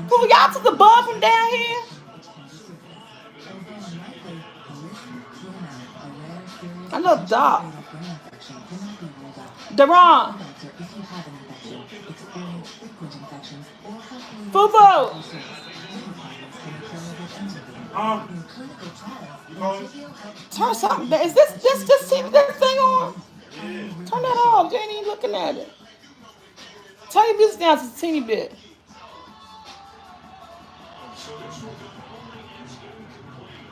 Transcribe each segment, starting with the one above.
Who y'all took the bug from down here? I know Doc. Deron. Fufu. Turn something down. Is this thing on? Turn that off. You ain't even looking at it. Turn your music down just a teeny bit.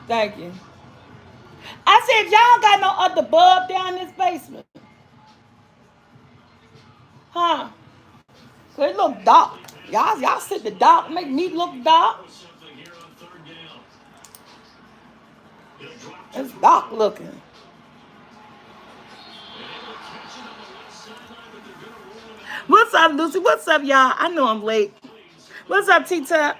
Thank you. I said, if y'all got no other bulb down this basement, huh? So it look dark. Y'all sit the dark, make me look dark. It's dark looking. What's up, Lucy? What's up, y'all? I know I'm late. What's up, T-Tap?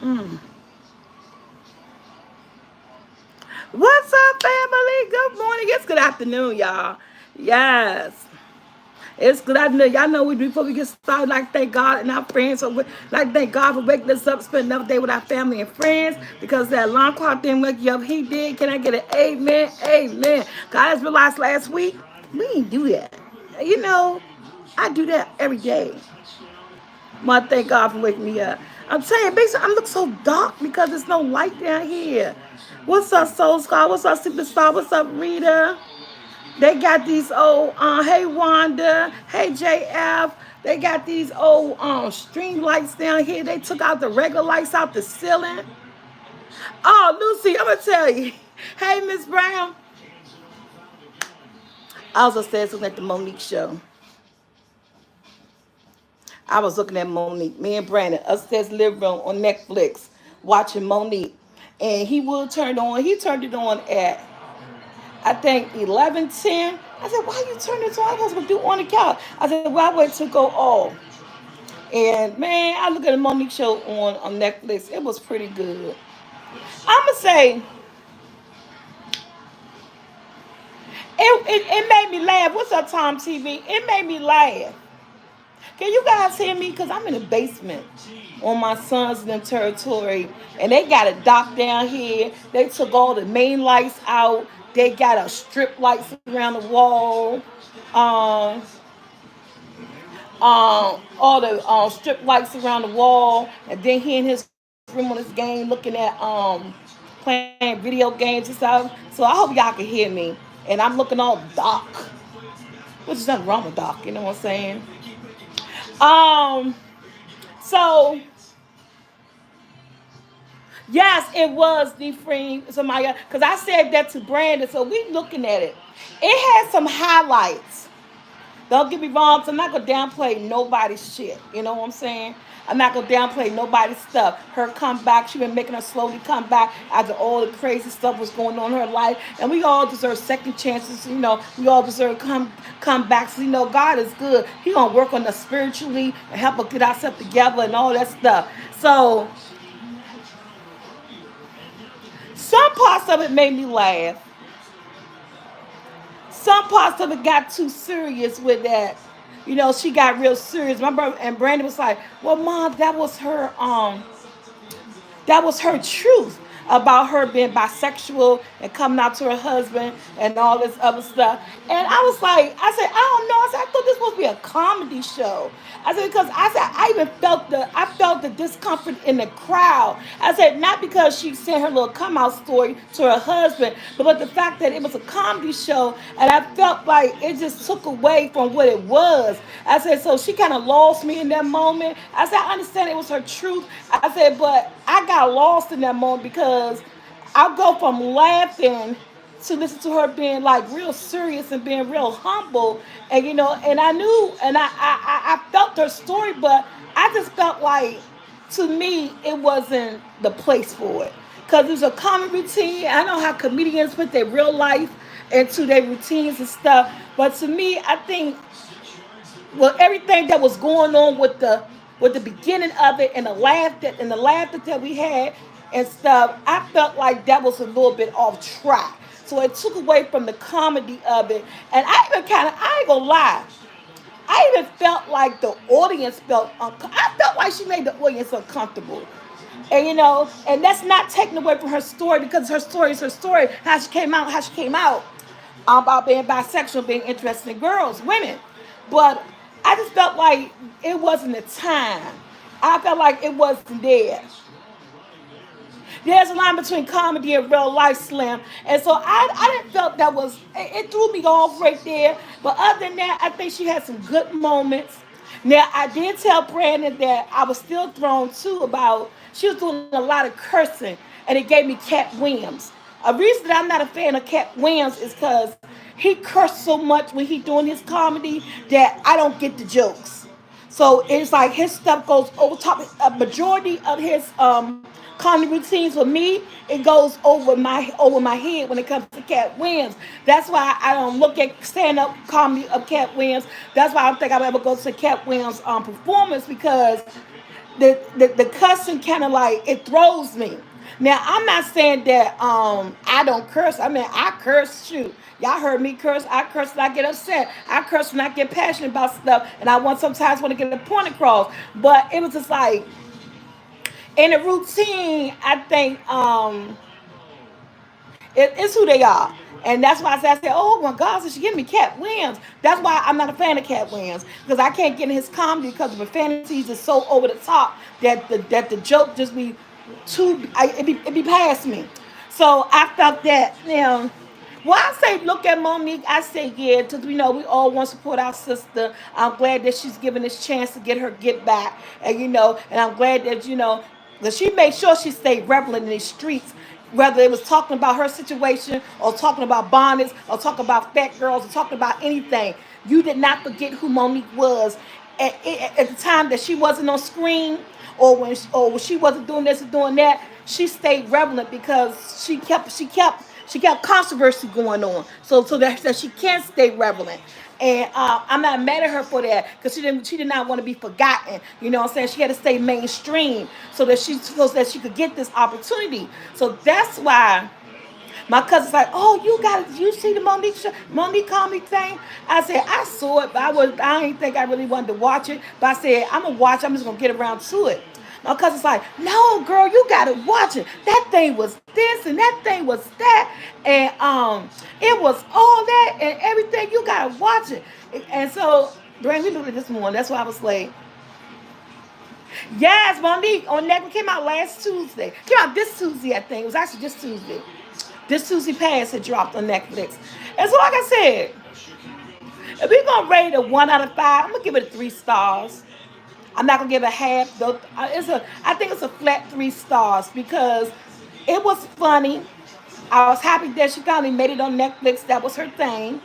Mm. What's up, family? Good morning. It's good afternoon, y'all. Yes. It's good afternoon. Y'all know before we get started, like thank God and our friends. So like thank God for waking us up, spend another day with our family and friends. Because that alarm clock didn't wake you up. He did. Can I get an amen? Amen. God has realized last week, we didn't do that. You know, I do that every day. I want to thank God for waking me up. I'm saying, basically, I look so dark because there's no light down here. What's up, Soul Scar? What's up, Superstar? What's up, Rita? They got these old, hey Wanda, hey JF. They got these old string lights down here. They took out the regular lights out the ceiling. Oh, Lucy, I'm gonna tell you. Hey, Miss Brown. I was upstairs looking at the Monique show. I was looking at Monique, me and Brandon, upstairs living room on Netflix, watching Monique. And he turned it on at, I think, 11:10. I said, why you turn this on? I was going to do on the couch. I said, well, I went to go off. And, man, I look at the Monique show on Netflix. It was pretty good. I'm going to say, it made me laugh. What's up, Tom TV? It made me laugh. Can you guys hear me? Because I'm in the basement on my son's in them territory. And they got a dock down here. They took all the main lights out. They got a strip lights around the wall. Um, all the strip lights around the wall. And then he in his room on his game looking at playing video games and stuff. So I hope y'all can hear me. And I'm looking all dark. Which is nothing wrong with dark, you know what I'm saying? Um, so yes, it was the free somebody because I said that to Brandon. So we looking at it. It had some highlights. Don't get me wrong, 'cause I'm not gonna downplay nobody's shit. You know what I'm saying? I'm not gonna downplay nobody's stuff. Her comeback, she been making her slowly come back after all the crazy stuff was going on in her life. And we all deserve second chances. You know, we all deserve comebacks. You know, God is good. He gonna work on us spiritually and help us get ourselves together and all that stuff. So some parts of it made me laugh. Some parts of it got too serious with that. You know, she got real serious. My brother and Brandon was like, "Well, Mom, that was her truth about her being bisexual and coming out to her husband and all this other stuff." And I was like, I said, I don't know. I said, I thought this was supposed to be a comedy show. I said, because I said, I felt the discomfort in the crowd. I said, not because she sent her little come out story to her husband, but the fact that it was a comedy show. And I felt like it just took away from what it was. I said, so she kind of lost me in that moment. I said, I understand it was her truth. I said, but I got lost in that moment because I go from laughing to listen to her being like real serious and being real humble, and you know, and I knew, and I felt her story, but I just felt like, to me, it wasn't the place for it because it's a common routine. I know how comedians put their real life into their routines and stuff, but to me, I think, well, everything that was going on with the beginning of it and the laughter that we had and stuff, I felt like that was a little bit off track. So it took away from the comedy of it. And I ain't gonna lie, I even felt like the audience I felt like she made the audience uncomfortable. And and that's not taken away from her story, because her story is her story. How she came out about being bisexual, being interested in girls, women. But I just felt like it wasn't the time. I felt like it wasn't there. There's a line between comedy and real life, Slim. And so I didn't felt that was, it threw me off right there. But other than that, I think she had some good moments. Now, I did tell Brandon that I was still thrown too about, she was doing a lot of cursing, and it gave me Cat Williams. A reason that I'm not a fan of Cat Williams is because he cursed so much when he doing his comedy that I don't get the jokes. So it's like his stuff goes over top. A majority of his comedy routines for me, it goes over my head when it comes to Cat Williams. That's why I don't look at stand up comedy of Cat Williams. That's why I don't think I'll ever go to Cat Williams performance, because the cussing kind of like it throws me. Now I'm not saying that I don't curse. I mean, I curse. Shoot, y'all heard me curse. I curse when I get upset. I curse when I get passionate about stuff, and I sometimes want to get a point across. But it was just like in the routine. I think it's who they are. And that's why I said, oh my God, so she giving me Cat Williams. That's why I'm not a fan of Cat Williams, because I can't get in his comedy because the fantasies is so over the top that the joke just be it be past me. So I felt that, well, I say look at Monique. I say yeah, because we all want to support our sister. I'm glad that she's given this chance to get her get back, and and I'm glad that that she made sure she stayed relevant in these streets, whether it was talking about her situation or talking about bonnets or talking about fat girls or talking about anything. You did not forget who Monique was at the time that she wasn't on screen, or when she wasn't doing this or doing that. She stayed relevant because she kept controversy going on, so that she can stay relevant. And I'm not mad at her for that, because she did not want to be forgotten. You know what I'm saying? She had to stay mainstream so that she could get this opportunity. So that's why my cousin's like, oh, you see the Monique comedy thing? I said, I saw it, but I didn't think I really wanted to watch it. But I said, I'm gonna watch. I'm just gonna get around to it. My cousin's like, no, girl, you gotta watch it. That thing was this and that thing was that, and it was all that and everything. You gotta watch it. And so, Brand, we looked at this morning. That's why I was like, yes, Monique on Netflix came out last Tuesday. Came out this Tuesday, I think. It was actually this Tuesday. This Tuesday past it dropped on Netflix. And so, like I said, if we're gonna rate it a 1 out of 5, I'm gonna give it 3 stars. I'm not gonna give it a half. Though I think it's a flat 3 stars, because it was funny. I was happy that she finally made it on Netflix. That was her thing.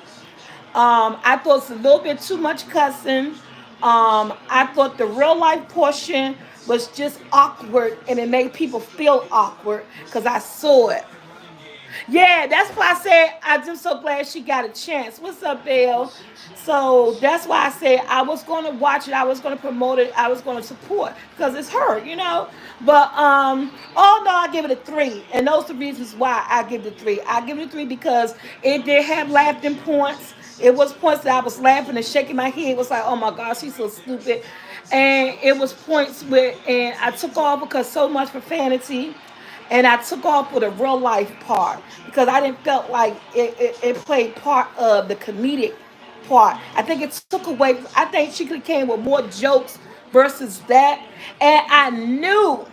I thought it's a little bit too much cussing. I thought the real life portion was just awkward, and it made people feel awkward because I saw it. Yeah, that's why I said I'm just so glad she got a chance. What's up, Bill? So that's why I said I was going to watch it. I was going to promote it. I was going to support, because it's her. But all no, I give it a 3, and those are the reasons why I give it a 3. I give it a 3 because it did have laughing points. It was points that I was laughing and shaking my head. It was like, oh my gosh, she's so stupid. And it was points and I took off because so much profanity. And I took off with a real life part, because I didn't felt like it played part of the comedic part. I think it took away. I think she could have came with more jokes versus that. And I knew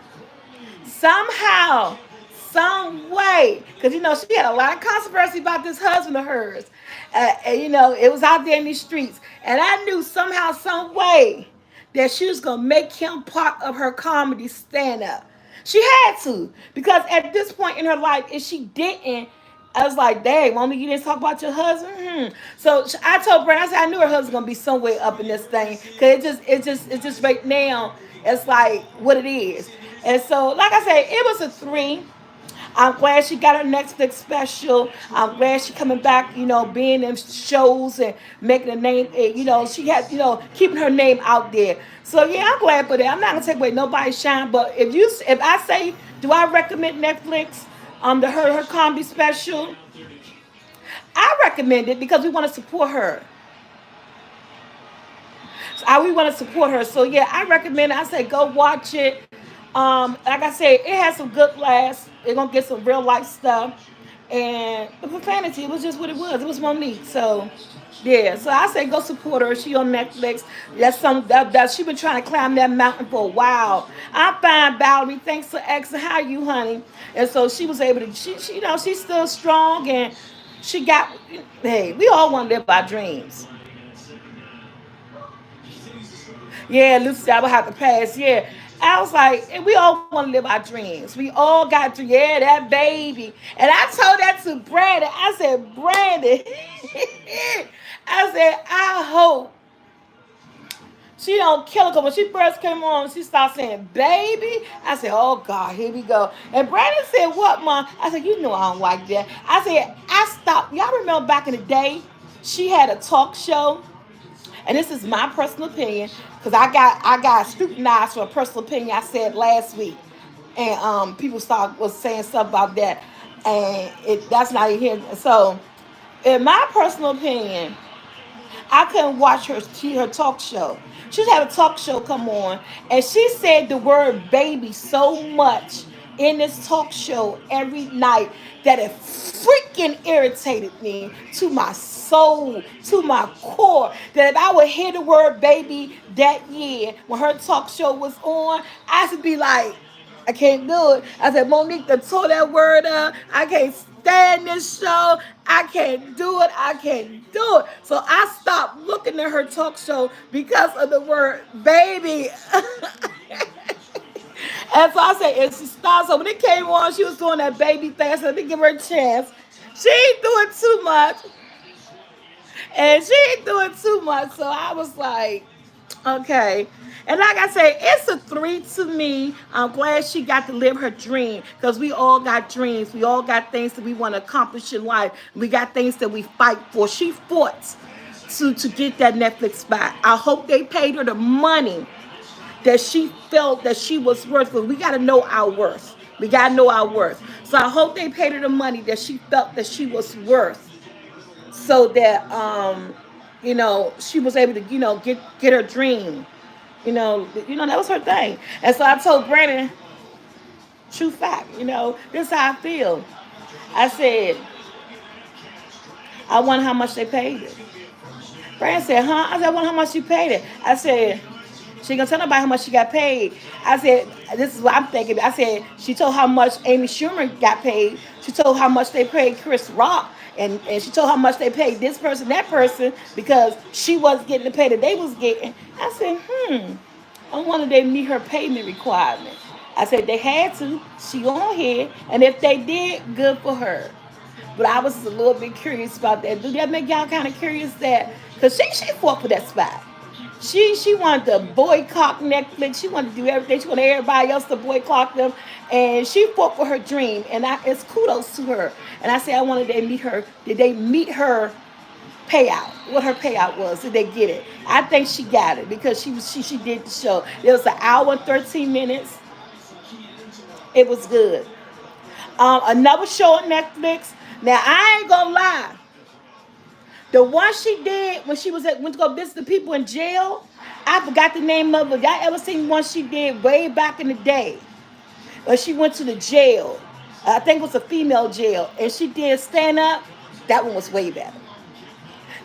somehow, some way, because she had a lot of controversy about this husband of hers. And, it was out there in these streets, and I knew somehow, some way, that she was gonna make him part of her comedy stand up. She had to, because at this point in her life, if she didn't, I was like, dang, mommy, you didn't talk about your husband? So I told Brent, I said, I knew her husband gonna be somewhere up in this thing, because it's just right now, it's like what it is. And so, like I said, it was a 3. I'm glad she got her Netflix special. I'm glad she coming back, being in shows and making a name. She had, keeping her name out there. So yeah, I'm glad for that. I'm not gonna take away nobody's shine, but if I say, do I recommend Netflix, her comedy special? I recommend it because we want to support her. So we want to support her. So yeah, I recommend it. I say go watch it. Like I said, it has some good laughs. They're gonna get some real life stuff. And the profanity was just what it was. It was Monique. So yeah, so I say go support her. She on Netflix. That's some that she been trying to climb that mountain for a while. I'm fine, Valerie. Thanks for asking. How you, honey? And so she was able to. She she's still strong and she got. Hey, we all want to live our dreams. Yeah, Lucy, I would have to pass. Yeah. I was like, and we all want to live our dreams. We all got to, yeah, that baby. And I told that to Brandon. I said, Brandon, I said, I hope she don't kill her. Cause when she first came on, she started saying, baby. I said, oh God, here we go. And Brandon said, what, Mom? I said, you know I don't like that. I said, I stopped. Y'all remember back in the day, she had a talk show, and this is my personal opinion because I got scrutinized for a personal opinion I said last week, and people was saying stuff about that, and that's not here. So, in my personal opinion, I couldn't watch her talk show. She would have a talk show come on, and she said the word baby so much in this talk show every night that it freaking irritated me to my soul, to my core. That if I would hear the word baby that year when her talk show was on, I should be like, I can't do it. I said, Monique, to tore that word up. I can't stand this show. I can't do it. I can't do it. So I stopped looking at her talk show because of the word baby. And so I said, and she stopped. So when it came on, she was doing that baby thing. I said, let me give her a chance. She ain't doing too much. And she ain't doing too much. So I was like, okay. And like I say, it's a three to me. I'm glad she got to live her dream because we all got dreams. We all got things that we want to accomplish in life. We got things that we fight for. She fought to get that Netflix spot. I hope they paid her the money that she felt that she was worth. Because we got to know our worth. We got to know our worth. So I hope they paid her the money that she felt that she was worth, so that she was able to get her dream. That was her thing. And so I told Brandon, true fact, this is how I feel. I said, I wonder how much they paid it. Brandon said, huh? I said, I wonder how much she paid it. I said, she ain't gonna tell nobody how much she got paid. I said, this is what I'm thinking. I said, she told how much Amy Schumer got paid. She told how much they paid Chris Rock. And she told how much they paid this person, that person, because she wasn't getting the pay that they was getting. I said, I wonder they meet her payment requirement. I said they had to. She on here, and if they did, good for her. But I was a little bit curious about that. Do that make y'all kind of curious that? Because she fought for that spot. She wanted to boycott Netflix. She wanted to do everything. She wanted everybody else to boycott them. And she fought for her dream. And it's kudos to her. And I said, I wanted to meet her. Did they meet her payout? What her payout was? Did they get it? I think she got it because she did the show. It was an hour and 13 minutes. It was good. Another show on Netflix. Now, I ain't going to lie. The one she did when she went to go visit the people in jail, I forgot the name of it. Y'all ever seen one she did way back in the day? When she went to the jail. I think it was a female jail. And she did stand up. That one was way better.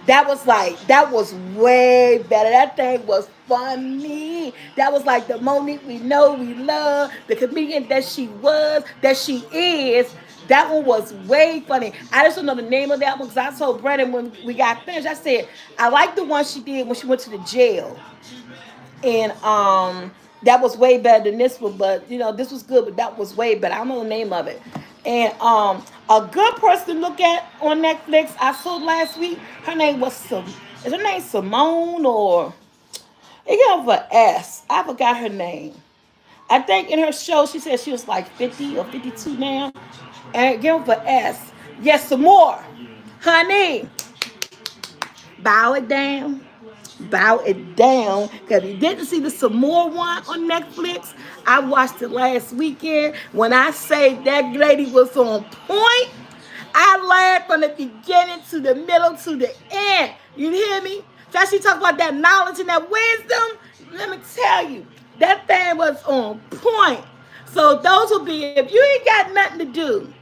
That was way better. That thing was funny. That was like the Monique we know, we love, the comedian that she was, that she is. That one was way funny. I just don't know the name of that one because I told Brandon when we got finished, I said, I like the one she did when she went to the jail. And that was way better than this one, but this was good, but that was way better. I don't know the name of it. And a good person to look at on Netflix, I saw last week, her name was is her name Simone or it got for S. I forgot her name. I think in her show she said she was like 50 or 52 now. And give for S. Yes, some more. Honey, bow it down. Bow it down. Because if you didn't see the some more one on Netflix, I watched it last weekend. When I say that lady was on point, I laughed from the beginning to the middle to the end. You hear me? So she talk about that knowledge and that wisdom. Let me tell you, that thing was on point. So those will be, if you ain't got nothing to do,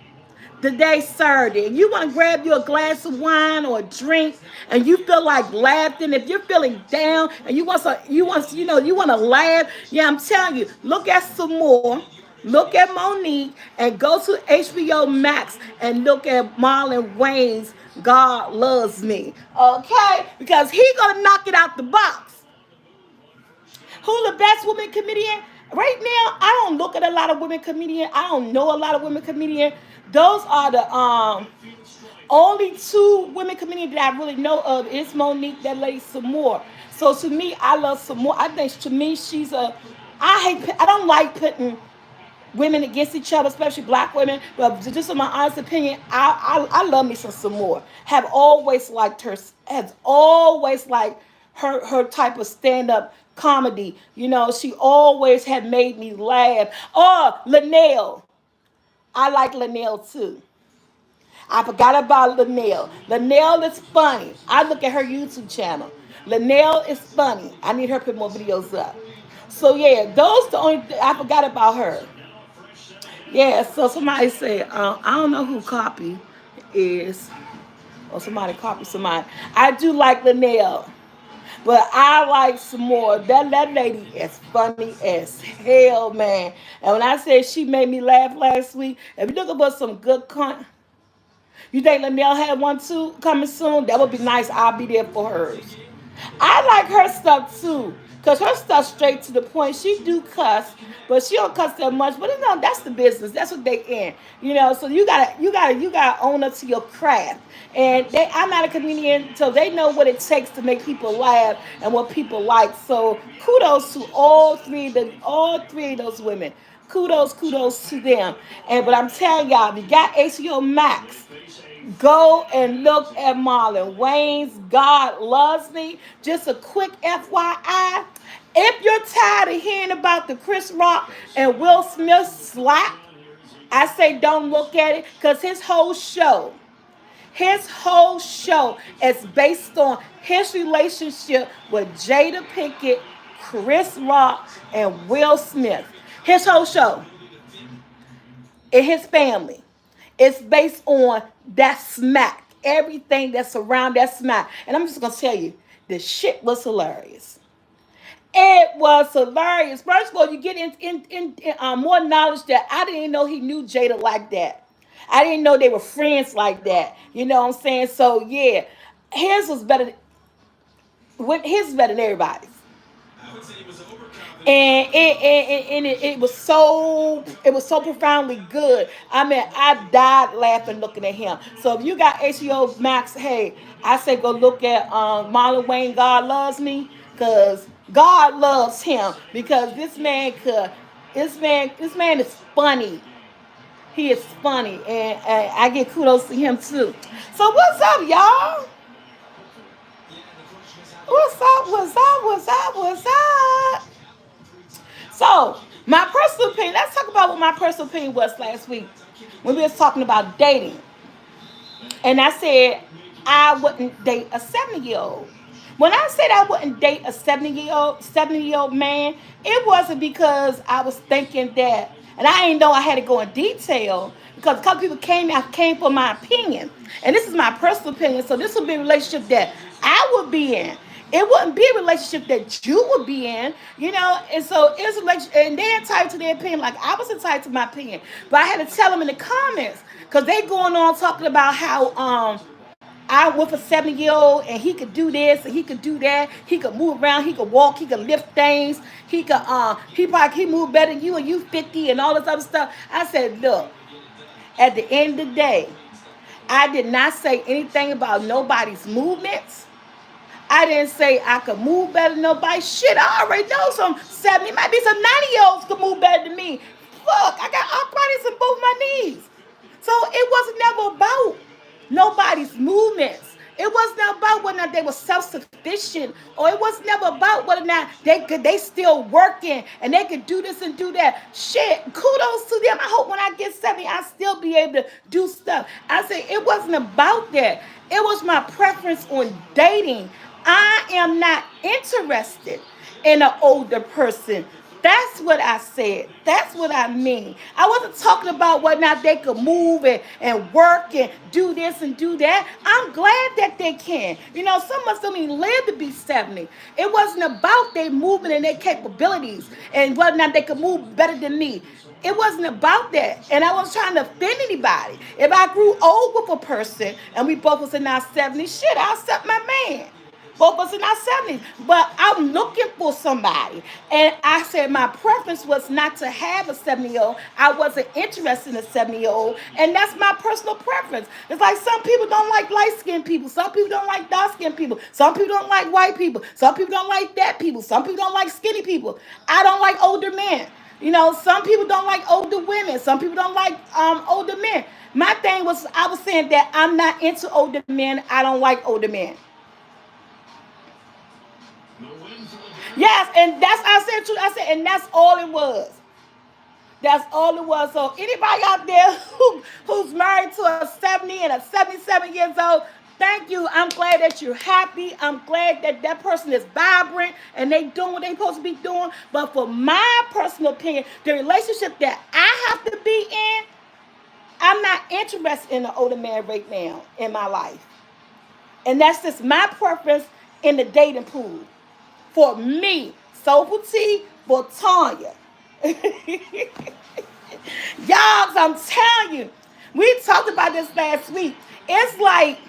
today Saturday, and you want to grab you a glass of wine or a drink, and you feel like laughing, if you're feeling down and you want to laugh, yeah, I'm telling you, look at some more. Look at Monique and go to HBO Max and look at Marlon Wayne's God Loves Me. Okay? Because he gonna knock it out the box. Who the best woman comedian? Right now, I don't look at a lot of women comedian. I don't know a lot of women comedian. Those are the only two women comedians that I really know of is Monique, that lady Samore. So to me, I love Samore. I think to me she's a. I don't like putting women against each other, especially black women. But just in my honest opinion, I love me some more. Have always liked her. Has always liked her type of stand up comedy. You know, she always had made me laugh. Oh, Linnell. I like Linnell too. I forgot about Linnell. Linnell is funny. I look at her YouTube channel. Linnell is funny. I need her to put more videos up. So yeah, those the only I forgot about her. Yeah, so somebody said, I don't know who copy is, or somebody copy somebody. I do like Linnell, but I like some more. That lady is funny as hell, man. And when I said she made me laugh last week, if you're looking for some good you think Linnell had one too coming soon? That would be nice. I'll be there for hers. I like her stuff too, cause her stuff straight to the point. She do cuss, but she don't cuss that much. But you know that's the business. That's what they in. You know, so you gotta own up to your craft. And I'm not a comedian, so they know what it takes to make people laugh and what people like. So kudos to all three of those women. Kudos to them. And but I'm telling y'all, if you got ACO Max. Go and look at Marlon Wayne's God Loves Me. Just a quick FYI. If you're tired of hearing about the Chris Rock and Will Smith slap, I say don't look at it because his whole show is based on his relationship with Jada Pinkett, Chris Rock, and Will Smith. His whole show and his family. It's based on that smack, everything that's around that smack. And I'm just gonna tell you, the shit was hilarious. It was hilarious. First of all, you get in more knowledge that I didn't know he knew Jada like that. I didn't know they were friends like that. You know what I'm saying? So yeah, his was better. His was better than everybody's. And it was so profoundly good. I mean, I died laughing looking at him. So if you got HBO Max, hey, I say go look at Marlon Wayne. God Loves Me, because God loves him because this man is funny. He is funny, and I give kudos to him too. So what's up, y'all? What's up? What's up? What's up? What's up? So, my personal opinion, let's talk about what my personal opinion was last week when we was talking about dating. And I said I wouldn't date a 70-year-old. When I said I wouldn't date a 70-year-old man, it wasn't because I was thinking that, and I didn't know I had to go in detail because a couple people came for my opinion. And this is my personal opinion, so this would be a relationship that I would be in. It wouldn't be a relationship that you would be in, and so it's a relationship, and they're entitled to their opinion, like I was entitled to my opinion. But I had to tell them in the comments, because they going on talking about how I with a 70-year-old and he could do this and he could do that. He could move around. He could walk. He could lift things. He move better than you and you 50 and all this other stuff. I said, look, at the end of the day, I did not say anything about nobody's movements. I didn't say I could move better than nobody. Shit, I already know some 70, might be some 90-year-olds could move better than me. Fuck, I got arthritis in both my knees. So it wasn't never about nobody's movements. It wasn't about whether or not they were self-sufficient, or it was never about whether or not they still working and they could do this and do that. Shit, kudos to them. I hope when I get 70, I still be able to do stuff. I say it wasn't about that. It was my preference on dating. I am not interested in an older person. That's what I said. That's what I mean. I wasn't talking about whether or not they could move and work and do this and do that. I'm glad that they can. Some of us don't even live to be 70. It wasn't about their movement and their capabilities and whether or not they could move better than me. It wasn't about that. And I wasn't trying to offend anybody. If I grew old with a person and we both was in our 70s, shit, I'll accept my man. Both of us in our 70s. But I'm looking for somebody. And I said my preference was not to have a 70-year-old. I wasn't interested in a 70-year-old. And that's my personal preference. It's like some people don't like light-skinned people. Some people don't like dark-skinned people. Some people don't like white people. Some people don't like fat people. Some people don't like skinny people. I don't like older men. Some people don't like older women. Some people don't like older men. My thing was, I was saying that I'm not into older men. I don't like older men. Yes, and that's I said too. I said, and that's all it was. That's all it was. So anybody out there who's married to a 70 and a 77 years old, thank you. I'm glad that you're happy. I'm glad that that person is vibrant and they doing what they supposed to be doing. But for my personal opinion, the relationship that I have to be in, I'm not interested in an older man right now in my life. And that's just my preference in the dating pool. For me, Soulful Tea for Tanya. Y'all, I'm telling you, we talked about this last week. It's like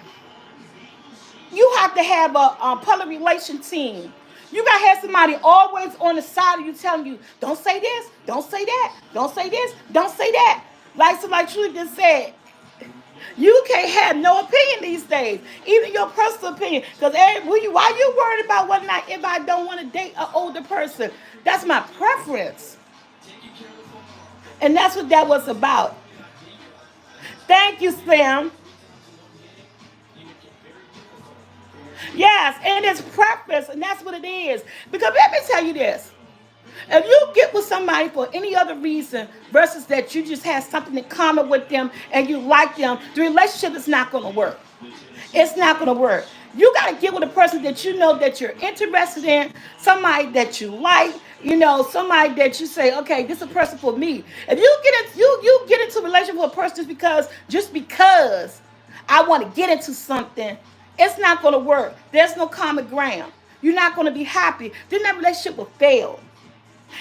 you have to have a public relation team. You gotta have somebody always on the side of you telling you, don't say this, don't say that, don't say this, don't say that. Like somebody truly just said, you can't have no opinion these days, even your personal opinion. Because why you worried about whether or not if I don't want to date an older person? That's my preference. And that's what that was about. Thank you, Slim. Yes, and it's preference, and that's what it is. Because let me tell you this. If you get with somebody for any other reason versus that you just have something in common with them and you like them, the relationship is not going to work. It's not going to work. You got to get with a person that you know that you're interested in, somebody that you like, somebody that you say, okay, this is a person for me. If you get into a relationship with a person just because I want to get into something, it's not going to work. There's no common ground. You're not going to be happy. Then that relationship will fail.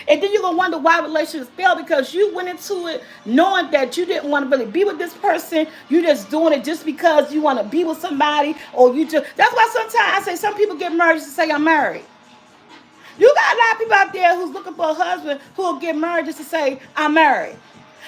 And then you're going to wonder why relationships fail because you went into it knowing that you didn't want to really be with this person. You just doing it just because you want to be with somebody or you just... That's why sometimes I say some people get married just to say I'm married. You got a lot of people out there who's looking for a husband who will get married just to say I'm married.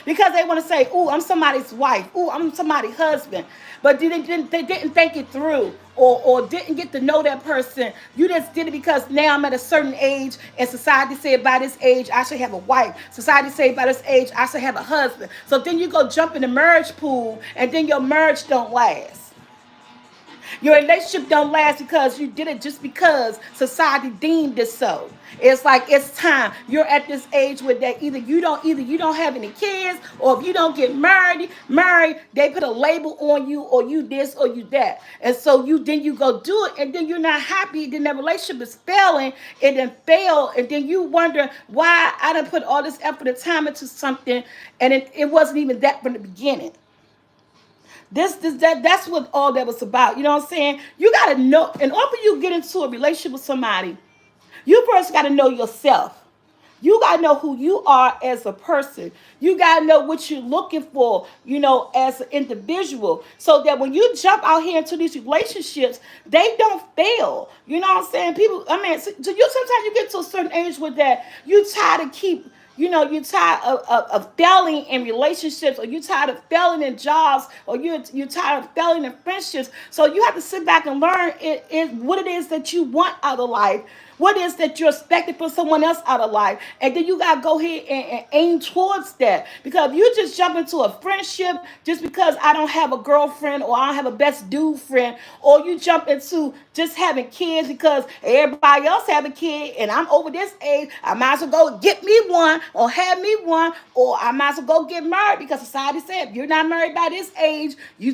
Because they want to say, ooh, I'm somebody's wife. Ooh, I'm somebody's husband. But they didn't think it through or didn't get to know that person. You just did it because now I'm at a certain age and society said by this age I should have a wife. Society said by this age I should have a husband. So then you go jump in the marriage pool and then your marriage don't last. Your relationship don't last because you did it just because society deemed it so. It's like it's time. You're at this age where that either you don't have any kids, or if you don't get married, they put a label on you, or you this or you that. And so you go do it, and then you're not happy. Then that relationship is failing, and then fail, and then you wonder why I done put all this effort and time into something, and it wasn't even that from the beginning. That's what all that was about. You know what I'm saying? You gotta know, in order for you to get into a relationship with somebody, you first gotta know yourself. You gotta know who you are as a person. You gotta know what you're looking for, as an individual. So that when you jump out here into these relationships, they don't fail. You know what I'm saying? People, so you sometimes you get to a certain age with that, you try to keep you're tired of failing in relationships, or you're tired of failing in jobs, or you're tired of failing in friendships. So you have to sit back and learn what it is that you want out of life What is that you're expecting for someone else out of life? And then you got to go ahead and aim towards that. Because if you just jump into a friendship just because I don't have a girlfriend or I don't have a best dude friend, or you jump into just having kids because everybody else have a kid and I'm over this age, I might as well go get me one or have me one, or I might as well go get married because society said if you're not married by this age, you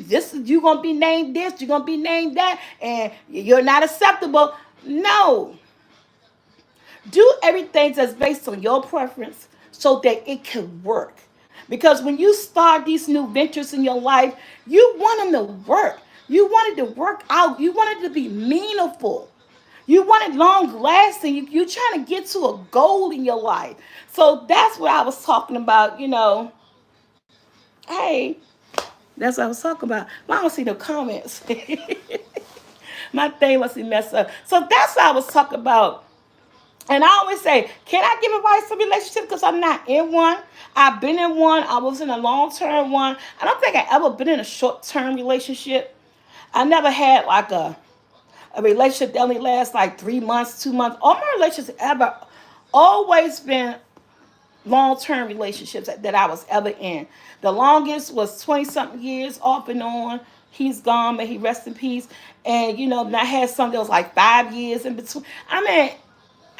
gonna be named this, you're gonna be named that, and you're not acceptable. No, do everything that's based on your preference so that it can work. Because when you start these new ventures in your life, you want them to work. You want it to work out. You want it to be meaningful. You want it long lasting. You're trying to get to a goal in your life. So that's what I was talking about, Hey, that's what I was talking about. Well, I don't see no comments. My thing must be messed up. So that's what I was talking about. And I always say, can I give advice for relationships? Because I'm not in one. I've been in one. I was in a long-term one. I don't think I ever been in a short-term relationship. I never had like a relationship that only lasts like 3 months, 2 months. All my relationships ever always been long-term relationships that I was ever in. The longest was 20 something years off and on. He's gone, may he rest in peace. And I had some that was like 5 years in between. I mean,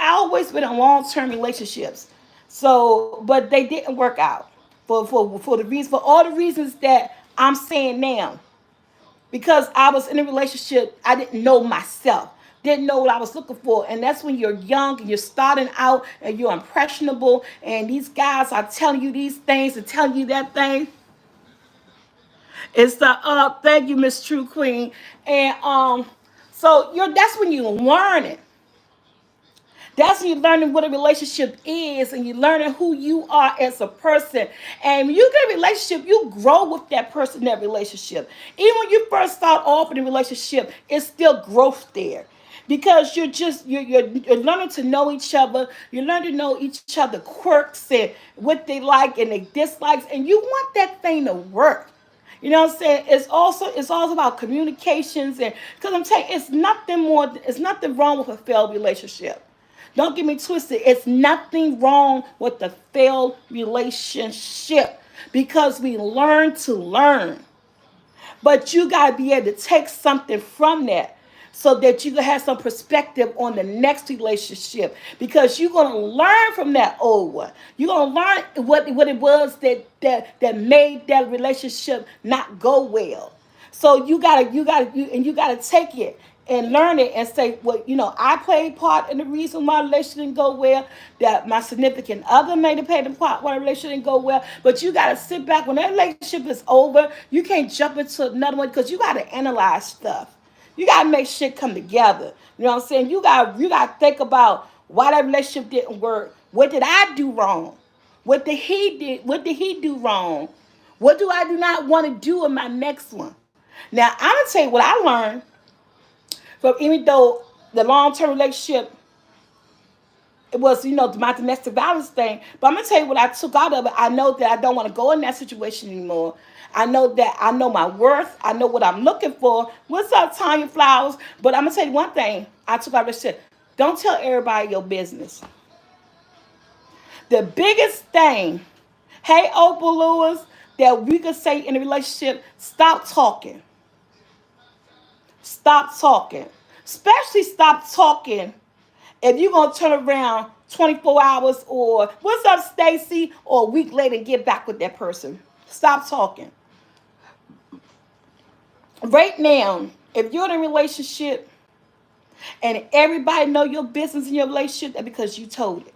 I always been in long-term relationships. So, but they didn't work out for all the reasons that I'm saying now. Because I was in a relationship, I didn't know myself, didn't know what I was looking for. And that's when you're young and you're starting out and you're impressionable. And these guys are telling you these things and telling you that thing. It's the thank you, Miss True Queen. And so that's when you learn it. That's when you're learning what a relationship is and you're learning who you are as a person. And when you get a relationship, you grow with that person in that relationship. Even when you first start off in a relationship, it's still growth there. Because you're learning to know each other. You learn to know each other quirks and what they like and they dislikes. And you want that thing to work. You know what I'm saying? It's also about communications, and because I'm telling you, it's nothing wrong with a failed relationship. Don't get me twisted. It's nothing wrong with the failed relationship because we learn to learn. But you got to be able to take something from that so that you can have some perspective on the next relationship because you're going to learn from that old one. You're going to learn what it was that made that relationship not go well. So you gotta take it and learn it and say, well, I played part in the reason why the relationship didn't go well. That my significant other made a play the part why the relationship didn't go well. But you gotta sit back when that relationship is over. You can't jump into another one because you gotta analyze stuff. You gotta make shit come together. You know what I'm saying? You gotta think about why that relationship didn't work. What did I do wrong? What did he do wrong? What do I do not want to do in my next one? Now I'm gonna tell you what I learned from, even though the long term relationship, it was, my domestic violence thing. But I'm gonna tell you what I took out of it. I know that I don't want to go in that situation anymore. I know that I know my worth. I know what I'm looking for. What's up, Tanya Flowers? But I'm gonna tell you one thing I took out of this shit. Don't tell everybody your business. The biggest thing, hey Opal Lewis, that we could say in a relationship, stop talking. Stop talking. Especially stop talking if you're going to turn around 24 hours or what's up, Stacy, or a week later and get back with that person. Stop talking. Right now, if you're in a relationship and everybody know your business in your relationship, that's because you told it.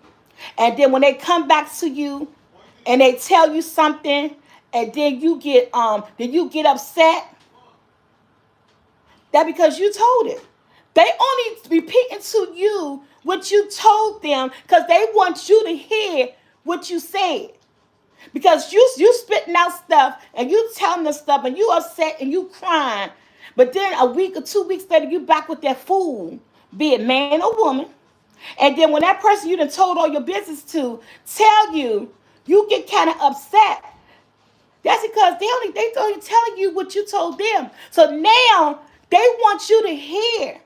And then when they come back to you and they tell you something and then you get upset, that because you told it. They only repeating to you what you told them because they want you to hear what you said. Because you spitting out stuff and you telling them stuff and you upset and you crying. But then a week or 2 weeks later, you back with that fool, be it man or woman. And then when that person you done told all your business to tell you, you get kind of upset. That's because they only telling you what you told them. So now they want you to hear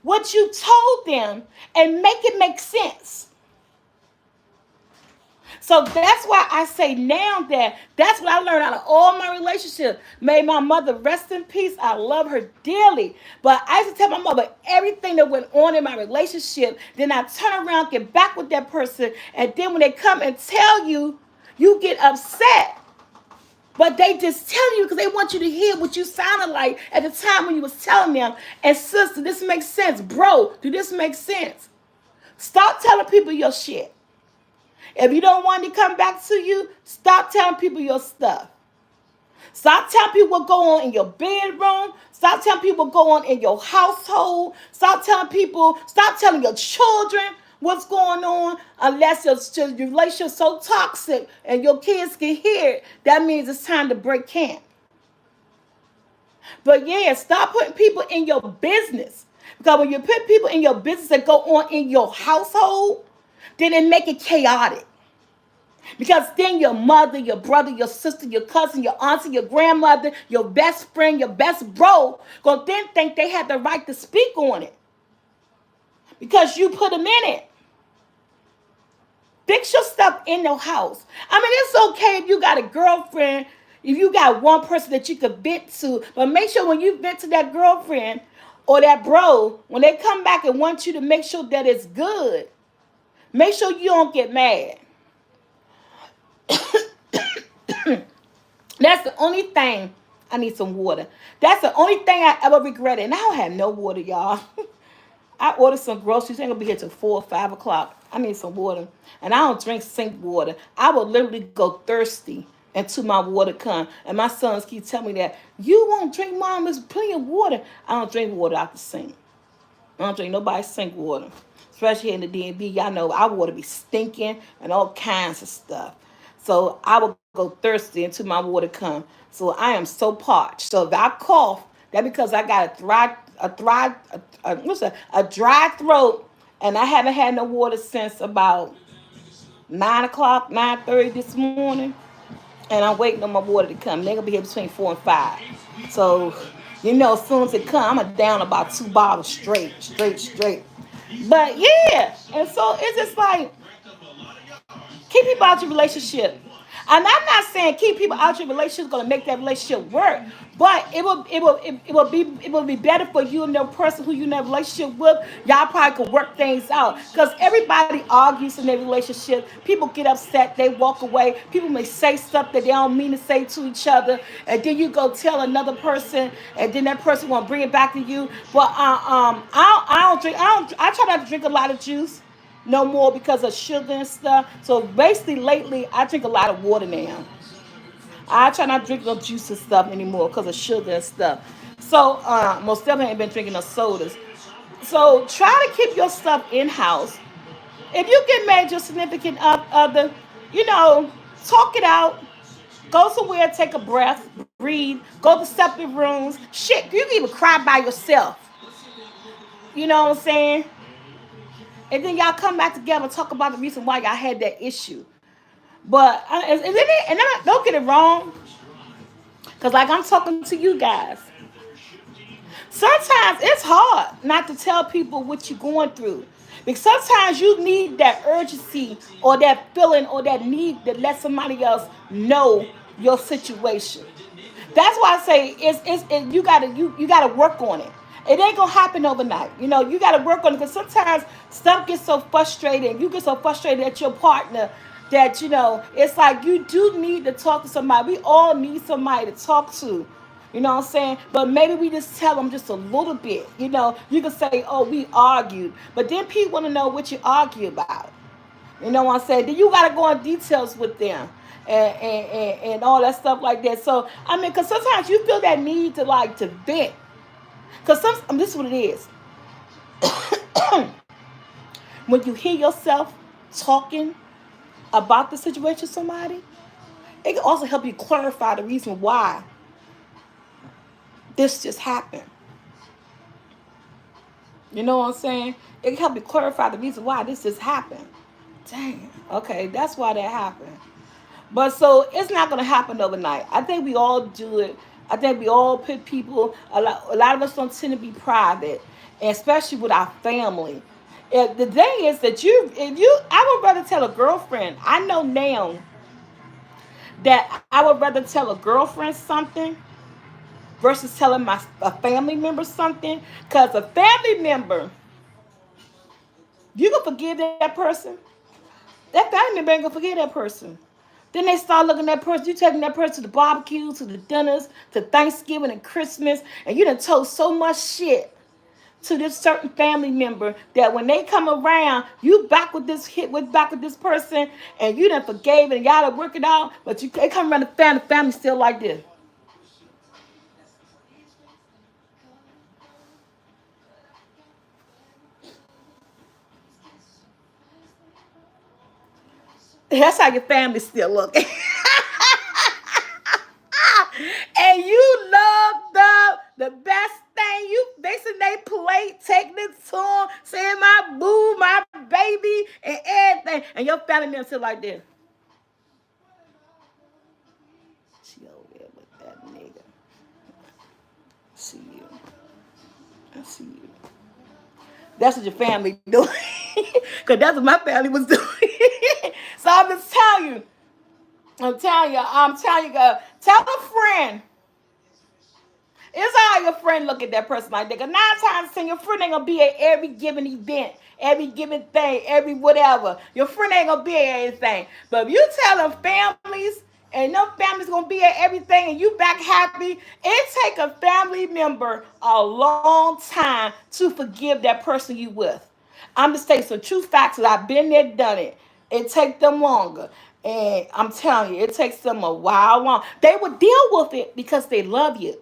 what you told them and make it make sense. So that's why I say now that that's what I learned out of all my relationships. May my mother rest in peace. I love her dearly. But I used to tell my mother everything that went on in my relationship. Then I turn around, get back with that person. And then when they come and tell you, you get upset. But they just tell you because they want you to hear what you sounded like at the time when you was telling them. And sister, this makes sense. Bro, do this make sense? Stop telling people your shit. If you don't want to come back to you, stop telling people your stuff. Stop telling people what go on in your bedroom. Stop telling people what go on in your household. Stop telling your children what's going on unless your relationship's so toxic and your kids can hear it. That means it's time to break camp. But yeah, stop putting people in your business. Because when you put people in your business that go on in your household, then it make it chaotic. Because then your mother, your brother, your sister, your cousin, your auntie, your grandmother, your best friend, your best bro, gonna then think they have the right to speak on it. Because you put them in it. Fix your stuff in your house. I mean, it's okay if you got a girlfriend, if you got one person that you could vent to, but make sure when you vent to that girlfriend or that bro, when they come back and want you to make sure that it's good, make sure you don't get mad. That's the only thing. I need some water. That's the only thing I ever regretted. And I don't have no water, y'all. I ordered some groceries. Ain't gonna be here till 4 or 5 o'clock. I need some water. And I don't drink sink water. I will literally go thirsty until my water come. And my sons keep telling me that, you won't drink, Mom, there's plenty of water. I don't drink water out the sink. I don't drink nobody's sink water. Especially here in the DMV, y'all know our water be stinking and all kinds of stuff. So I will go thirsty until my water come. So I am so parched. So if I cough, that because I got a dry throat, and I haven't had no water since about 9 o'clock, 9:30 this morning, and I'm waiting on my water to come. They're gonna be here between 4 and 5. So as soon as it come, I'm down about 2 bottles straight. But yeah, and so it's just like keep people out your relationship. And I'm not saying keep people out your relationship is going to make that relationship work, but it will be better for you and the person who you in that relationship with. Y'all probably could work things out because everybody argues in their relationship. People get upset, they walk away. People may say stuff that they don't mean to say to each other, and then you go tell another person, and then that person won't bring it back to you. But I don't drink. I try not to drink a lot of juice no more because of sugar and stuff. So basically, lately, I drink a lot of water now. I try not to drink no juice and stuff anymore because of sugar and stuff. So most definitely ain't been drinking no sodas. So try to keep your stuff in house. If you get mad at your significant other, talk it out. Go somewhere, take a breath, breathe. Go to separate rooms. Shit, you can even cry by yourself. You know what I'm saying? And then y'all come back together and talk about the reason why y'all had that issue. But don't get it wrong, because like I'm talking to you guys, sometimes it's hard not to tell people what you're going through. Because sometimes you need that urgency or that feeling or that need to let somebody else know your situation. That's why I say you gotta work on it. It ain't gonna happen overnight. You gotta work on it because sometimes stuff gets so frustrating. You get so frustrated at your partner that it's like you do need to talk to somebody. We all need somebody to talk to. You know what I'm saying? But maybe we just tell them just a little bit. You can say, "Oh, we argued," but then people want to know what you argue about. You know what I'm saying? Then you gotta go in details with them. And all that stuff like that. So I mean, because sometimes you feel that need to vent. Because this is what it is. When you hear yourself talking about the situation to somebody, it can also help you clarify the reason why this just happened. You know what I'm saying? It can help you clarify the reason why this just happened. Dang. Okay, that's why that happened. But so it's not going to happen overnight. I think we all do it I think we all put people. A lot of us don't tend to be private, and especially with our family. The thing is that I would rather tell a girlfriend. I know now that I would rather tell a girlfriend something versus telling my a family member something. Cause a family member, you can forgive that person. That family member ain't gonna forgive that person. Then they start looking at that person. You taking that person to the barbecue, to the dinners, to Thanksgiving and Christmas, and you done told so much shit to this certain family member that when they come around, you back with this hit with back with this person, and you done forgave it and y'all to work it out, but they come around the family still like this. That's how your family still look. And you love the best thing. You basically they plate, taking it to them, saying my boo, my baby, and everything. And your family member still like this. She over there with that nigga. See you. I see you. That's what your family doing. Cause that's what my family was doing. So I'm just telling you. I'm telling you, tell a friend. It's how your friend look at that person like that. Cause 9 times 10, your friend ain't gonna be at every given event, every given thing, every whatever. Your friend ain't gonna be at everything. But if you tell them families, and them families gonna be at everything, and you back happy, it take a family member a long time to forgive that person you with. I'm just stating some true facts that I've been there, done it. It take them longer. And I'm telling you, it takes them a while long. They will deal with it because they love you.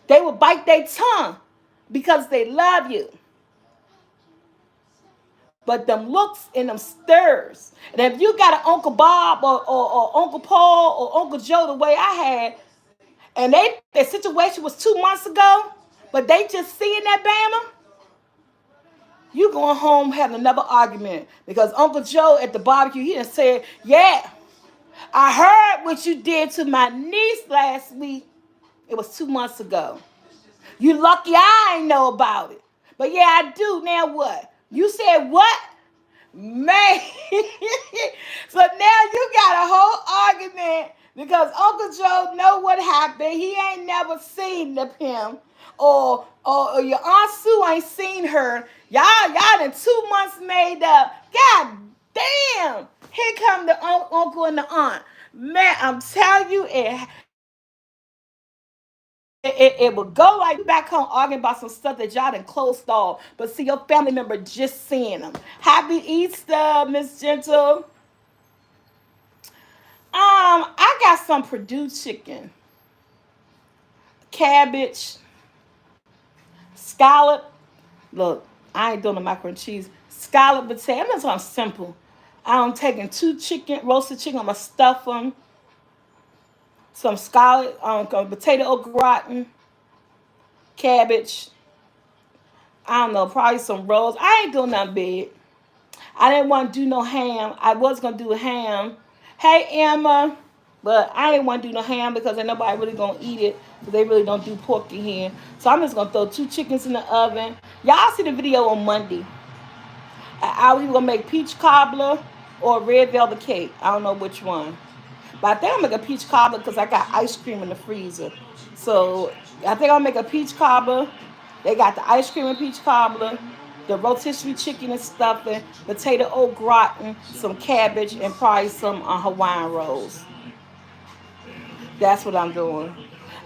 They will bite their tongue because they love you. But them looks and them stirs. And if you got an Uncle Bob or Uncle Paul or Uncle Joe the way I had, and their situation was 2 months ago, but they just seeing that Bama, you going home having another argument. Because Uncle Joe at the barbecue, he done said, yeah, I heard what you did to my niece last week. It was 2 months ago. You lucky I ain't know about it. But yeah, I do. Now what? You said what? Man. So now you got a whole argument because Uncle Joe know what happened. He ain't never seen the pimp. Or your Aunt Sue ain't seen her. Y'all in 2 months made up. God damn. Here come the uncle and the aunt. Man, I'm telling you, it will go like you back home arguing about some stuff that y'all done closed off. But see your family member just seeing them. Happy Easter, Miss Gentle. I got some Purdue chicken, cabbage, scallop. Look, I ain't doing the macaroni and cheese. Scallop potato. That's something simple. I'm taking two roasted chicken. I'm gonna stuff them. Some scallop, potato au gratin, cabbage. I don't know, probably some rolls. I ain't doing nothing big. I didn't want to do no ham. I was gonna do ham. Hey Emma, but I didn't want to do no ham because ain't nobody really gonna eat it. Because they really don't do pork in here. So I'm just gonna throw two chickens in the oven. Y'all see the video on Monday. I was either gonna make peach cobbler or red velvet cake. I don't know which one. But I think I'll make a peach cobbler because I got ice cream in the freezer. So I think I'll make a peach cobbler. They got the ice cream and peach cobbler, the rotisserie chicken and stuffing, potato au gratin, some cabbage, and probably some Hawaiian rolls. That's what I'm doing.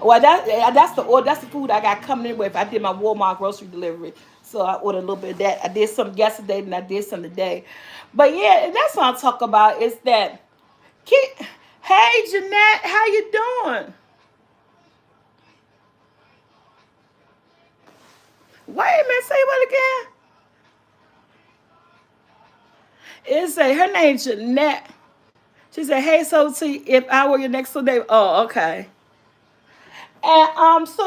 Well, that's the food I got coming in with. I did my Walmart grocery delivery, so I ordered a little bit of that. I did some yesterday, and I did some today. But yeah, that's what I'm talking about. Is that hey Jeanette, how you doing? Wait a minute, say what again? It say her name Jeanette. She said, "Hey, so see if I were your next door neighbor." Oh, okay. And so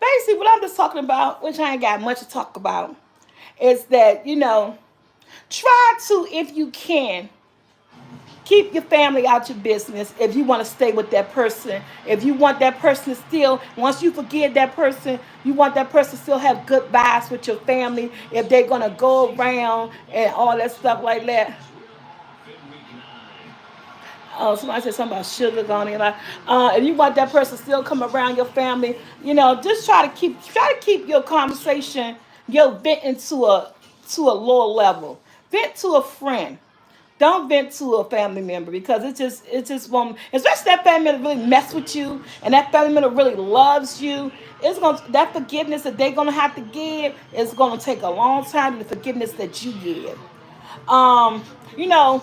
basically, what I'm just talking about, which I ain't got much to talk about, is that try to, if you can, Keep your family out your business if you want to stay with that person. If you want that person to still, once you forgive that person, you want that person to still have good vibes with your family. If they're going to go around and all that stuff like that. Oh, somebody said something about sugar going in. Like, if you want that person to still come around your family, just try to keep your conversation, your venting to a lower level. Vent to a friend. Don't vent to a family member because it just won't. Especially that family member really mess with you and that family member really loves you. It's gonna that forgiveness that they're gonna have to give is gonna take a long time. The forgiveness that you give. Um, you know,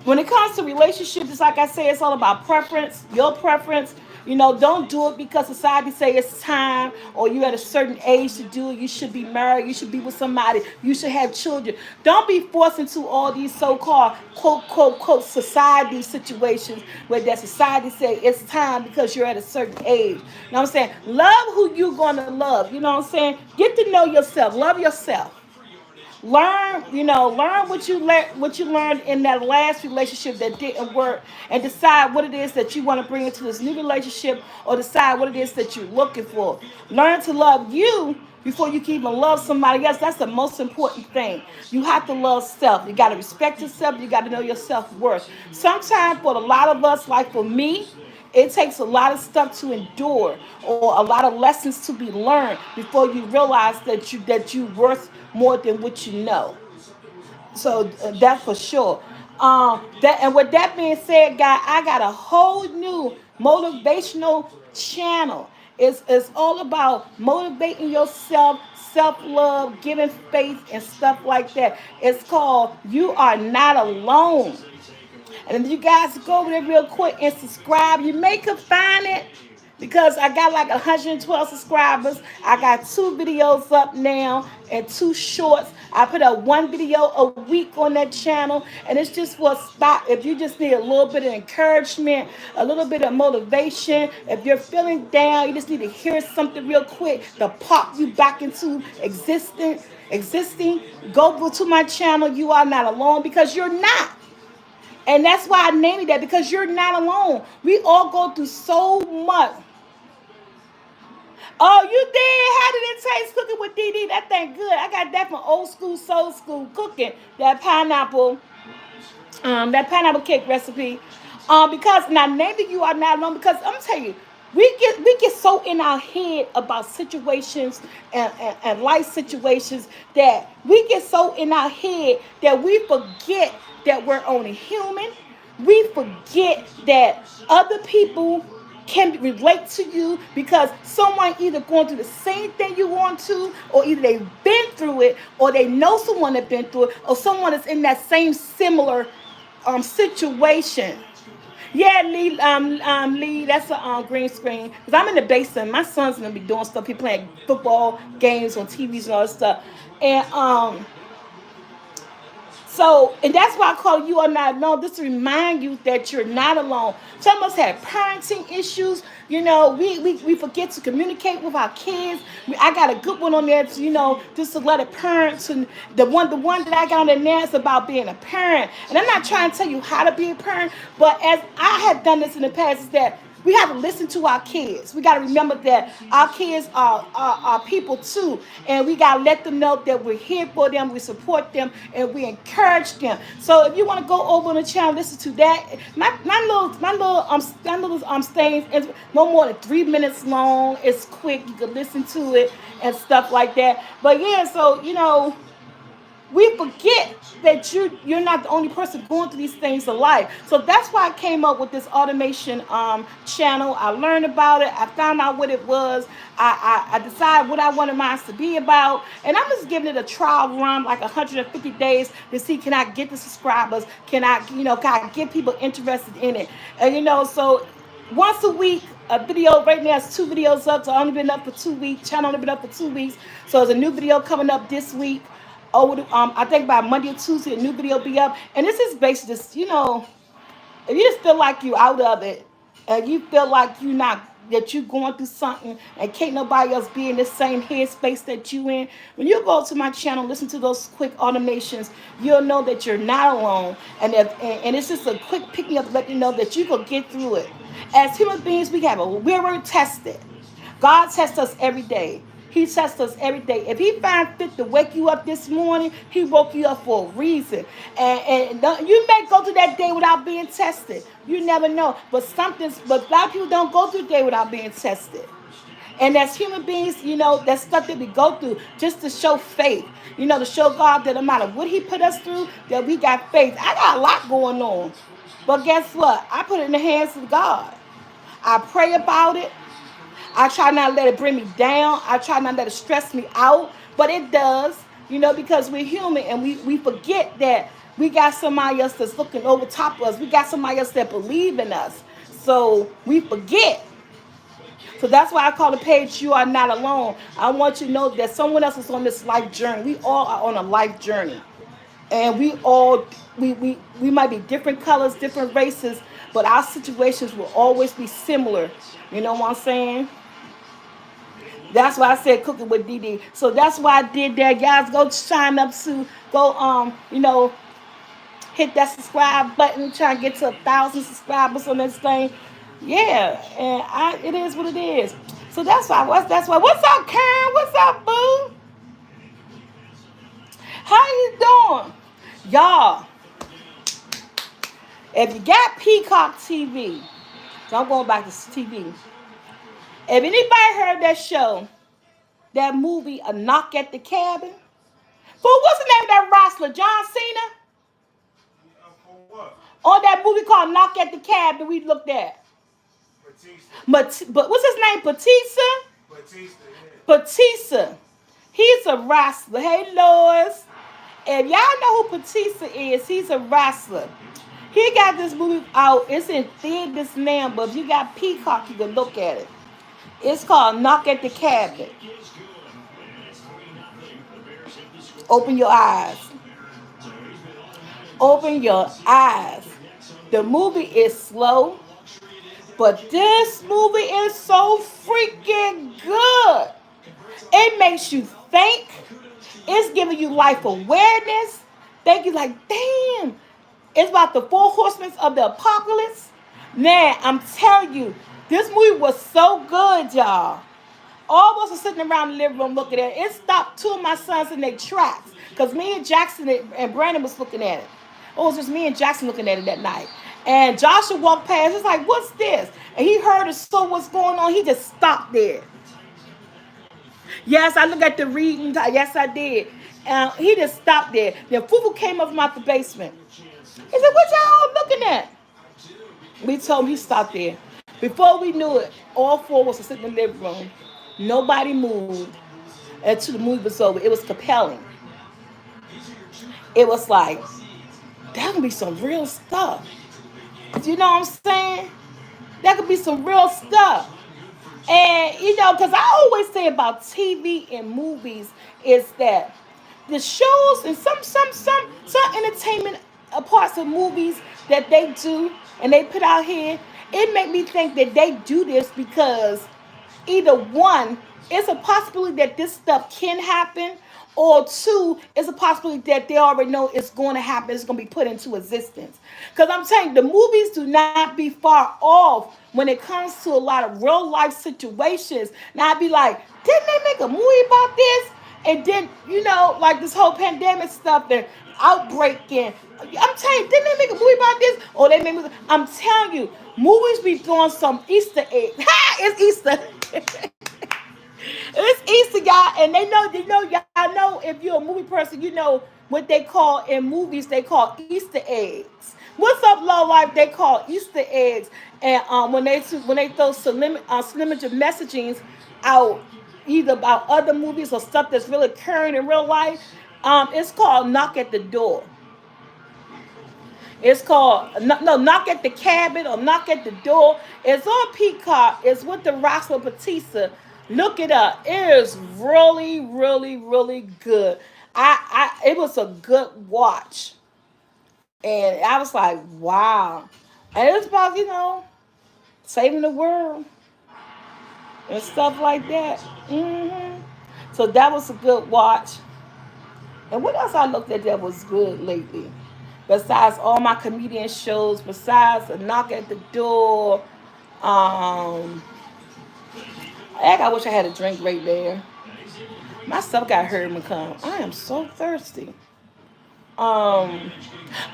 when it comes to relationships, it's like I say, it's all about preference, your preference. Don't do it because society say it's time or you at a certain age to do it. You should be married. You should be with somebody. You should have children. Don't be forced into all these so-called quote, quote, quote society situations where that society say it's time because you're at a certain age. You know what I'm saying? Love who you gonna love. You know what I'm saying? Get to know yourself. Love yourself. Learn what you learned in that last relationship that didn't work, and decide what it is that you want to bring into this new relationship, or decide what it is that you're looking for. Learn to love you before you can even love somebody else. That's the most important thing. You have to love self. You got to respect yourself. You got to know your self-worth. Sometimes for a lot of us, like for me, it takes a lot of stuff to endure or a lot of lessons to be learned before you realize that you worth more than what you know. So that's for sure. That and with that being said, guy, I got a whole new motivational channel. It's all about motivating yourself, self love, giving faith, and stuff like that. It's called "You Are Not Alone." And if you guys go over there real quick and subscribe, you may could find it because I got like 112 subscribers. I got 2 videos up now and 2 shorts. I put up 1 video a week on that channel, and it's just for a spot. If you just need a little bit of encouragement, a little bit of motivation, if you're feeling down, you just need to hear something real quick to pop you back into existing. Go to my channel. You are not alone because you're not. And that's why I named it that, because you're not alone. We all go through so much. Oh, you did? How did it taste cooking with DD? That thing good. I got that from old school, soul school cooking. That pineapple cake recipe. Because now maybe you are not alone. Because I'm gonna tell you, we get so in our head about situations and life situations that we get so in our head that we forget that we're only human. We forget that other people can relate to you because someone either going through the same thing you want to, or either they've been through it, or they know someone that's been through it, or someone that's in that same similar situation. Yeah, Lee, that's a green screen. Cause I'm in the basement. My son's gonna be doing stuff. He playing football games on TVs and all that stuff. And that's why I call you are not alone. Just to remind you that you're not alone. Some of us have parenting issues. We forget to communicate with our kids. I got a good one on there, just to let a parent. And the one that I got on there now is about being a parent. And I'm not trying to tell you how to be a parent, but as I have done this in the past, is that we have to listen to our kids. We got to remember that our kids are people too. And we got to let them know that we're here for them, we support them, and we encourage them. So if you want to go over on the channel, listen to that. My little things is no more than 3 minutes long. It's quick. You can listen to it and stuff like that. But yeah, so we forget that you're not the only person going through these things in life. So that's why I came up with this automation channel. I learned about it. I found out what it was. I decided what I wanted mine to be about, and I'm just giving it a trial run, like 150 days, to see can I get the subscribers? Can I get people interested in it? And so once a week, a video. Right now it's 2 videos up. So I've only been up for 2 weeks. Channel only been up for 2 weeks. So there's a new video coming up this week. I think by Monday or Tuesday, a new video will be up. And this is basically just, if you just feel like you out of it, and you feel like you're not that you going through something and can't nobody else be in the same headspace that you in, when you go to my channel, listen to those quick automations, you'll know that you're not alone. And it's just a quick pick me up to let you know that you can get through it. As human beings, we're tested. God tests us every day. He tests us every day. If he found fit to wake you up this morning, he woke you up for a reason. You may go through that day without being tested. You never know. But a lot of people don't go through the day without being tested. And as human beings, that's stuff that we go through just to show faith. To show God that no matter what he put us through, that we got faith. I got a lot going on. But guess what? I put it in the hands of God. I pray about it. I try not to let it bring me down. I try not to let it stress me out. But it does, because we're human and we forget that we got somebody else that's looking over top of us. We got somebody else that believe in us. So we forget. So that's why I call the page "You Are Not Alone." I want you to know that someone else is on this life journey. We all are on a life journey. And we might be different colors, different races, but our situations will always be similar. You know what I'm saying? That's why I said cooking with DD. So that's why I did that. Guys, go sign up to go hit that subscribe button. Try to get to 1,000 subscribers on this thing. Yeah, and it is what it is. So that's why. What's up, Karen? What's up, boo? How you doing, y'all? If you got Peacock TV, so I'm going back to TV. If anybody heard that show, that movie, A Knock at the Cabin? What's the name of that wrestler? John Cena? For what? On that movie called Knock at the Cabin we looked at. But what's his name? Batista? Batista, yeah. Batista. He's a wrestler. Hey, Lois. If y'all know who Batista is, he's a wrestler. He got this movie out. It's in theaters now, but if you got Peacock, you can look at it. It's called Knock at the Cabin. Open your eyes. Open your eyes. The movie is slow, but this movie is so freaking good. It makes you think. It's giving you life awareness. Think you like, damn. It's about the four horsemen of the apocalypse. Man, I'm telling you, this movie was so good, y'all. All of us were sitting around the living room looking at it. It stopped two of my sons in their tracks. Because me and Jackson and Brandon was looking at it. It was just me and Jackson looking at it that night. And Joshua walked past. It's like, what's this? And he heard us, so what's going on? He just stopped there. Yes, I looked at the reading. Yes, I did. He just stopped there. Then Fufu came up from out the basement. He said, what y'all looking at? We told him he stopped there. Before we knew it, all four of us were sitting in the living room. Nobody moved until the movie was over. It was compelling. It was like, that could be some real stuff. You know what I'm saying? That could be some real stuff. And, because I always say about TV and movies is that the shows and some entertainment parts of movies that they do and they put out here, it make me think that they do this because either one, it's a possibility that this stuff can happen, or two, it's a possibility that they already know it's going to happen, it's going to be put into existence. Because I'm saying the movies do not be far off when it comes to a lot of real life situations. Now I'd be like, didn't they make a movie about this? And then, like this whole pandemic stuff and outbreak, and I'm telling you, didn't they make a movie about this? Or they make I'm telling you, movies be throwing some Easter eggs. Ha! It's Easter. It's Easter, y'all, and y'all know if you're a movie person, you know what they call in movies. They call Easter eggs. What's up, low life? They call Easter eggs, and when they throw subliminal messagings out, either about other movies or stuff that's really occurring in real life, it's called Knock at the Door. It's called no Knock at the Cabin or Knock at the Door. It's on Peacock. It's with the wrestler Batista. Look it up. It is really, really, really good. It was a good watch, and I was like, wow. And it was about saving the world. and stuff like that. So that was a good watch. And what else I looked at that was good lately? Besides all my comedian shows, besides a knock at the door, um, heck, I wish I had a drink right there. My stuff got hurt and come. I am so thirsty. Um,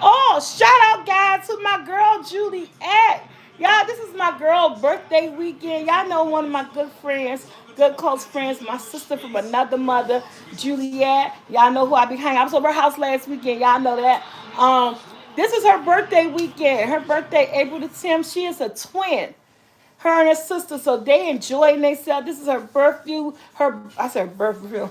oh, shout out guys to my girl Juliet. Y'all, this is my girl birthday weekend. Y'all know one of my good friends, good close friends, my sister from another mother, Juliet. Y'all know who I be hanging. I was over her house last weekend. Y'all know that. Um, this is her birthday weekend. Her birthday, April the 10th. She is a twin, her and her sister, so they enjoying themselves. This is her birthday, her I said birthday,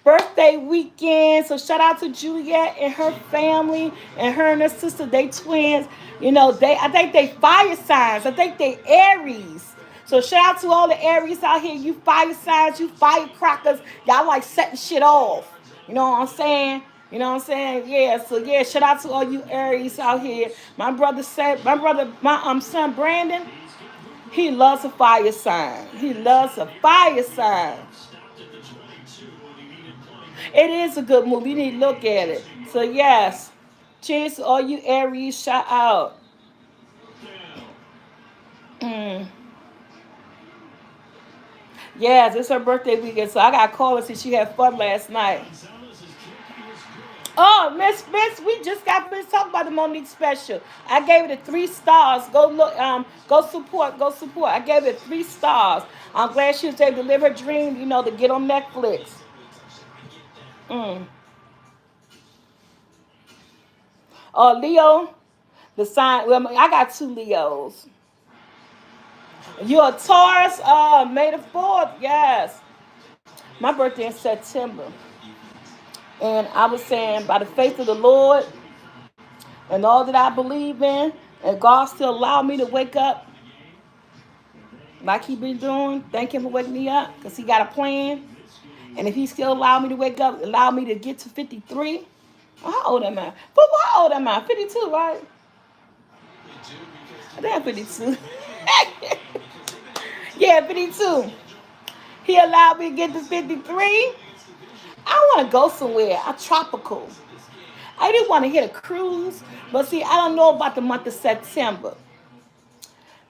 birthday weekend. So shout out to Juliet and her family and her and her sister. They twins. You know, they I think they fire signs. I think they Aries. So shout out to all the Aries out here. You fire signs, you firecrackers. Y'all like setting shit off. You know what I'm saying? You know what I'm saying? Yeah. So yeah, shout out to all you Aries out here. My son Brandon. He loves a fire sign. He loves a fire sign. It is a good movie. You need to look at it. So yes, cheers to all you Aries. Shout out. Mm. Yes, it's her birthday weekend, so I got to call her since she had fun last night. Oh, Miss, we just got finished talking about the Monique special. I gave it a 3 stars. Go look, go support. I gave it 3 stars. I'm glad she was able to live her dream, to get on Netflix. Mm. Leo, the sign. Well, I got 2 Leos. You're a Taurus. May the 4th. Yes, my birthday in September, and I was saying by the faith of the Lord and all that I believe in, and God still allowed me to wake up like He been doing. Thank Him for waking me up because He got a plan. And if He still allowed me to wake up, allow me to get to 53. How old am I? Football, how old am I? 52, right? I think I'm 52. Yeah, 52. He allowed me to get to 53. I want to go somewhere, a tropical. I didn't want to hit a cruise, but see, I don't know about the month of September.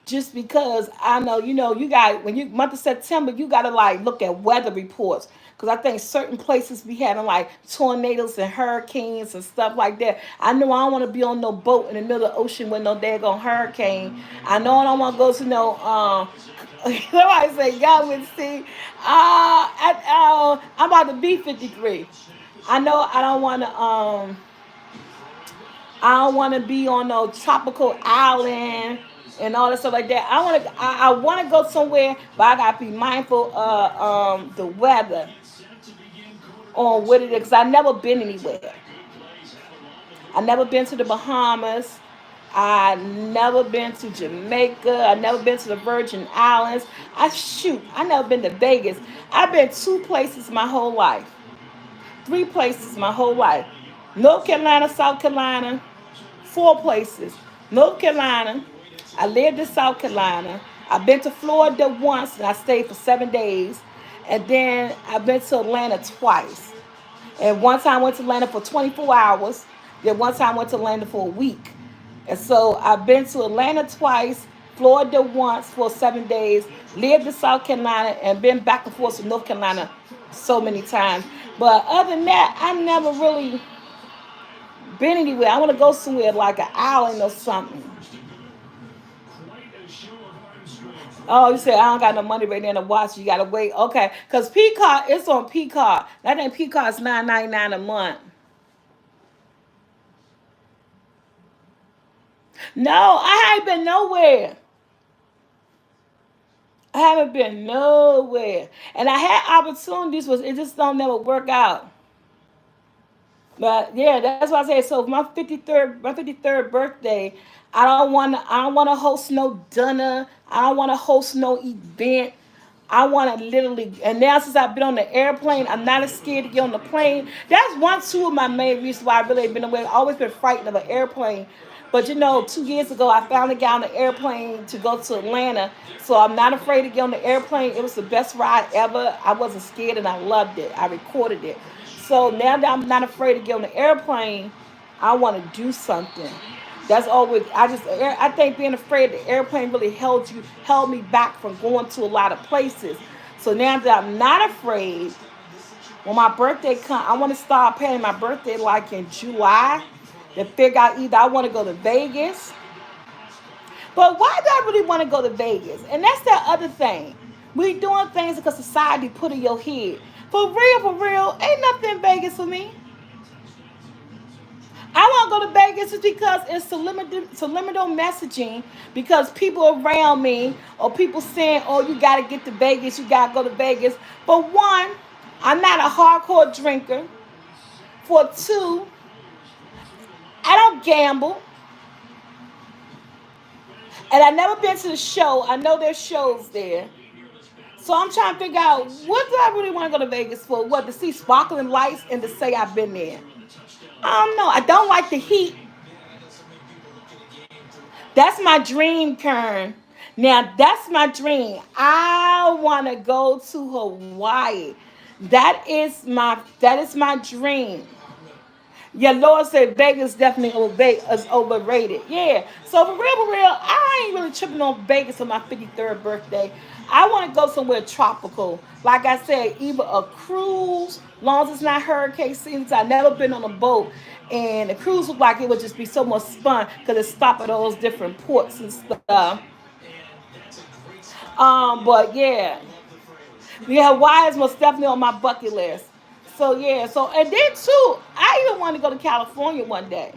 Just because I know, you got when you month of September, you gotta like look at weather reports. Cause I think certain places be having like tornadoes and hurricanes and stuff like that. I know I don't want to be on no boat in the middle of the ocean with no daggone hurricane. I know I don't want to go to no somebody say y'all would see. I'm about to be 53. I know I don't want to be on no tropical island and all that stuff like that. I want to go somewhere, but I gotta be mindful of the weather on what it is. Cause I've never been anywhere. I never been to the Bahamas. I never been to Jamaica. I never been to the Virgin Islands. I never been to Vegas. I've been 2 places my whole life. 3 places my whole life. North Carolina, South Carolina, 4 places. North Carolina. I lived in South Carolina. I've been to Florida once and I stayed for 7 days. And then I've been to Atlanta twice. And one time I went to Atlanta for 24 hours. Then one time I went to Atlanta for a week. And so I've been to Atlanta twice, Florida once for 7 days, lived in South Carolina, and been back and forth to North Carolina so many times. But other than that, I never really been anywhere. I want to go somewhere like an island or something. Oh, you said I don't got no money right now to watch. You gotta wait. Okay, cause Peacock, it's on Peacock. That ain't Peacock's $9.99 a month. No, I haven't been nowhere. I haven't been nowhere, and I had opportunities, but it just don't never work out. But yeah, that's why I say so. For my 53rd birthday, I don't want to host no dinner. I don't want to host no event. I want to literally, and now since I've been on the airplane, I'm not as scared to get on the plane. That's one, two of my main reasons why I really been away. I've always been frightened of an airplane. But 2 years ago, I finally got on the airplane to go to Atlanta. So I'm not afraid to get on the airplane. It was the best ride ever. I wasn't scared and I loved it. I recorded it. So now that I'm not afraid to get on the airplane, I want to do something. That's always I think being afraid of the airplane really held me back from going to a lot of places. So now that I'm not afraid, when my birthday comes, I want to start planning my birthday like in July to figure out either I want to go to Vegas. But why do I really want to go to Vegas? And that's the other thing. We doing things because society put in your head. For real, ain't nothing in Vegas for me. I want to go to Vegas just because it's subliminal messaging. Because people around me or people saying, "Oh, you got to get to Vegas. You got to go to Vegas." But one, I'm not a hardcore drinker. For two, I don't gamble, and I never been to the show. I know there's shows there, so I'm trying to figure out what do I really want to go to Vegas for? What, to see sparkling lights and to say I've been there? I don't know. I don't like the heat. That's my dream, Kern. Now that's my dream. I want to go to Hawaii. That is my dream. Yeah, Lord said Vegas definitely is overrated. Yeah. So for real, I ain't really tripping on Vegas on my 53rd birthday. I want to go somewhere tropical. Like I said, either a cruise, long as it's not hurricane season. I've never been on a boat. And the cruise looked like it would just be so much fun because it stopped at all those different ports and stuff. But yeah, Hawaii is most definitely on my bucket list. So yeah, and then too, I even want to go to California one day.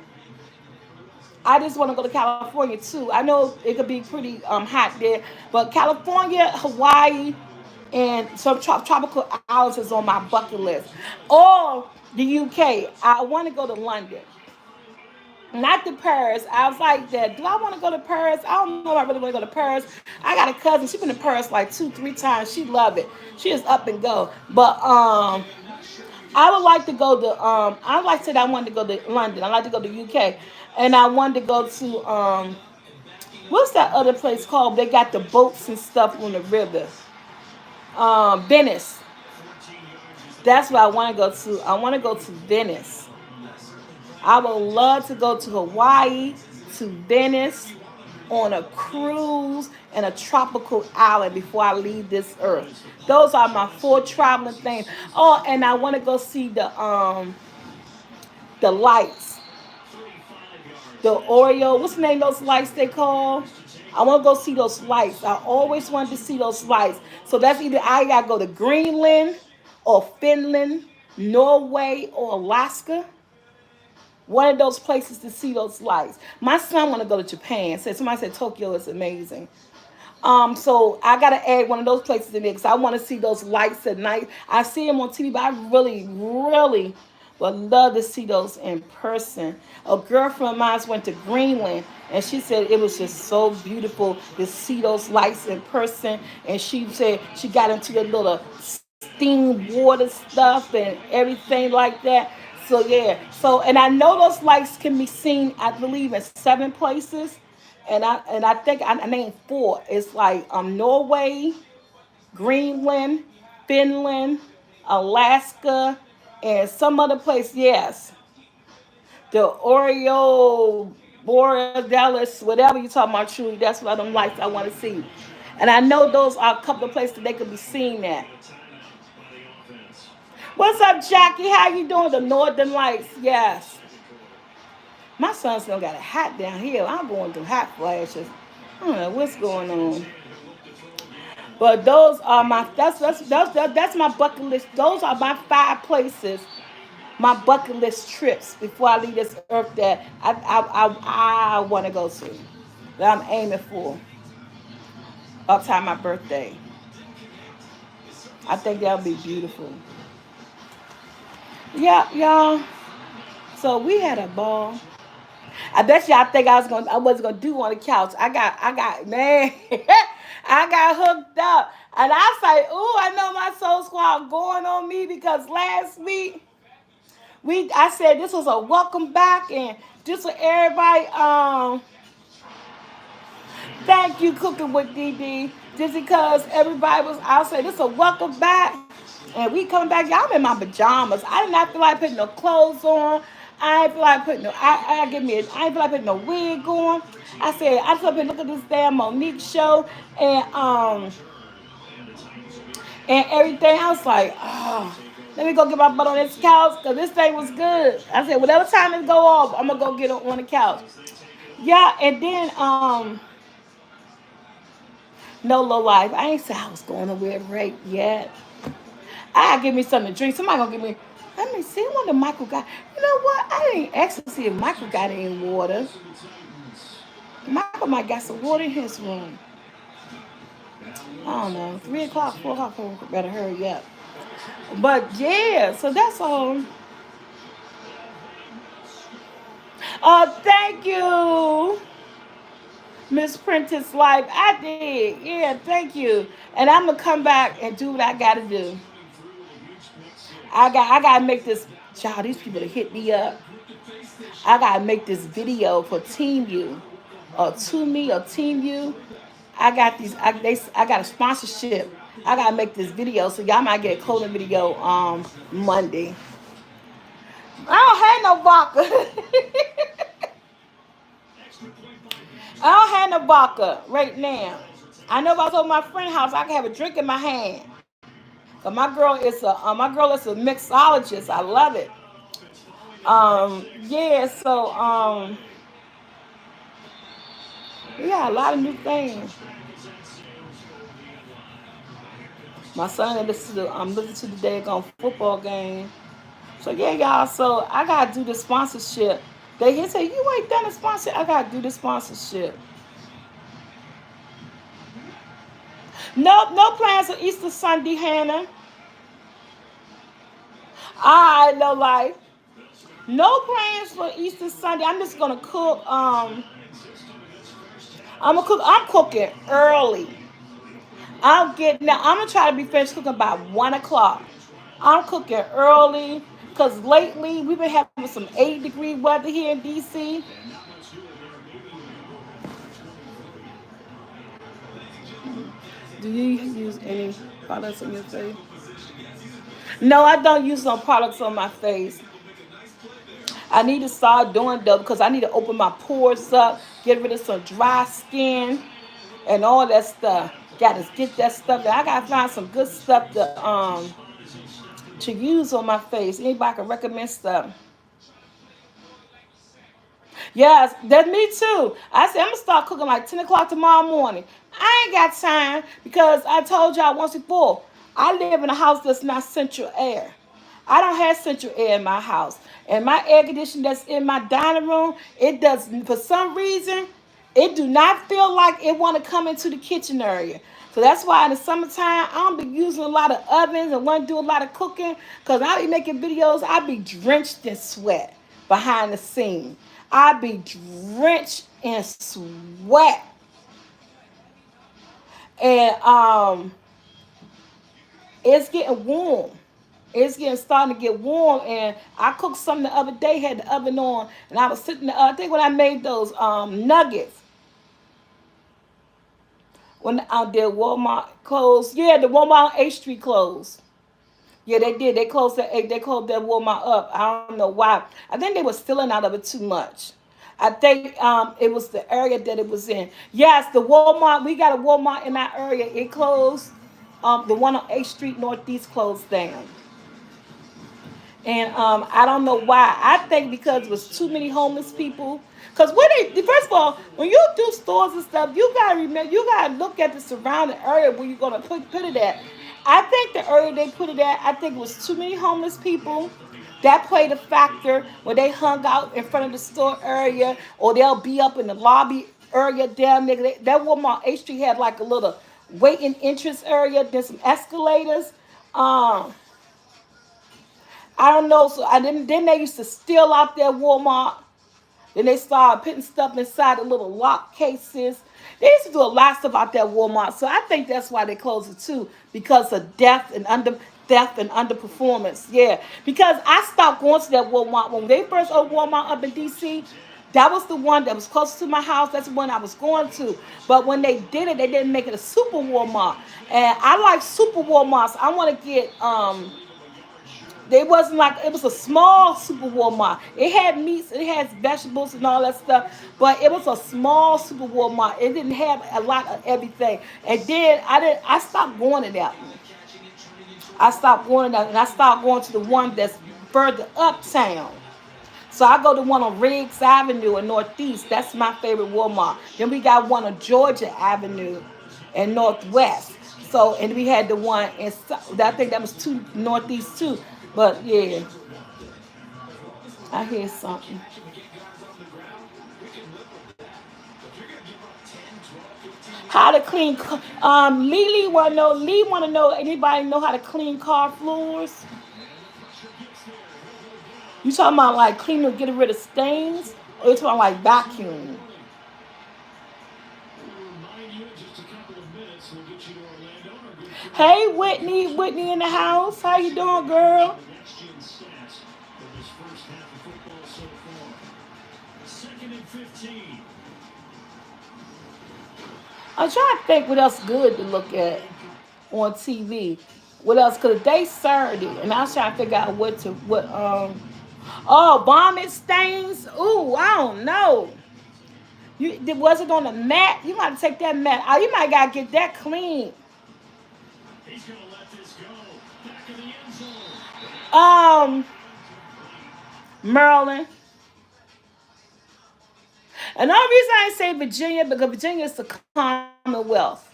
I just want to go to California too. I know it could be pretty hot there, but California, Hawaii, and some tropical islands is on my bucket list. Or the UK. I want to go to London. Not to Paris. I was like that. Do I want to go to Paris? I don't know if I really want to go to Paris. I got a cousin. She's been to Paris like two, three times. She love it. She is up and go. But I would like to go to I like to say that I wanted to go to London. I like to go to UK. And I wanted to go to what's that other place called? They got the boats and stuff on the river. Venice. That's what I want to go to. I want to go to Venice. I would love to go to Hawaii, to Venice, on a cruise and a tropical island before I leave this earth. Those are my four traveling things. Oh, and I want to go see the lights, the Oreo. What's the name of those lights they call? I want to go see those lights. I always wanted to see those lights. So that's either I gotta go to Greenland or Finland, Norway or Alaska. One of those places to see those lights. My son want to go to Japan. Somebody said Tokyo is amazing. So I gotta add one of those places in there because I want to see those lights at night. I see them on TV, but I really, really would love to see those in person. A girlfriend of mine went to Greenland, and she said it was just so beautiful to see those lights in person. And she said she got into the little steam water stuff and everything like that. So yeah, and I know those lights can be seen, I believe, in 7 places, and I think I named four. It's like Norway, Greenland, Finland, Alaska, and some other place. Yes, the Oreo, Borealis, whatever you talking about. Truly, that's what them lights I want to see, and I know those are a couple of places that they could be seen at. What's up, Jackie? How you doing? The Northern Lights. Yes. My son still got a hat down here. I'm going through hat flashes. I don't know what's going on. But those are that's my bucket list. Those are my 5 places, my bucket list trips before I leave this earth that I want to go to. That I'm aiming for up to my birthday. I think that'll be beautiful. Yeah, y'all. So we had a ball. I bet you I think I wasn't gonna do on the couch. I got man. I got hooked up. And I say, ooh, I know my soul squad going on me because last week I said this was a welcome back and just for everybody thank you cooking with DD. Just because everybody was I say this is a welcome back and we coming back. Y'all in my pajamas. I did not feel like putting no clothes on. I ain't feel like putting no I ain't feel like putting no wig on. I said I just up and look at this damn Monique show and and everything. I was like, oh, let me go get my butt on this couch because this thing was good. I said, whatever time it go off, I'm gonna go get on the couch. Yeah, and then no low life. I ain't say I was going nowhere right yet. I gotta give me something to drink. Somebody gonna give me. Let me see. What the Michael got? You know what? I didn't actually see if Michael got any water. Michael might got some water in his room. I don't know. 3 o'clock, 4 o'clock. Better hurry up. But yeah, so that's all. Thank you, Miss Prentice Life. I did. Yeah, thank you. And I'm gonna come back and do what I gotta do. I gotta make this. Child, these people to hit me up. I gotta make this video for Team You, or To Me, or Team You. I got these. I got a sponsorship. I gotta make this video, so y'all might get a clothing video Monday. I don't have no vodka. I don't have no vodka right now. I know if I was over my friend's house, I could have a drink in my hand. Cause my girl is a mixologist. I love it. Yeah. So we got a lot of new things. My son listen to the daggone football game. So yeah, y'all. So I gotta do the sponsorship. He say you ain't done a sponsor. I gotta do the sponsorship. Nope, no plans for Easter Sunday, Hannah. I no life. No plans for Easter Sunday. I'm just gonna cook. I'm cooking early. I'm gonna try to be finished cooking by 1 o'clock. I'm cooking early because lately we've been having some 80-degree weather here in DC. Do you use any products on your face? No, I don't use no products on my face. I need to start doing though because I need to open my pores up, get rid of some dry skin, and all that stuff. Gotta get that stuff. I gotta find some good stuff to use on my face. Anybody can recommend stuff. Yes, that's me too. I said I'm gonna start cooking like 10 o'clock tomorrow morning. I ain't got time because I told y'all once before. I live in a house that's not central air. I don't have central air in my house, and my air conditioner that's in my dining room, it does for some reason, it do not feel like it want to come into the kitchen area. So that's why in the summertime I don't be using a lot of ovens and want to do a lot of cooking because I be making videos. I be drenched in sweat behind the scene. I be drenched in sweat. And it's getting warm. It's getting starting to get warm, and I cooked something the other day. Had the oven on, and I was sitting. I think when I made those nuggets, when I did Walmart closed. Yeah, the Walmart on H Street closed. Yeah, they did. They closed that Walmart up. I don't know why. I think they were stealing out of it too much. I think it was the area that it was in. Yes, the Walmart. We got a Walmart in our area. It closed. The one on 8th Street Northeast closed down. And I don't know why. I think because it was too many homeless people. Because first of all, when you do stores and stuff, you gotta remember, you gotta look at the surrounding area where you're gonna put it at. I think the area they put it at, I think it was too many homeless people. That played a factor when they hung out in front of the store area, or they'll be up in the lobby area down there. That Walmart H Street had like a little waiting entrance area. There's some escalators. Um, I don't know. So I didn't. Then they used to steal out there Walmart. Then they started putting stuff inside the little lock cases. They used to do a lot of stuff out there at Walmart. So I think that's why they closed it too, because of theft and underperformance. Yeah. Because I stopped going to that Walmart when they first opened Walmart up in DC. That was the one that was close to my house. That's the one I was going to. But when they did it, they didn't make it a super Walmart. And I like super Walmarts. I want to get they wasn't like it was a small super Walmart. It had meats, it had vegetables and all that stuff, but it was a small super Walmart. It didn't have a lot of everything. And then I stopped going to that one. I stopped going to that and I stopped going to the one that's further uptown. So I go to one on Riggs Avenue in Northeast. That's my favorite Walmart. Then we got one on Georgia Avenue in Northwest. So and we had the one in I think that was two Northeast too. But yeah, I hear something. How to clean? Lily want to know. Lee want to know. Anybody know how to clean car floors? You talking about like cleaning, getting rid of stains, or you talking about like vacuum? Hey, Whitney, Whitney in the house. How you doing, girl? I'm trying to think what else good to look at on TV. What else? Cause they Saturday, and I was trying to figure out what. Oh, vomit stains. Ooh, I don't know. Was it on the mat? You might take that mat. Oh, you might gotta get that clean. Um, Maryland. Another reason I say Virginia because Virginia is the Commonwealth.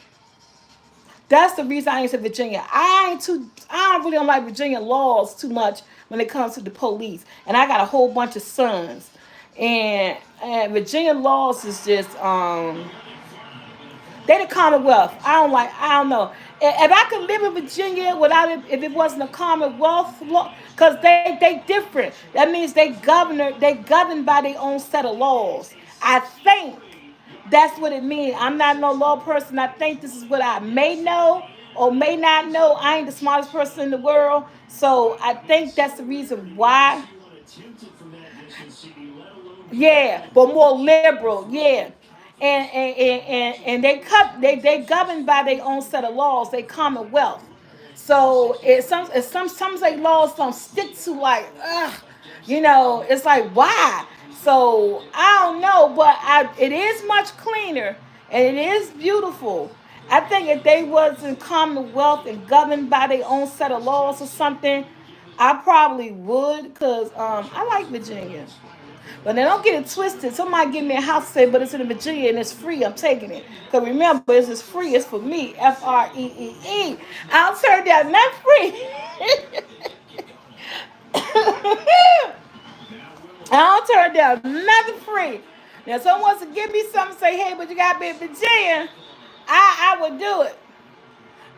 That's the reason I ain't say Virginia. I really don't like Virginia laws too much when it comes to the police. And I got a whole bunch of sons. And Virginia laws is just they the Commonwealth. I don't know. If I could live in Virginia without it, if it wasn't a Commonwealth law, because they different. That means they govern by their own set of laws. I think that's what it means. I'm not no law person. I think this is what I may know or may not know. I ain't the smartest person in the world. So I think that's the reason why. Yeah, but more liberal. Yeah. And they govern by their own set of laws, they commonwealth. So some say laws don't stick to like it's like why? So I don't know, but it is much cleaner and it is beautiful. I think if they was in commonwealth and governed by their own set of laws or something, I probably would because I like Virginia. But now don't get it twisted. Somebody give me a house say, but it's in Virginia and it's free. I'm taking it. Because remember, it's free. It's for me. FREEE. I'll turn down not free. I'll turn down nothing free. Now, someone wants to give me something, say, hey, but you got to be in Virginia. I would do it.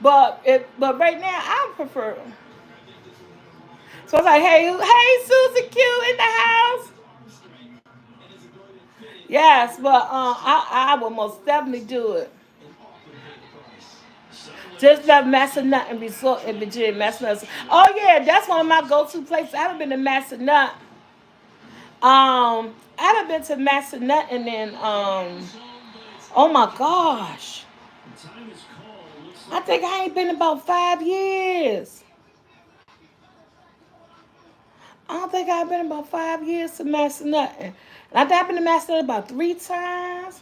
But right now, I prefer. So I was like, hey, Susie Q in the house. Yes, but I will most definitely do it. Just love Massanutten and Resort in Virginia, Massanutten. Oh yeah, that's one of my go-to places. I haven't been to Massanutten. I haven't been to Massanutten in oh my gosh. I think I ain't been about 5 years. I don't think I've been about 5 years to Massanutten. And I think I've been to Massanutten about 3 times.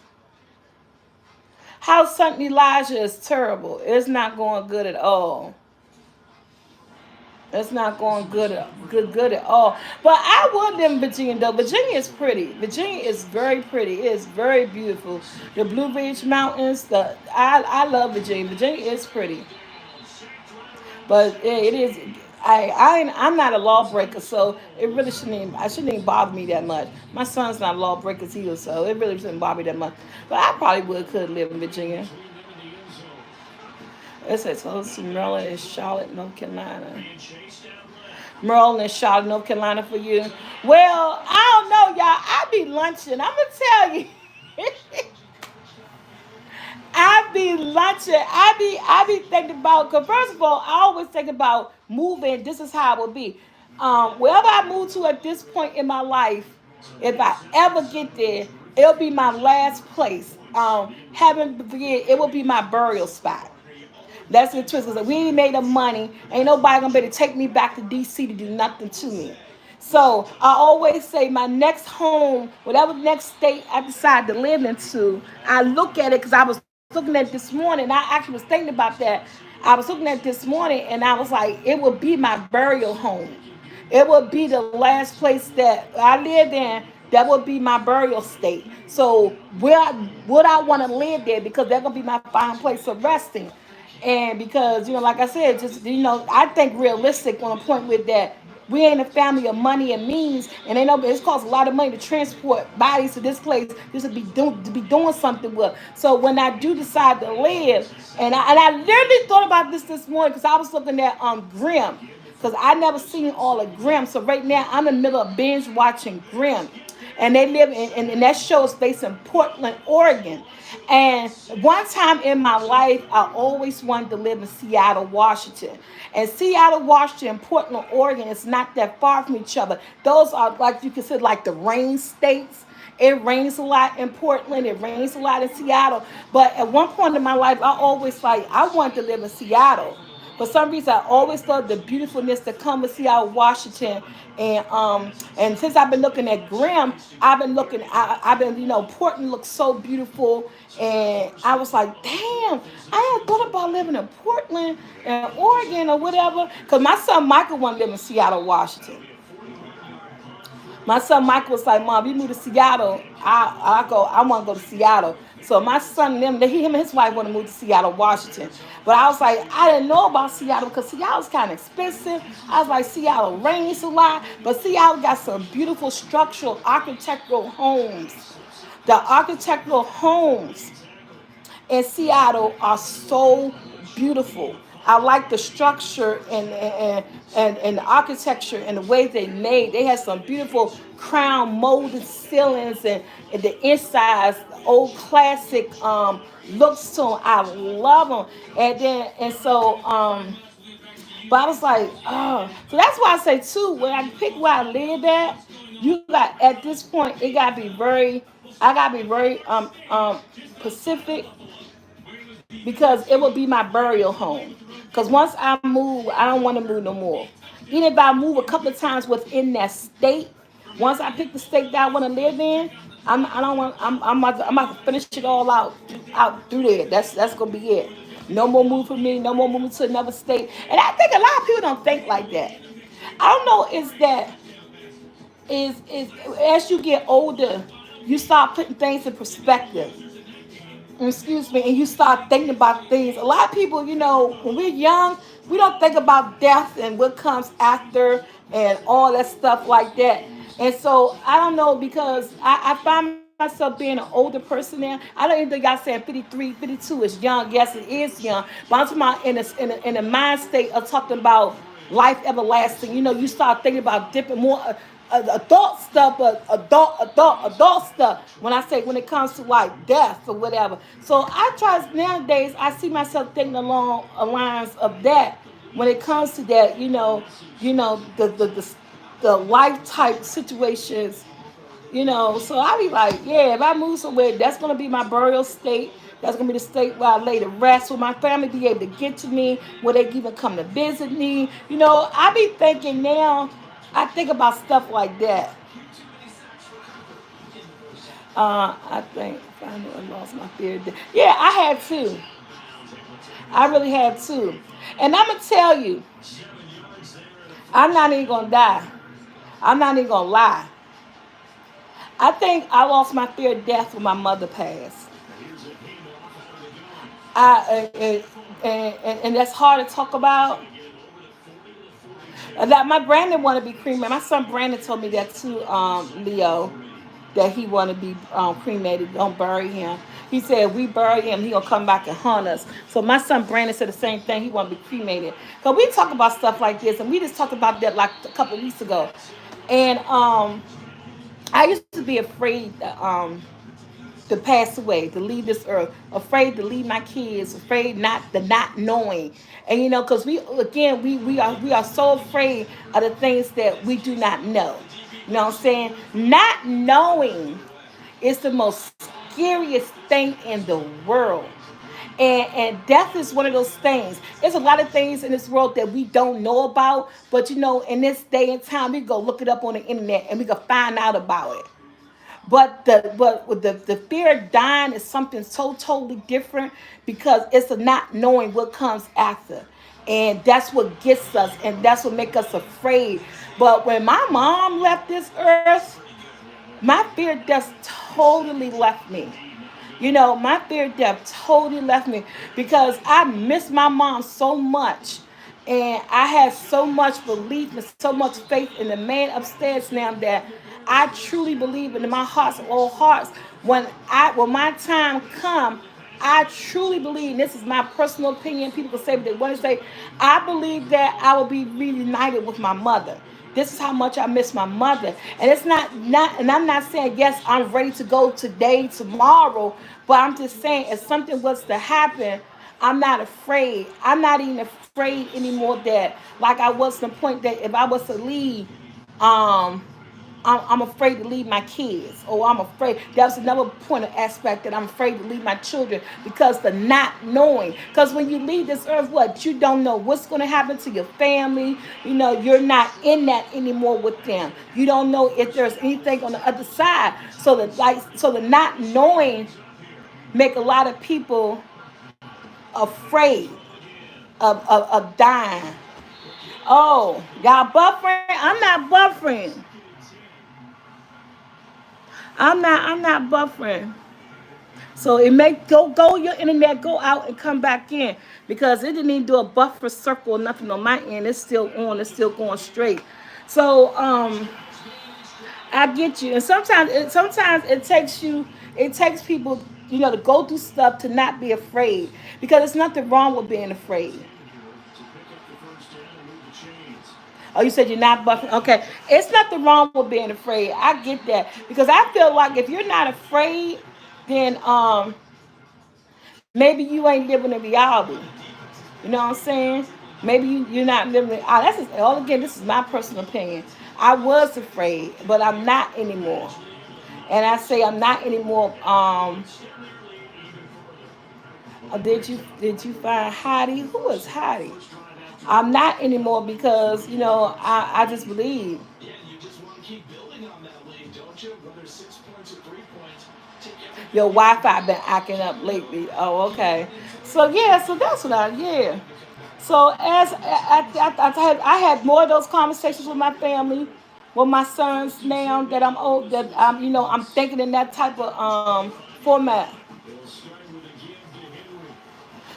How St. Elijah is terrible. It's not going good at all. It's not going good at all. But I would live in Virginia though. Virginia is pretty. Virginia is very pretty. It is very beautiful. The Blue Ridge Mountains. I love Virginia. Virginia is pretty. But it is. I'm not a lawbreaker, so it really I shouldn't even bother me that much. My son's not a lawbreaker either, so it really shouldn't bother me that much. But I probably could live in Virginia. It says close to Maryland and Charlotte, North Carolina. Maryland, Charlotte, North Carolina for you. Well, I don't know, y'all. I be lunching. I'm gonna tell you. I be lunching. I be thinking about. Cause first of all, I always think about moving. This is how it will be. Wherever I move to at this point in my life, if I ever get there, it'll be my last place. Heaven forbid, it will be my burial spot. That's the twist. Cause we ain't made the money. Ain't nobody gonna be able to take me back to DC to do nothing to me. So I always say my next home, whatever next state I decide to live into, I look at it because I was looking at it this morning. I actually was thinking about that. I was looking at it this morning and I was like, it will be my burial home. It would be the last place that I lived in. That would be my burial state. So would I want to live there because that's gonna be my final place of resting. And because like I said, just I think realistic on a point with that. We ain't a family of money and means, and they know it's costs a lot of money to transport bodies to this place just to be doing something with. So when I do decide to live, and I literally thought about this morning because I was looking at Grimm, because I never seen all of Grimm. So right now I'm in the middle of binge watching Grimm, and they live in that show is based in Portland, Oregon. And one time in my life, I always wanted to live in Seattle, Washington. And Seattle, Washington, and Portland, Oregon is not that far from each other. Those are like you consider like the rain states. It rains a lot in Portland. It rains a lot in Seattle. But at one point in my life, I always like I wanted to live in Seattle. For some reason, I always thought the beautifulness that comes with Seattle, Washington, and since I've been looking at Graham, I've been Portland looks so beautiful, and I was like, damn, I had thought about living in Portland and Oregon or whatever, because my son Michael wanted to live in Seattle, Washington. My son Michael was like, "Mom, you move to Seattle. I want to go to Seattle." So my son, him and his wife want to move to Seattle, Washington. But I was like, I didn't know about Seattle because Seattle's kind of expensive. I was like, Seattle rains a lot, but Seattle got some beautiful structural architectural homes. The architectural homes in Seattle are so beautiful. I like the structure and the architecture and the way they made. They had some beautiful crown molded ceilings and the insides, old classic looks to them. I love them. But I was like, oh, so that's why I say too. When I pick where I live at, you got at this point it gotta be very, I gotta be very Pacific because it will be my burial home. Because once I move, I don't want to move no more. Even if I move a couple of times within that state, once I pick the state that I want to live in, I don't want. I'm about to finish it all out through there. That's gonna be it. No more move for me. No more moving to another state. And I think a lot of people don't think like that. I don't know. Is as you get older, you start putting things in perspective, excuse me, and you start thinking about things. A lot of people, when we're young, we don't think about death and what comes after and all that stuff like that. And so I don't know because I find myself being an older person now. I don't even think y'all saying 53, 52 is young. Yes, it is young. But I'm talking about in a mind state of talking about life everlasting. You start thinking about different more adult stuff, but adult stuff. When it comes to like death or whatever. So I try nowadays. I see myself thinking along the lines of that when it comes to that. The life type situations. So I be like, yeah, if I move somewhere, that's gonna be my burial state. That's gonna be the state where I lay to rest, where my family be able to get to me, where they even come to visit me. I be thinking now. I think about stuff like that. I think finally I lost my fear. Yeah, I had to. I really had to. And I'm gonna tell you, I'm not even gonna die. I'm not even gonna lie. I think I lost my fear of death when my mother passed. And that's hard to talk about. That my Brandon want to be cremated. My son Brandon told me that too, Leo. that he want to be cremated. Don't bury him. He said if we bury him, he gonna come back and haunt us. So my son Brandon said the same thing. He want to be cremated. Cause we talk about stuff like this, and we just talked about that like a couple weeks ago. And I used to be afraid to pass away, to leave this earth, afraid to leave my kids, afraid not the not knowing. And because we again we are so afraid of the things that we do not know. You know what I'm saying? Not knowing is the most scariest thing in the world. And death is one of those things. There's a lot of things in this world that we don't know about, but in this day and time, we go look it up on the internet and we can find out about it. But with the fear of dying is something so totally different because it's a not knowing what comes after. And that's what gets us and that's what makes us afraid. But when my mom left this earth, my fear of death totally left me. My fear of death totally left me because I miss my mom so much. And I had so much belief and so much faith in the man upstairs now that I truly believe in my heart's of all hearts. When my time come, I truly believe, and this is my personal opinion, people can say what they want to say, I believe that I will be reunited with my mother. This is how much I miss my mother. And it's not and I'm not saying yes, I'm ready to go today, tomorrow, but I'm just saying if something was to happen, I'm not afraid. I'm not even afraid anymore that like I was to the point that if I was to leave, um I'm afraid to leave my kids, or I'm afraid. That's another point of aspect that I'm afraid to leave my children because the not knowing. Because when you leave this earth, what you don't know what's going to happen to your family. You're not in that anymore with them. You don't know if there's anything on the other side. So the not knowing make a lot of people afraid of dying. Oh, y'all buffering? I'm not buffering. I'm not buffering. So it may go your internet, go out and come back in because it didn't even do a buffer circle or nothing on my end. It's still on. It's still going straight. So I get you. And sometimes it takes people to go through stuff to not be afraid because there's nothing wrong with being afraid. Oh, you said you're not buffing. Okay, it's nothing wrong with being afraid. I get that because I feel like if you're not afraid, then maybe you ain't living in reality. You know what I'm saying? Maybe you're not living. That's just, all again. This is my personal opinion. I was afraid, but I'm not anymore. And I say I'm not anymore. Did you find Heidi? Who is Heidi? I'm not anymore because I just believe. Your Wi-Fi been acting up lately. Oh, okay. So yeah, so that's what yeah. So as I had more of those conversations with my family, with my sons now that I'm old, that I'm thinking in that type of format.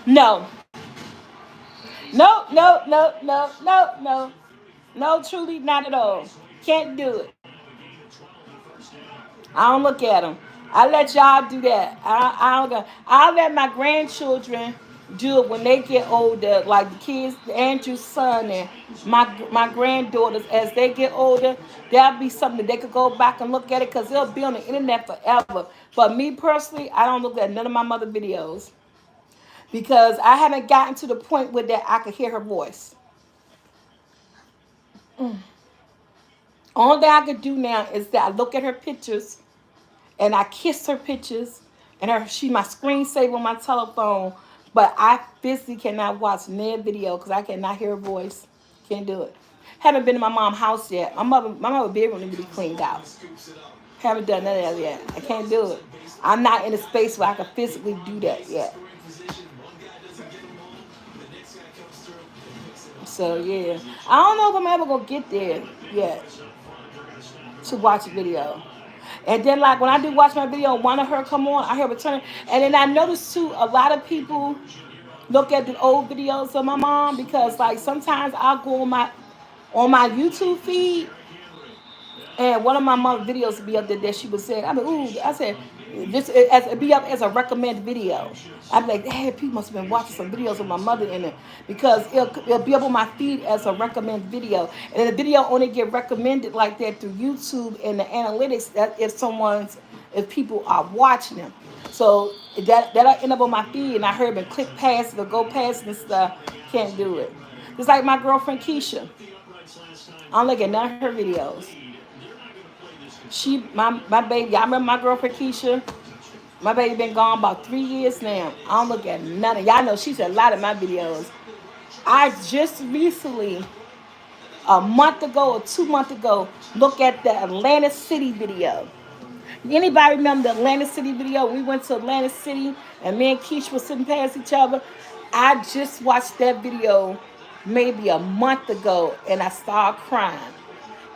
No, no, no, no, no, no, no, no. Truly, not at all. Can't do it. I don't look at them. I let y'all do that. I don't go. I'll let my grandchildren do it when they get older, like the kids, Andrew's son and my granddaughters. As they get older, that'll be something that they could go back and look at it because it'll be on the internet forever. But me personally, I don't look at none of my mother videos because I haven't gotten to the point where that I could hear her voice. All that I could do now is that I look at her pictures and I kiss her pictures, and she my screensaver on my telephone. But I physically cannot watch their video because I cannot hear her voice. Can't do it. Haven't been to my mom's house yet. My mother bedroom need to be cleaned out. Haven't done none of that yet. I can't do it. I'm not in a space where I can physically do that yet. So yeah, I don't know if I'm ever gonna get there yet to watch a video. And then, like, when I do watch my video, one of her come on, I hear return. And then I notice, too, a lot of people look at the old videos of my mom because, like, sometimes I'll go on my YouTube feed And one of my mom videos would be up there that she was saying, I mean, ooh, I said, just as it be up as a recommended video. I'd be like, hey, people must have been watching some videos with my mother in it because it'll be up on my feed as a recommended video. And the video only get recommended like that through YouTube and the analytics that if people are watching them. So that'll end up on my feed and I heard them click past it or go past it and stuff. Can't do it. Just like my girlfriend Keisha. I don't look at none of her videos. My baby, I remember my girlfriend Keisha. My baby been gone about 3 years now. I don't look at none of y'all know she said a lot of my videos. I just recently, a month ago or 2 months ago, look at the Atlantic City video. Anybody remember the Atlantic City video? We went to Atlantic City and me and Keisha were sitting past each other. I just watched that video maybe a month ago and I started crying.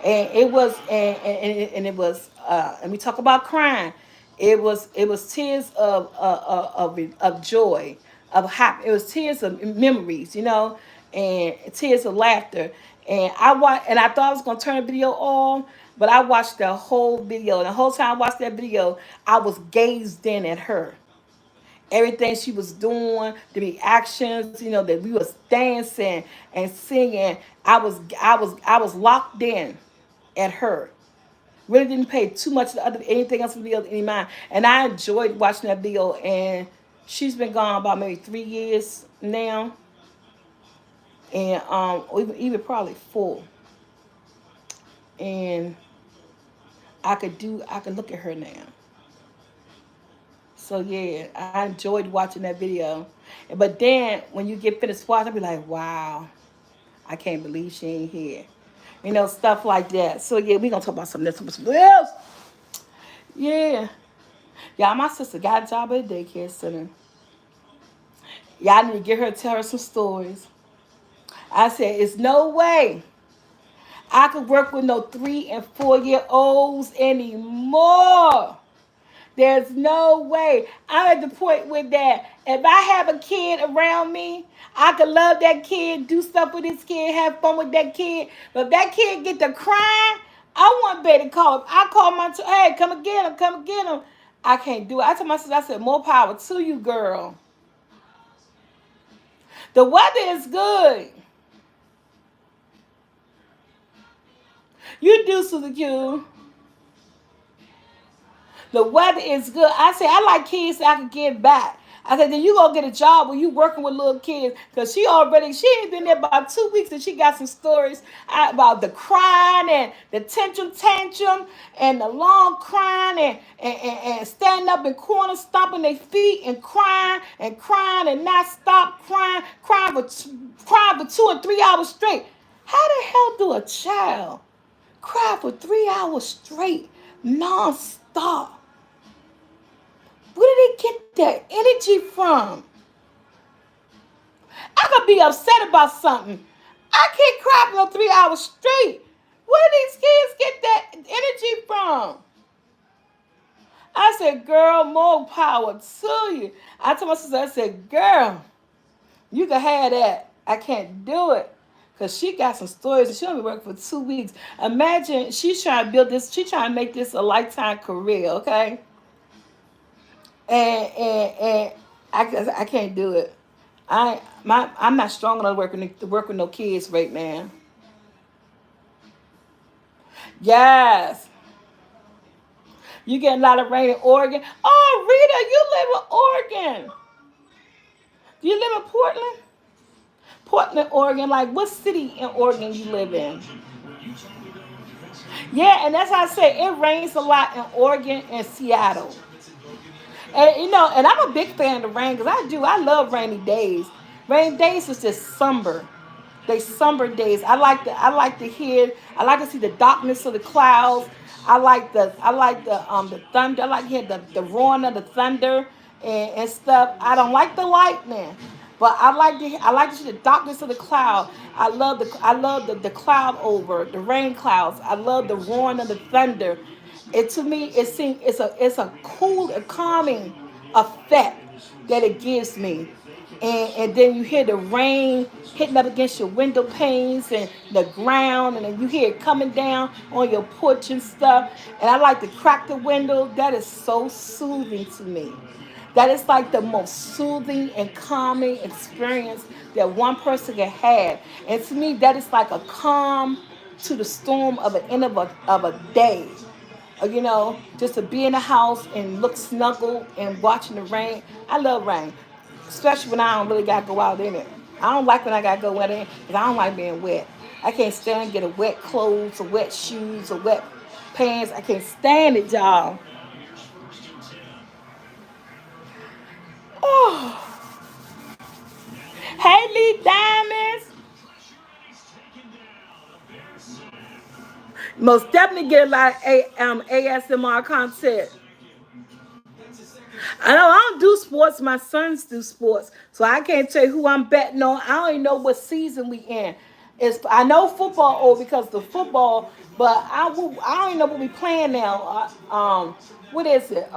And it was and it was and we talk about crying. It was tears of joy, of happy. It was tears of memories, and tears of laughter. And I thought I was gonna turn the video on, but I watched the whole video. And the whole time I watched that video, I was gazed in at her. Everything she was doing, the reactions, that we was dancing and singing. I was locked in at her. Really didn't pay too much to anything else in the video any mind. And I enjoyed watching that video. And she's been gone about maybe 3 years now, and even probably 4. And I could look at her now. So yeah, I enjoyed watching that video. But then when you get finished watching, I'll be like, wow, I can't believe she ain't here. Stuff like that. So yeah, we gonna talk about something else. Yeah. Y'all, my sister got a job at a daycare center. Y'all need to get her, tell her some stories. I said, it's no way I could work with no 3 and 4 year olds anymore. There's no way. I'm at the point with that. If I have a kid around me, I could love that kid, do stuff with this kid, have fun with that kid. But if that kid get to crying, I want baby to call him. I call my hey, come and get him, come and get him. I can't do it. I told my sister, I said, more power to you, girl. The weather is good. You do, Susie Q. The weather is good. I say I like kids that I can get back. I said, then you gonna get a job when you working with little kids. Cause she ain't been there about 2 weeks and she got some stories about the crying and the tantrum and the long crying and standing up in corners, stomping their feet and crying and not stop crying for 2 and 3 hours straight. How the hell do a child cry for 3 hours straight, non-stop? Where did they get that energy from? I could be upset about something. I can't cry for no 3 hours straight. Where do these kids get that energy from? I said, girl, more power to you. I told my sister, I said, girl, you can have that. I can't do it. Because she got some stories and she only worked for 2 weeks. Imagine she's trying to build this, she's trying to make this a lifetime career, okay? And I can't do it. I'm not strong enough to work with no kids right now. Yes. You get a lot of rain in Oregon. Oh, Rita, you live in Oregon. Do you live in Portland? Portland, Oregon. Like, what city in Oregon you live in? Yeah, and that's how I say it rains a lot in Oregon and Seattle. And I'm a big fan of the rain because I love rainy days. Rainy days is just somber. They somber days. I like to see the darkness of the clouds. I like the thunder. I like to hear the roaring of the thunder and stuff. I don't like the lightning. But I like to see the darkness of the cloud. I love the cloud over the rain clouds. I love the roaring of the thunder. To me it's a cool, a calming effect that it gives me. and then you hear the rain hitting up against your window panes and the ground, and then you hear it coming down on your porch and stuff. And I like to crack the window. That is so soothing to me. That is like the most soothing and calming experience that one person can have. And to me, that is like a calm to the storm of the end of a day. Just to be in the house and look snuggle and watching the rain. I love rain, especially when I don't really got to go out in it. I don't like when I got to go wet in because I don't like being wet. I can't stand getting wet clothes or wet shoes or wet pants. I can't stand it, y'all. Oh, hey, Lee Diamonds. Most definitely get a lot of ASMR content. I know I don't do sports. My sons do sports, so I can't tell you who I'm betting on. I don't even know what season we in. I know football over because the football, but I don't even know what we playing now. What is it?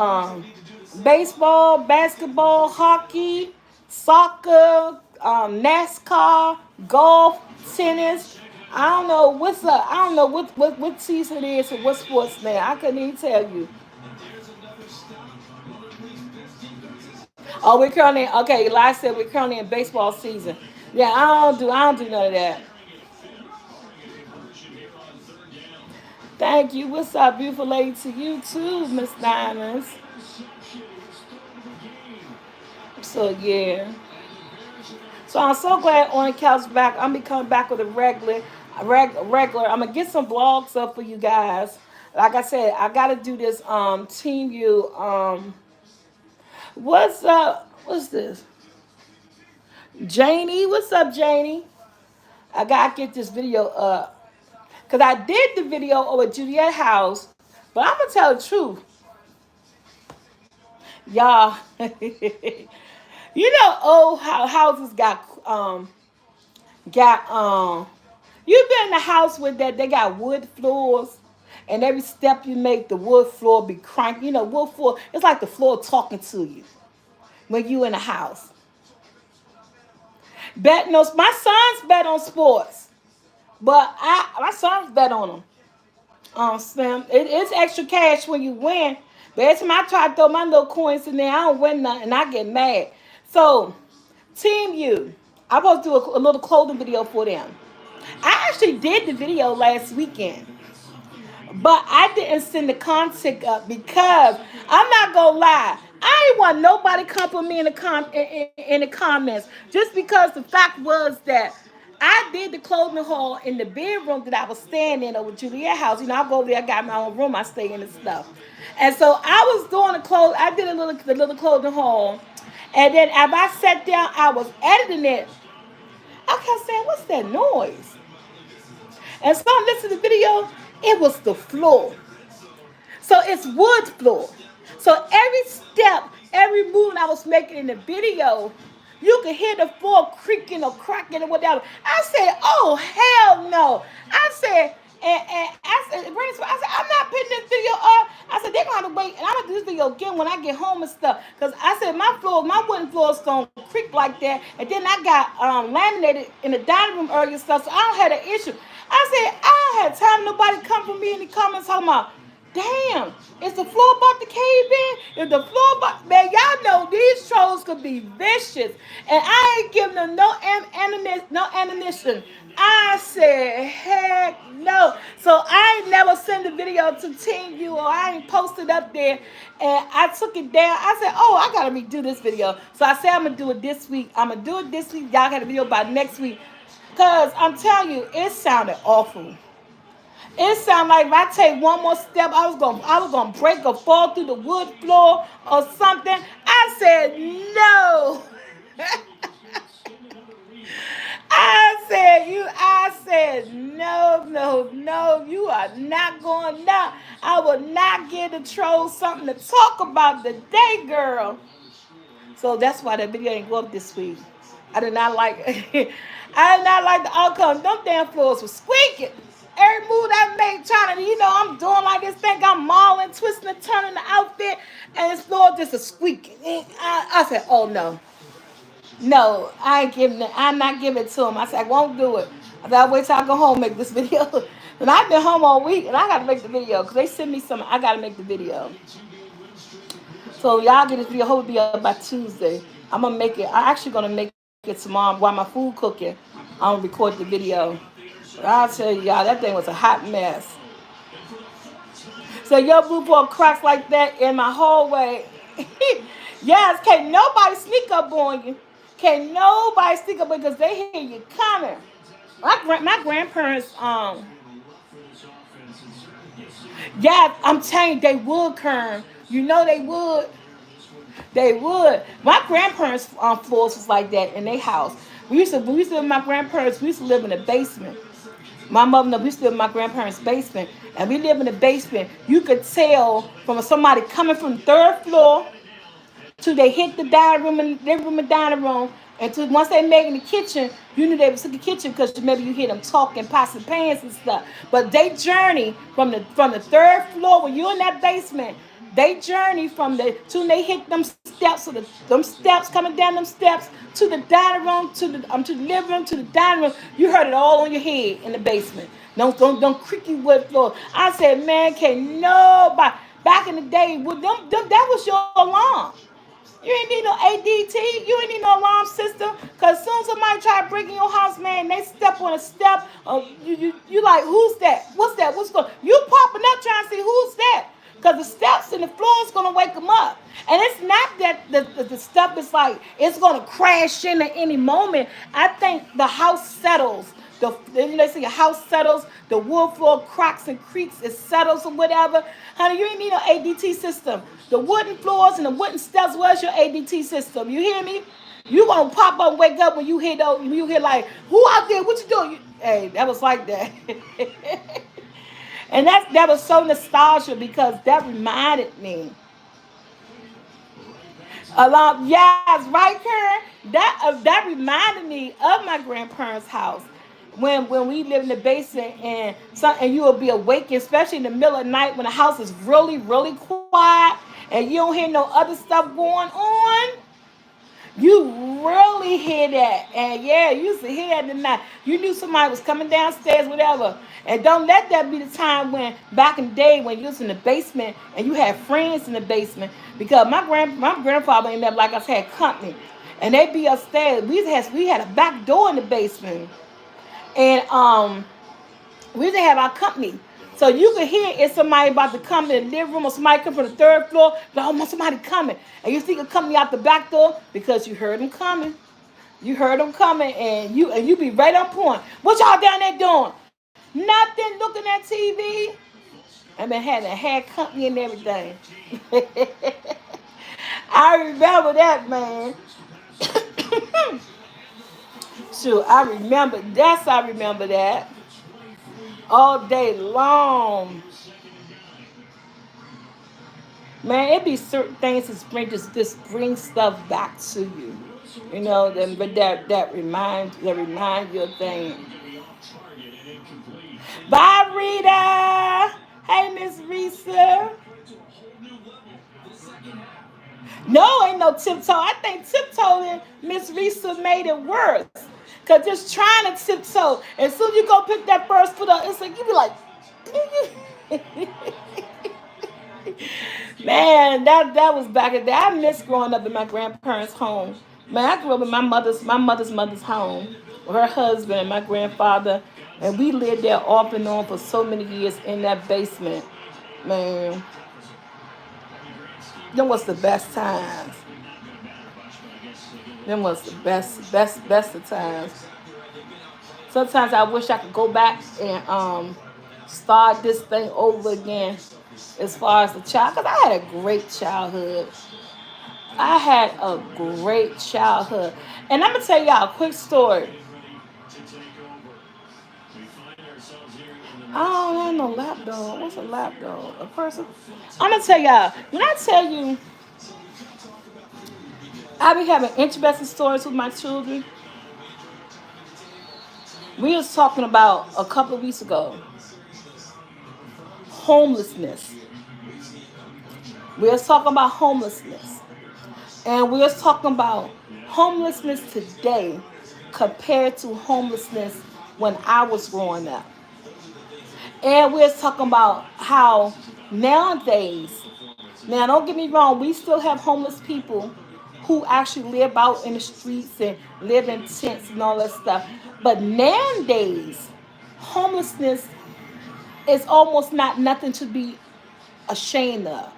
Baseball, basketball, hockey, soccer, NASCAR, golf, tennis. I don't know what's up. I don't know what season it is and what sports now. I couldn't even tell you. Oh, we're currently okay. Eli said we're currently in baseball season. Yeah, I don't do none of that. Thank you. What's up, beautiful lady? To you too, Miss Diamonds. So yeah. So I'm so glad on the couch back. I'm be coming back with regular. I'm gonna get some vlogs up for you guys. Like I said, I gotta do this team you what's up? What's this? Janie, what's up, Janie? I gotta get this video up. Because I did the video over at Juliet House, but I'm going to tell the truth. Y'all, old houses got you've been in the house with that, they got wood floors, and every step you make, the wood floor be crank. Wood floor, it's like the floor talking to you when you in the house. My sons bet on sports, but my sons bet on them. Slim. It's extra cash when you win. But every time I try to throw my little coins in there, I don't win nothing, and I get mad. So, Team U, I'm supposed to do a little clothing video for them. I actually did the video last weekend, but I didn't send the contact up because I'm not gonna lie. I ain't want nobody come for me in the comments just because the fact was that I did the clothing haul in the bedroom that I was staying in over Juliet House. I go over there, I got my own room, I stay in and stuff. And so I was doing I did the little clothing haul. And then as I sat down, I was editing it. I kept saying, what's that noise? And so I listened to the video, it was the floor. So it's wood floor. So every step, every move I was making in the video, you could hear the floor creaking or cracking or whatever. I said, oh, hell no. I said, and I said, I'm not putting this video up. I said, they're going to have to wait. And I'm going to do this video again when I get home and stuff. Because I said, my wooden floors don't creak like that. And then I got laminated in the dining room area and stuff. So I don't have an issue. I said, I don't have time. Nobody come for me in the comments talking about, damn, is the floor about to cave in? If the floor about, man, y'all know these trolls could be vicious. And I ain't giving them no ammunition. I said, heck no. So I ain't never sent the video to Team U, or I ain't posted up there. And I took it down. I said, oh, I got to redo this video. So I said, I'm going to do it this week. I'm going to do it this week. Y'all got a video by next week. Because I'm telling you, it sounded awful. It sounded like if I take one more step, I was gonna break or fall through the wood floor or something. I said no. I said no, no, no. You are not going down. I will not give the trolls something to talk about today, girl. So that's why that video didn't go up this week. I did not like I did not like the outcome. Them damn floors were squeaking. Every move I made, trying to, I'm doing like this thing. I'm mauling, twisting and turning the outfit, and this floor just a squeaking. I said, oh no. No, I ain't giving it. I'm not giving it to him. I said I won't do it. I said I'll wait till I go home and make this video. And I've been home all week, and I got to make the video because they send me some. I got to make the video. So y'all get this video. Hope it be up by Tuesday. I'm gonna make it. I'm actually gonna make it tomorrow while my food cooking. I'm gonna record the video. But I'll tell you, y'all, that thing was a hot mess. So your blue ball cracks like that in my hallway. Yes, can't nobody sneak up on you. Can't nobody sneak up on you because they hear you coming. My grandparents, yeah, I'm telling you, they would, Kern. You know they would. They would. My grandparents' floors was like that in their house. We used to live in my grandparents. We used to live in the basement. My mother, no, we used to live in my grandparents' basement, and we live in the basement. You could tell from somebody coming from the third floor till they hit the dining room and living room and dining room, and to once they made in the kitchen, you knew they was in the kitchen because maybe you hear them talking, passing pans and stuff. But they journey from the third floor when you're in that basement. They journey from the till they hit them steps, or them steps coming down them steps to the dining room, to the living room, to the dining room. You heard it all on your head in the basement. Don't creaky wood floor. I said, man, can't nobody. Back in the day, with them that was your alarm. You ain't need no ADT. You ain't need no alarm system. Cause as soon as somebody try to break in your house, man, they step on a step. You like, who's that? What's that? What's going? You popping up trying to see who's that? Cause the steps and the floor is gonna wake them up. And it's not that the stuff is like it's gonna crash in at any moment. I think the house settles. They say your house settles, the wood floor cracks and creaks, it settles or whatever. Honey, you ain't need no ADT system. The wooden floors and the wooden steps was your ADT system. You hear me? You gonna pop up and wake up when you hear those, when you hear like, who out there? What you doing? Hey, that was like that. And that was so nostalgic because that reminded me. Yes, right, Karen. That reminded me of my grandparents' house when we lived in the basement, and you will be awake, especially in the middle of the night when the house is really really quiet and you don't hear no other stuff going on. You really hear that. And yeah, you used to hear that in the night. You knew somebody was coming downstairs, whatever. And don't let that be the time when, back in the day, when you was in the basement and you had friends in the basement. Because my grandfather ended up, like I said, had company. And they be upstairs. We had a back door in the basement. And we used to have our company. So you could hear if somebody about to come in the living room or somebody come from the third floor, like, oh, somebody coming. And you see them coming out the back door because you heard them coming. You heard them coming, and you be right on point. What y'all down there doing? Nothing, looking at TV. I been had company and everything. I remember that, man. Sure, I remember. I remember that all day long. Man, it be certain things that just bring stuff back to you. You know, but that remind you of things. Bye, Rita. Hey, Miss Risa. No, ain't no tiptoe. I think tiptoeing, Miss Risa made it worse. Cause just trying to tiptoe, as soon as you go pick that first foot up, it's like you be like, man, that was back in the day. I miss growing up in my grandparents' home. Man, I grew up in my mother's home with her husband and my grandfather, and we lived there off and on for so many years in that basement. Man, them was the best times. Them was the best of times. Sometimes I wish I could go back and start this thing over again as far as the child, because I had a great childhood. I had a great childhood. And I'm going to tell y'all a quick story. I don't have no lap dog. What's a lap dog? A person? I'm going to tell y'all. When I tell you, I be having interesting stories with my children. We was talking about a couple of weeks ago homelessness. We was talking about homelessness. And we're talking about homelessness today compared to homelessness when I was growing up. And we're talking about how nowadays, now don't get me wrong, we still have homeless people who actually live out in the streets and live in tents and all that stuff. But nowadays, homelessness is almost not nothing to be ashamed of.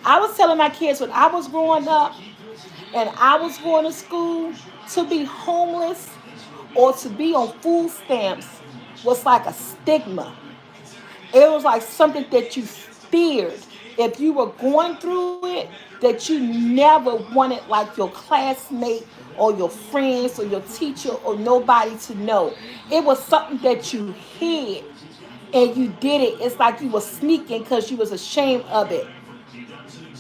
I was telling my kids when I was growing up and I was going to school, to be homeless or to be on food stamps was like a stigma. It was like something that you feared. If you were going through it, that you never wanted like your classmate or your friends or your teacher or nobody to know. It was something that you hid and you did it. It's like you were sneaking because you was ashamed of it.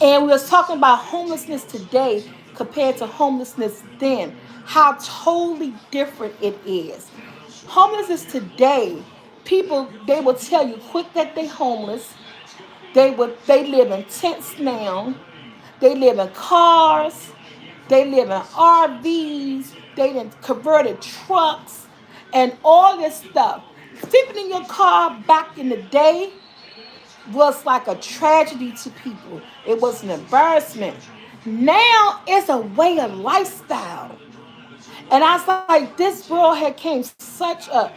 And we was talking about homelessness today compared to homelessness then. How totally different it is. Homelessness today, people they will tell you quick that they homeless. They live in tents now. They live in cars. They live in RVs. They done converted trucks and all this stuff. Sleeping in your car back in the day was like a tragedy to people. It was an embarrassment. Now it's a way of lifestyle. And I was like, this world had came such a,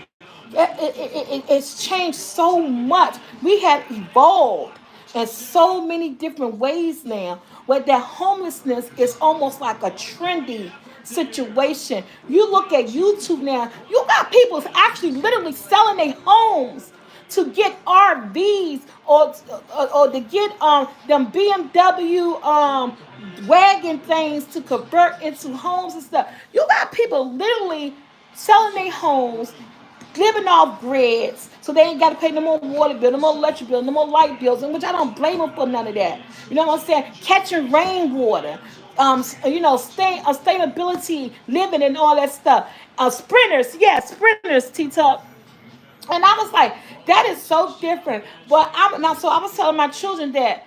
it's changed so much. We have evolved in so many different ways now. Where that homelessness is almost like a trendy situation. You look at YouTube now, you got people actually literally selling their homes to get RVs or to get them BMW wagon things to convert into homes and stuff. You got people literally selling their homes, living off grids, so they ain't got to pay no more water bill, no more electric bill, no more light bills, and which I don't blame them for none of that. You know what I'm saying? Catching rainwater, sustainability, living, and all that stuff. Sprinters, yeah, sprinters, T-Tup. And I was like, that is so different. But I'm now, so I was telling my children that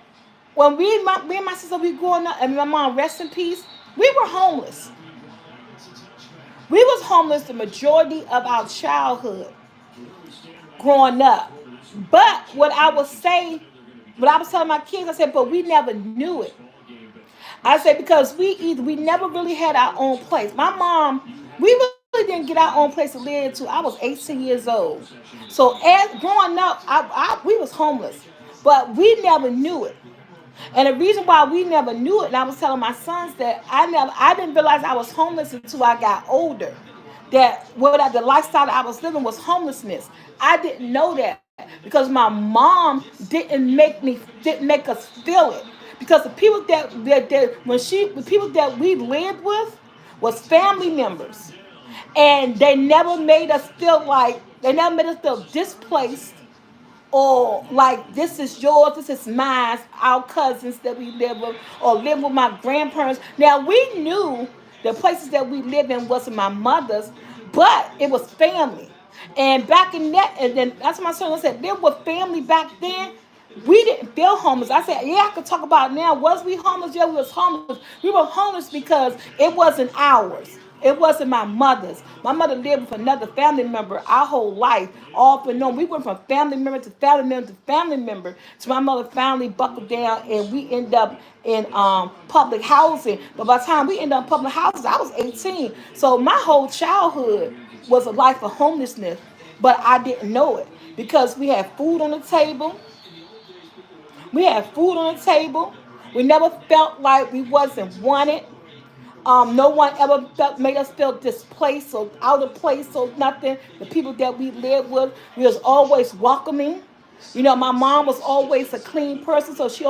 when me and my sister, we growing up, and my mom, rest in peace, we were homeless. We was homeless the majority of our childhood growing up. But what I was telling my kids, I said, but we never knew it. I said because we never really had our own place. My mom, we really didn't get our own place to live until I was 18 years old. So as growing up, we was homeless, but we never knew it. And the reason why we never knew it, and I was telling my sons that I didn't realize I was homeless until I got older. That the lifestyle that I was living was homelessness. I didn't know that because my mom didn't make us feel it. Because the people the people that we lived with was family members, and they never made us feel displaced or like this is yours, this is mine, our cousins that we live with, or live with my grandparents. Now we knew the places that we lived in wasn't my mother's, but it was family. And back in that, and then that's what my son said. There was family back then. We didn't feel homeless. I said, yeah, I could talk about it now. Was we homeless? Yeah, we was homeless. We were homeless because it wasn't ours. It wasn't my mother's. My mother lived with another family member our whole life, off and on. We went from family member to family member to family member to my mother finally buckled down and we end up in public housing. But by the time we ended up in public housing, I was 18. So my whole childhood was a life of homelessness, but I didn't know it because we had food on the table. We had food on the table. We never felt like we wasn't wanted. No one ever made us feel displaced or out of place or nothing. The people that we lived with, we was always welcoming. You know, my mom was always a clean person, so she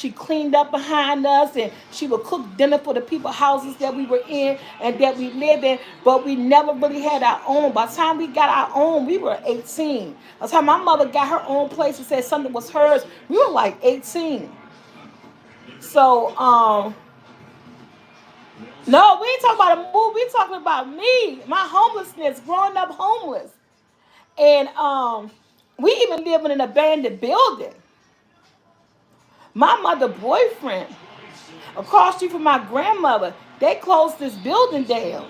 cleaned up behind us, and she would cook dinner for the people houses that we were in and that we lived in, but we never really had our own. By the time we got our own, we were 18. By the time my mother got her own place and said something was hers, we were like 18. So, no, we ain't talking about a movie. We talking about me, my homelessness, growing up homeless, and we even live in an abandoned building. My mother boyfriend, Across the street from my grandmother, they closed this building down.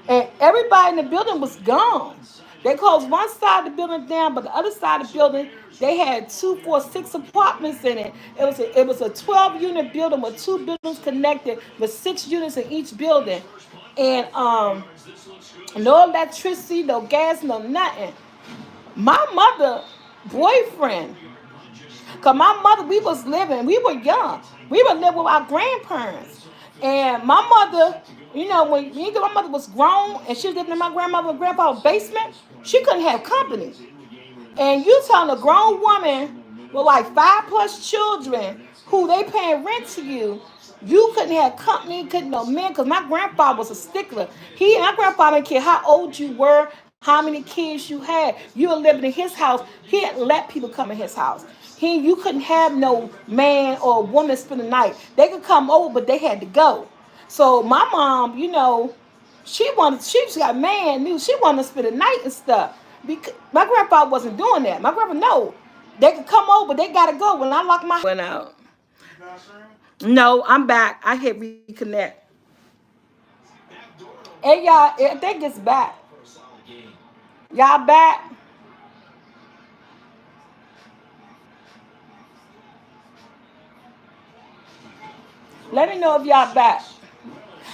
And everybody in the building was gone. They closed one side of the building down, but the other side of the building, they had 2, 4, 6 apartments in it. It was a 12-unit building with two buildings connected with 6 units in each building. And no electricity, no gas, no nothing. My mother boyfriend, cause my mother, we were young. We were living with our grandparents. And my mother, when my mother was grown and she was living in my grandmother and grandpa's basement, she couldn't have company. And you telling a grown woman with like 5+ children who they paying rent to you, you couldn't have company, couldn't know men, because my grandfather was a stickler. My grandfather didn't care how old you were, how many kids you had. You were living in his house. He didn't let people come in his house. You couldn't have no man or woman spend the night. They could come over, but they had to go. So my mom, she just got mad, knew she wanted to spend the night and stuff. Because my grandfather wasn't doing that. My grandpa, no. They could come over, but they gotta go. When I lock my went out. You got stream? No, I'm back. I hit reconnect. Hey y'all, I think it's back. Y'all back? Let me know if y'all back.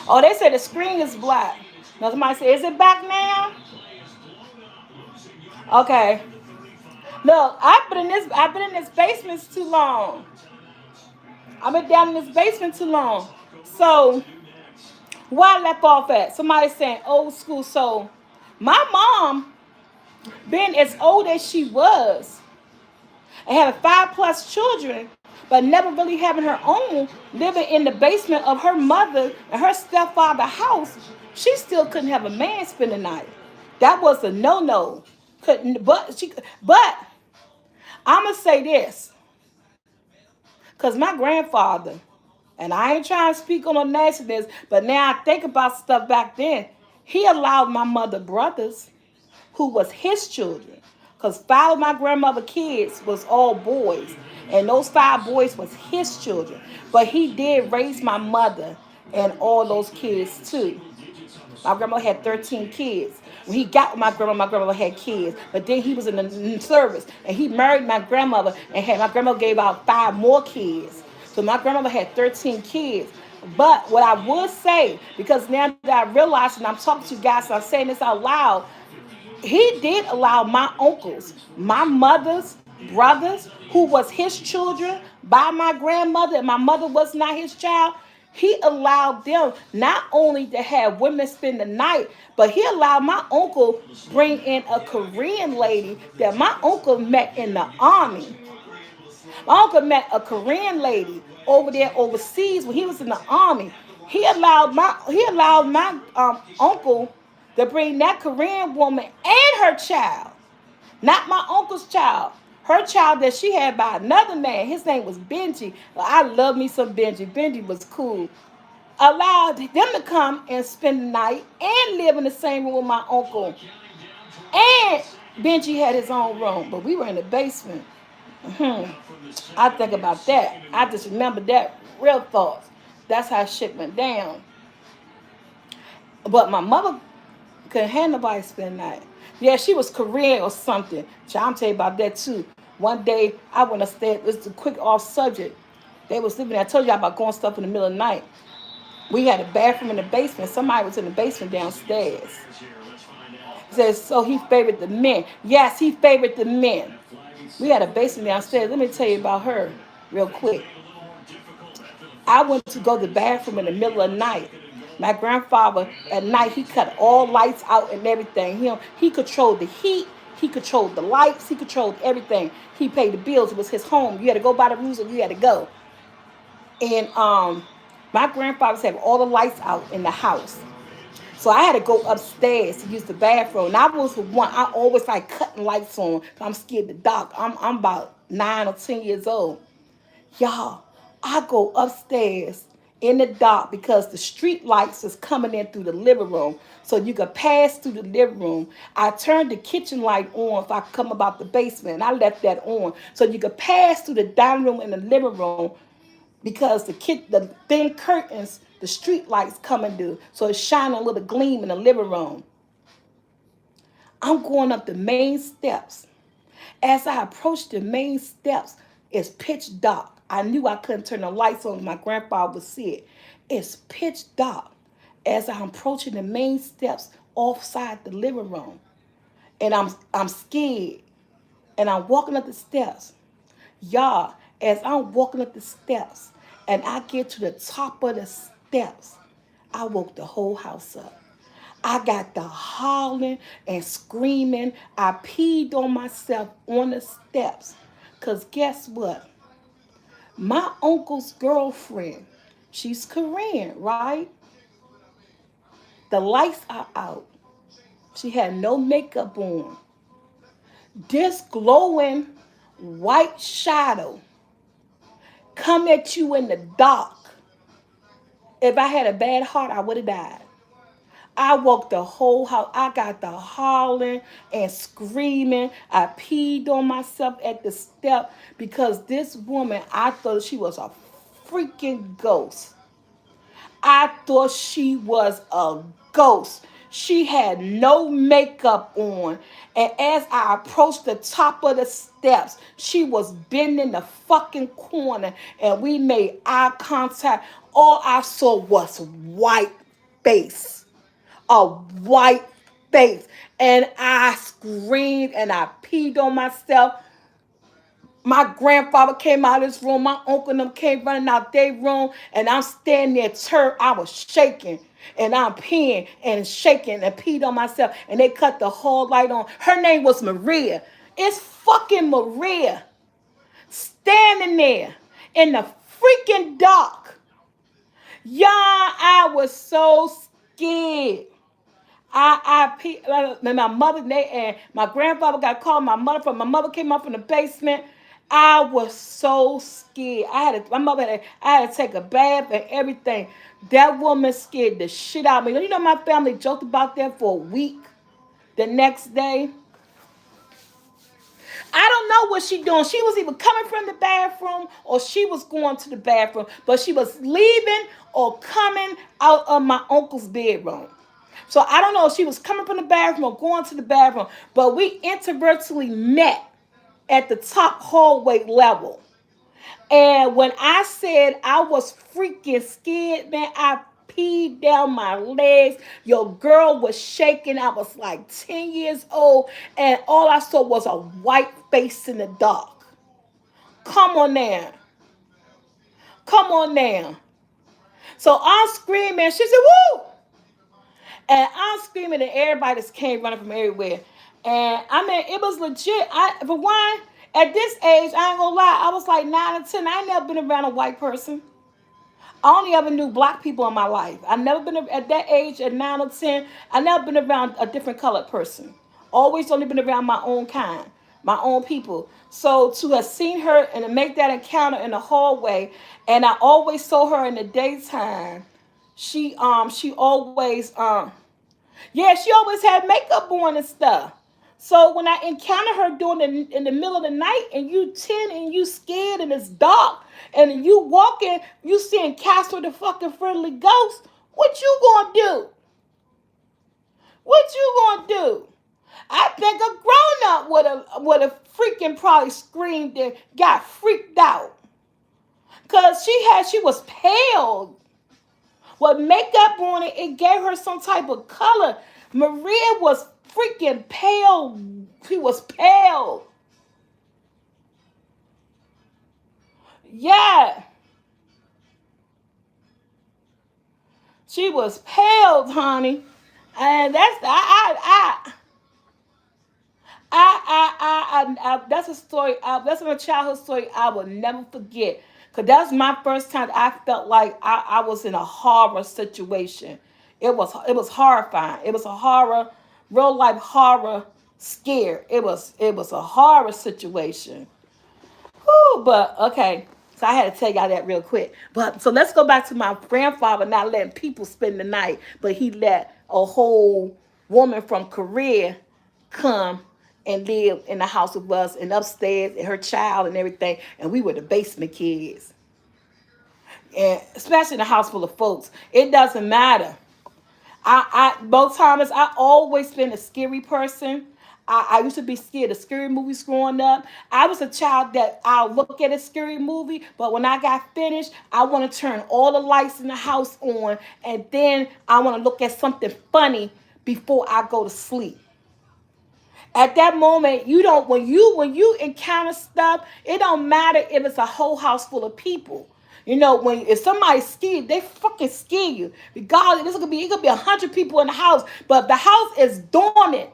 Oh, they said the screen is black. Now somebody say, is it back now? Okay. Look, I've been in this basement too long. I've been down in this basement too long. So where I left off at, somebody saying old school. So my mom, being as old as she was, and having 5+ children, but never really having her own, living in the basement of her mother and her stepfather's house, she still couldn't have a man spend the night. That was a no-no. Couldn't, but I'm gonna say this, cause my grandfather, and I ain't trying to speak on no nastiness, but now I think about stuff back then. He allowed my mother brothers, who was his children, because 5 of my grandmother kids was all boys, and those 5 boys was his children. But he did raise my mother and all those kids too. My grandma had 13 kids. When he got with my grandmother had kids. But then he was in the service. And he married my grandmother. And my grandmother gave out 5 more kids. So my grandmother had 13 kids. But what I would say, because now that I realize, and I'm talking to you guys, so I'm saying this out loud, he did allow my uncles, my mother's brothers, who was his children by my grandmother, and my mother was not his child. He allowed them not only to have women spend the night, but he allowed my uncle bring in a Korean lady that my uncle met in the army. My uncle met a Korean lady over there overseas when he was in the army. He allowed my uncle to bring that Korean woman and her child, not my uncle's child. Her child that she had by another man. His name was Benji. I love me some Benji. Benji was cool. Allowed them to come and spend the night and live in the same room with my uncle. And Benji had his own room, but we were in the basement. Hmm. I think about that. I just remember that real thoughts. That's how shit went down. But my mother couldn't have nobody spend the night. Yeah, she was Korean or something. I'm tell you about that too. One day I went upstairs. It's a quick off subject. They was living there. I told you about going stuff in the middle of the night. We had a bathroom in the basement. Somebody was in the basement downstairs. He says, so he favored the men. Yes, he favored the men. We had a basement downstairs. Let me tell you about her real quick. I went to go to the bathroom in the middle of the night. My grandfather, at night, he cut all lights out and everything. He controlled the heat. He controlled the lights. He controlled everything. He paid the bills. It was his home. You had to go by the rules and you had to go. And my grandfather had all the lights out in the house. So I had to go upstairs to use the bathroom. And I was one. I always like cutting lights on. I'm scared to dark. I'm about 9 or 10 years old. Y'all, I go upstairs in the dark because the street lights is coming in through the living room. So you could pass through the living room. I turned the kitchen light on if I come about the basement. And I left that on. So you could pass through the dining room and the living room because the thin curtains, the street lights coming through, so it's shining a little gleam in the living room. I'm going up the main steps. As I approached the main steps, it's pitch dark. I knew I couldn't turn the lights on. My grandfather would see it. It's pitch dark. As I'm approaching the main steps offside the living room, and I'm scared, and I'm walking up the steps. Y'all, as I'm walking up the steps, and I get to the top of the steps, I woke the whole house up. I got the hollering and screaming. I peed on myself on the steps. Because guess what? My uncle's girlfriend, she's Korean, right? The lights are out. She had no makeup on. This glowing white shadow come at you in the dark. If I had a bad heart, I would have died. I woke the whole house. I got the hollering and screaming. I peed on myself at the step because this woman, I thought she was a freaking ghost. I thought she was a ghost. She had no makeup on. And as I approached the top of the steps, she was bending the fucking corner and we made eye contact. All I saw was white face. A white face. And I screamed and I peed on myself. My grandfather came out of his room. My uncle and them came running out their room. And I'm standing there turned. I was shaking. And I'm peeing and shaking and peed on myself. And they cut the hall light on. Her name was Maria. It's fucking Maria. Standing there in the freaking dark. Y'all, I was so scared. My mother and my grandfather got called. My mother came up from the basement. I was so scared. I had to take a bath and everything. That woman scared the shit out of me. You know, my family joked about that for a week. The next day, I don't know what she doing. She was either coming from the bathroom or she was going to the bathroom, but she was leaving or coming out of my uncle's bedroom. So I don't know if she was coming from the bathroom or going to the bathroom, but we inadvertently met at the top hallway level. And when I said I was freaking scared, man, I peed down my legs. Your girl was shaking. I was like 10 years old, and all I saw was a white face in the dark. Come on now. Come on now. So I'm screaming. She said, woo! And I'm screaming, and everybody just came running from everywhere. And I mean, it was legit. For one, at this age, I ain't gonna lie, I was like 9 or 10. I ain't never been around a white person. I only ever knew black people in my life. I never been at that age at 9 or 10. I never been around a different colored person. Always only been around my own kind, my own people. So to have seen her and to make that encounter in the hallway, and I always saw her in the daytime. She always yeah, she always had makeup on and stuff. So when I encounter her doing it in the middle of the night and you 10 and you scared and it's dark and you walking, you seeing Casper the fucking friendly ghost, what you gonna do? What you gonna do? I think a grown up would have freaking probably screamed and got freaked out. Cause she was pale. With makeup on it, it gave her some type of color. Maria was freaking pale. She was pale. Yeah. She was pale, honey. And that's a story. That's a childhood story I will never forget. Cause that's my first time I felt like I was in a horror situation. It was horrifying. It was a horror, real life horror scare. It was a horror situation. Whew, but okay. So I had to tell y'all that real quick. But so let's go back to my grandfather not letting people spend the night, but he let a whole woman from Korea come and live in the house with us and upstairs and her child and everything. And we were the basement kids. and especially in a house full of folks. It doesn't matter. I both times I always been a scary person. I used to be scared of scary movies growing up. I was a child that I'll look at a scary movie, but when I got finished, I want to turn all the lights in the house on, and then I want to look at something funny before I go to sleep. At that moment, you don't when you encounter stuff, it don't matter if it's a whole house full of people. You know, when if somebody's scared, they fucking scare you. Regardless, it could be 100 people in the house, but the house is dormant,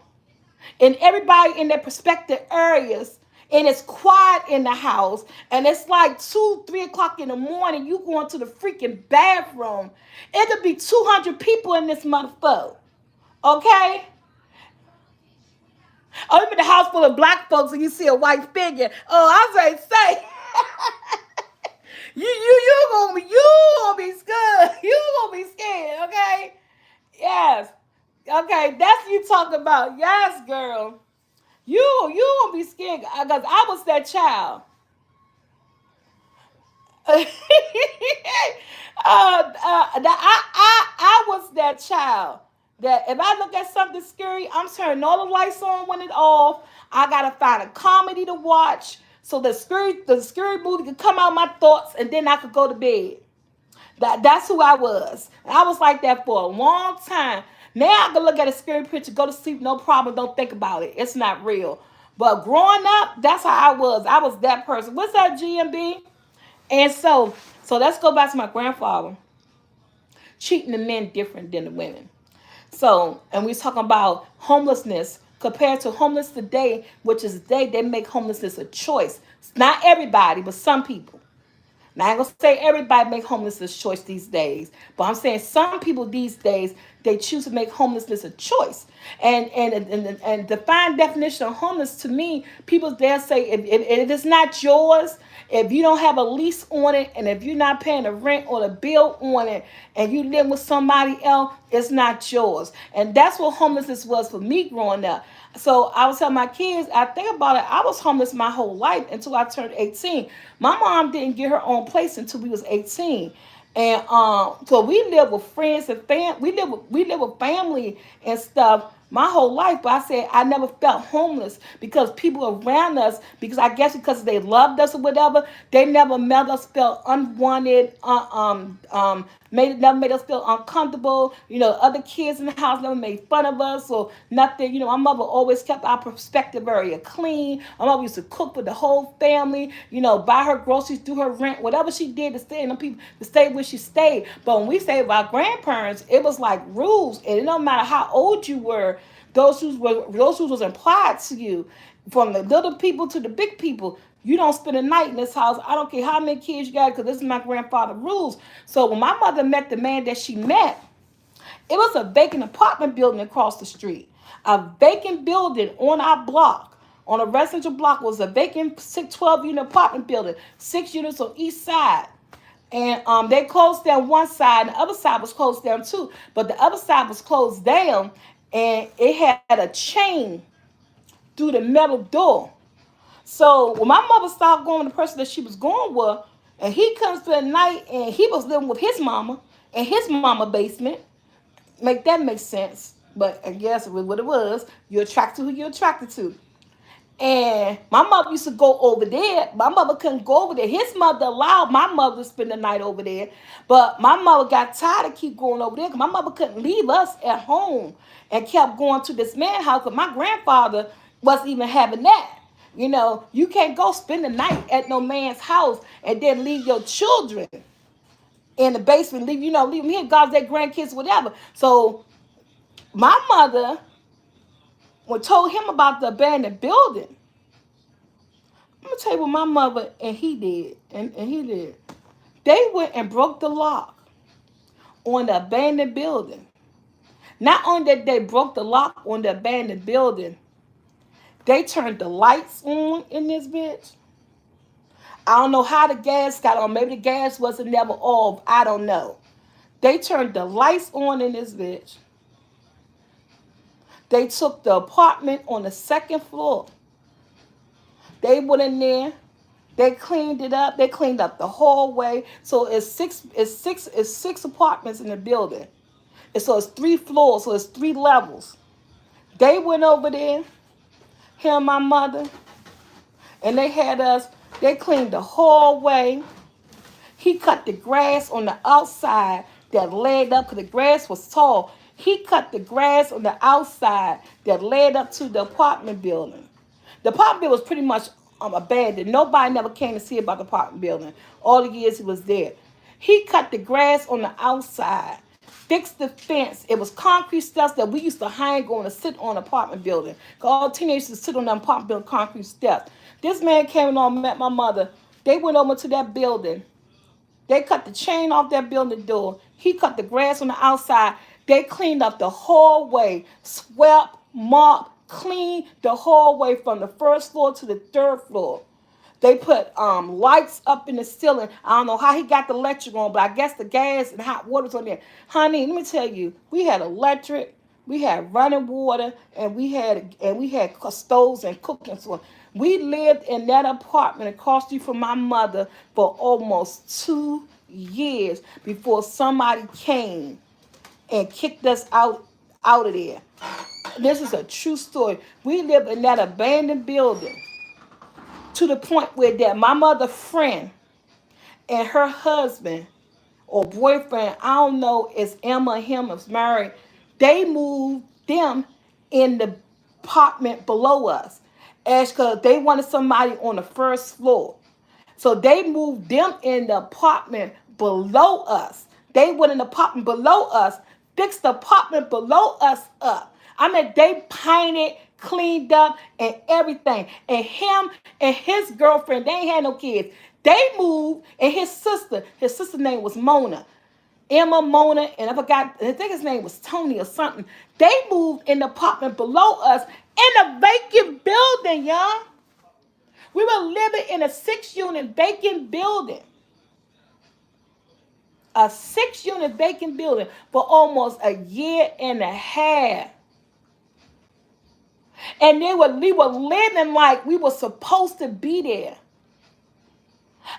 and everybody in their prospective areas, and it's quiet in the house, and it's like 2, 3 o'clock in the morning. You going to the freaking bathroom. It could be 200 people in this motherfucker. Okay, oh, you in the house full of black folks and you see a white figure. Oh, I was ready to say, you gonna be scared. You gonna be scared. Okay. Yes. Okay. That's what you talking about. Yes, girl. You gonna be scared because I was that child. I was that child that if I look at something scary, I'm turning all the lights on when it's off. I gotta find a comedy to watch so the scary movie could come out of my thoughts, and then I could go to bed. That's who I was. And I was like that for a long time. Now I can look at a scary picture, go to sleep, no problem, don't think about it. It's not real. But growing up, that's how I was. I was that person. What's that, GMB? And so let's go back to my grandfather treating the men different than the women. So, and we talking about homelessness compared to homeless today, which is today they make homelessness a choice. It's not everybody, but some people. Now I ain't gonna say everybody make homelessness a choice these days, but I'm saying some people these days they choose to make homelessness a choice. And define definition of homeless to me, people there say if it's not yours, if you don't have a lease on it, and if you're not paying the rent or the bill on it, and you live with somebody else, it's not yours. And that's what homelessness was for me growing up. So I was telling my kids, I think about it, I was homeless my whole life until I turned 18. My mom didn't get her own place until we was 18. And so we live with friends and we live with family and stuff my whole life. But I said I never felt homeless because people around us, because I guess because they loved us or whatever, they never made us feel unwanted, never made us feel uncomfortable. You know, other kids in the house never made fun of us or nothing. You know, my mother always kept our perspective area clean. My mother used to cook for the whole family. You know, buy her groceries, do her rent, whatever she did to stay in the people to stay where she stayed. But when we stayed with our grandparents, it was like rules, and it don't matter how old you were. Those rules was implied to you, from the little people to the big people. You don't spend a night in this house. I don't care how many kids you got, because this is my grandfather's rules. So when my mother met the man that she met, it was a vacant apartment building across the street. A vacant building on our block, on a residential block, was a vacant 12-unit apartment building, 6 units on each side. And they closed down one side, and the other side was closed down too. But the other side was closed down, and it had a chain through the metal door. So when my mother started going with the person that she was going with, and he comes to the night, and he was living with his mama in his mama basement. Make that make sense? But I guess what it was, you're attracted to who you're attracted to. And my mother used to go over there. My mother couldn't go over there. His mother allowed my mother to spend the night over there. But my mother got tired of keep going over there because my mother couldn't leave us at home and kept going to this man's house because my grandfather wasn't even having that. You know, you can't go spend the night at no man's house and then leave your children in the basement, leave them here, God's their grandkids, whatever. So my mother, when told him about the abandoned building, I'm gonna tell you what my mother and he did, and he did. They went and broke the lock on the abandoned building. Not only that they broke the lock on the abandoned building, they turned the lights on in this bitch. I don't know how the gas got on. Maybe the gas wasn't never off. I don't know. They turned the lights on in this bitch. They took the apartment on the second floor. They went in there They cleaned it up. They cleaned up the hallway. So it's six apartments in the building. And so it's 3 floors. So it's 3 levels. They went over there, him and my mother, and they had us. They cleaned the hallway. He cut the grass on the outside that led up, because the grass was tall. He cut the grass on the outside that led up to the apartment building. The apartment building was pretty much abandoned. Nobody never came to see about the apartment building all the years he was there. He cut the grass on the outside, fixed the fence. It was concrete steps that we used to hang on and sit on the apartment building. All teenagers used to sit on the apartment building concrete steps. This man came along, met my mother. They went over to that building. They cut the chain off that building door. He cut the grass on the outside. They cleaned up the hallway, swept, mopped, cleaned the hallway from the first floor to the third floor. They put lights up in the ceiling. I don't know how he got the electric on, but I guess the gas and hot water's on there. Honey, let me tell you, we had electric, we had running water, and we had stoves and cooking. So we lived in that apartment across the street from my mother for almost 2 years before somebody came and kicked us out of there. This is a true story. We lived in that abandoned building to the point where that my mother friend and her husband or boyfriend, I don't know, is Emma or him is married. They moved them in the apartment below us, as because they wanted somebody on the first floor. So they moved them in the apartment below us. They went in the apartment below us, fixed the apartment below us up. I mean, they painted, cleaned up, and everything. And him and his girlfriend, they ain't had no kids. They moved, and his sister's name was Mona. Emma, Mona, and I forgot, I think his name was Tony or something. They moved in the apartment below us in a vacant building, y'all. We were living in a 6 unit vacant building. A 6 unit vacant building for almost a year and a half. And we were living like we were supposed to be there.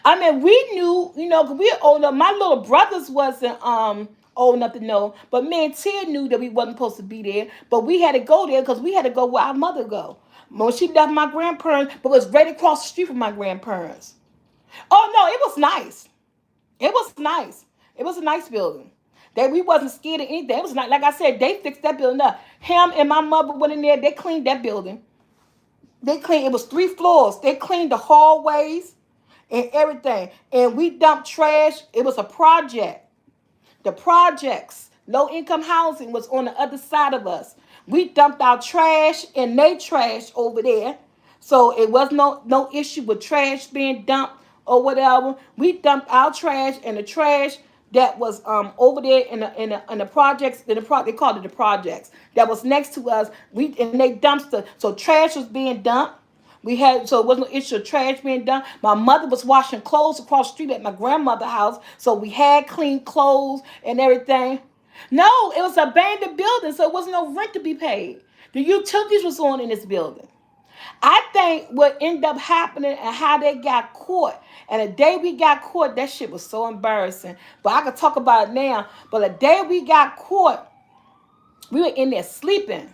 I mean, we knew, 'cause we were old enough. My little brothers wasn't old enough to know, but me and Tia knew that we wasn't supposed to be there. But we had to go there because we had to go where our mother go. When she left my grandparents, but it was right across the street from my grandparents. Oh no, it was nice. It was nice. It was a nice building. That we wasn't scared of anything. It was not like I said. They fixed that building up. Him and my mother went in there. They cleaned that building. They cleaned. It was 3 floors. They cleaned the hallways and everything. And we dumped trash. It was a project. The projects, low income housing, was on the other side of us. We dumped our trash and they trash over there. So it was no issue with trash being dumped or whatever. We dumped our trash and the trash that was over there in the projects, they called it the projects that was next to us. We and they dumpster. So trash was being dumped. So it wasn't no issue of trash being done. My mother was washing clothes across the street at my grandmother's house, so we had clean clothes and everything. No, it was an abandoned building, so it wasn't no rent to be paid. The utilities was on in this building. I think what ended up happening and how they got caught. And the day we got caught, that shit was so embarrassing. But I could talk about it now. But the day we got caught, we were in there sleeping.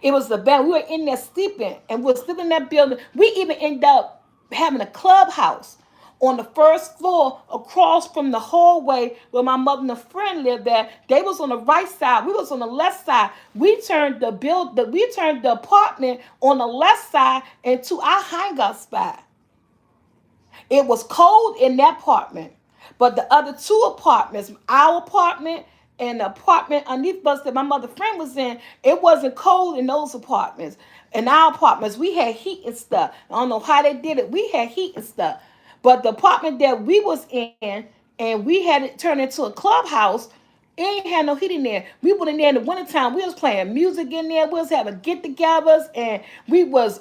It was the bad. We were in there sleeping, and we were sleeping in that building. We even ended up having a clubhouse on the first floor across from the hallway where my mother and a friend lived there. They was on the right side. We was on the left side. We turned the apartment on the left side into our hangout spot. It was cold in that apartment, but the other 2 apartments, our apartment and the apartment underneath us that my mother friend was in, it wasn't cold in those apartments. In our apartments, we had heat and stuff. I don't know how they did it. We had heat and stuff. But the apartment that we was in, and we had it turned into a clubhouse, it ain't had no heat in there. We went in there in the wintertime. We was playing music in there. We was having get-togethers, and we was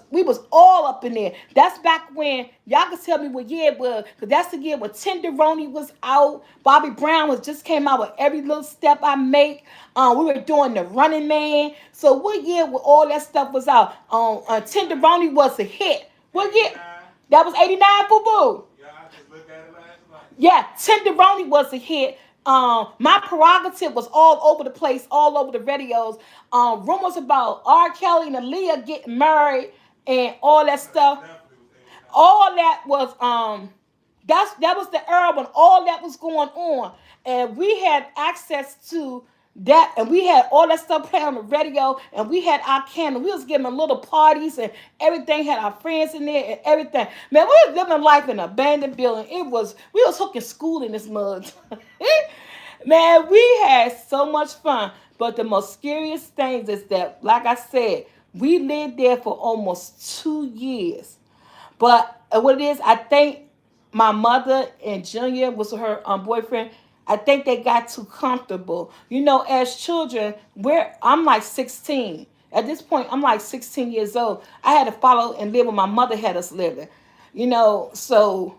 all up in there. That's back when y'all can tell me what year it was, because that's the year when Tenderoni was out. Bobby Brown was just came out with Every Little Step I Make. We were doing the Running Man. So what year all that stuff was out? Tenderoni was a hit What year? 89. That was 89, boo boo. Yeah, I just looked at it last night. Yeah, Tenderoni was a hit. My prerogative was all over the place, all over the radios. Rumors about R. Kelly and Aaliyah getting married and all that No, that stuff. definitely was 89. All that was that was the era when all that was going on, and we had access to that, and we had all that stuff playing on the radio, and we had our candle. We was giving little parties and everything. Had our friends in there and everything. Man, we was living life in an abandoned building. We was hooking school in this mud. Man, we had so much fun. But the most scariest things is that, like I said, we lived there for almost 2 years. But what it is, I think my mother and Junior was her boyfriend. I think they got too comfortable. As children, I'm like 16. At this point, I'm like 16 years old. I had to follow and live where my mother had us living. So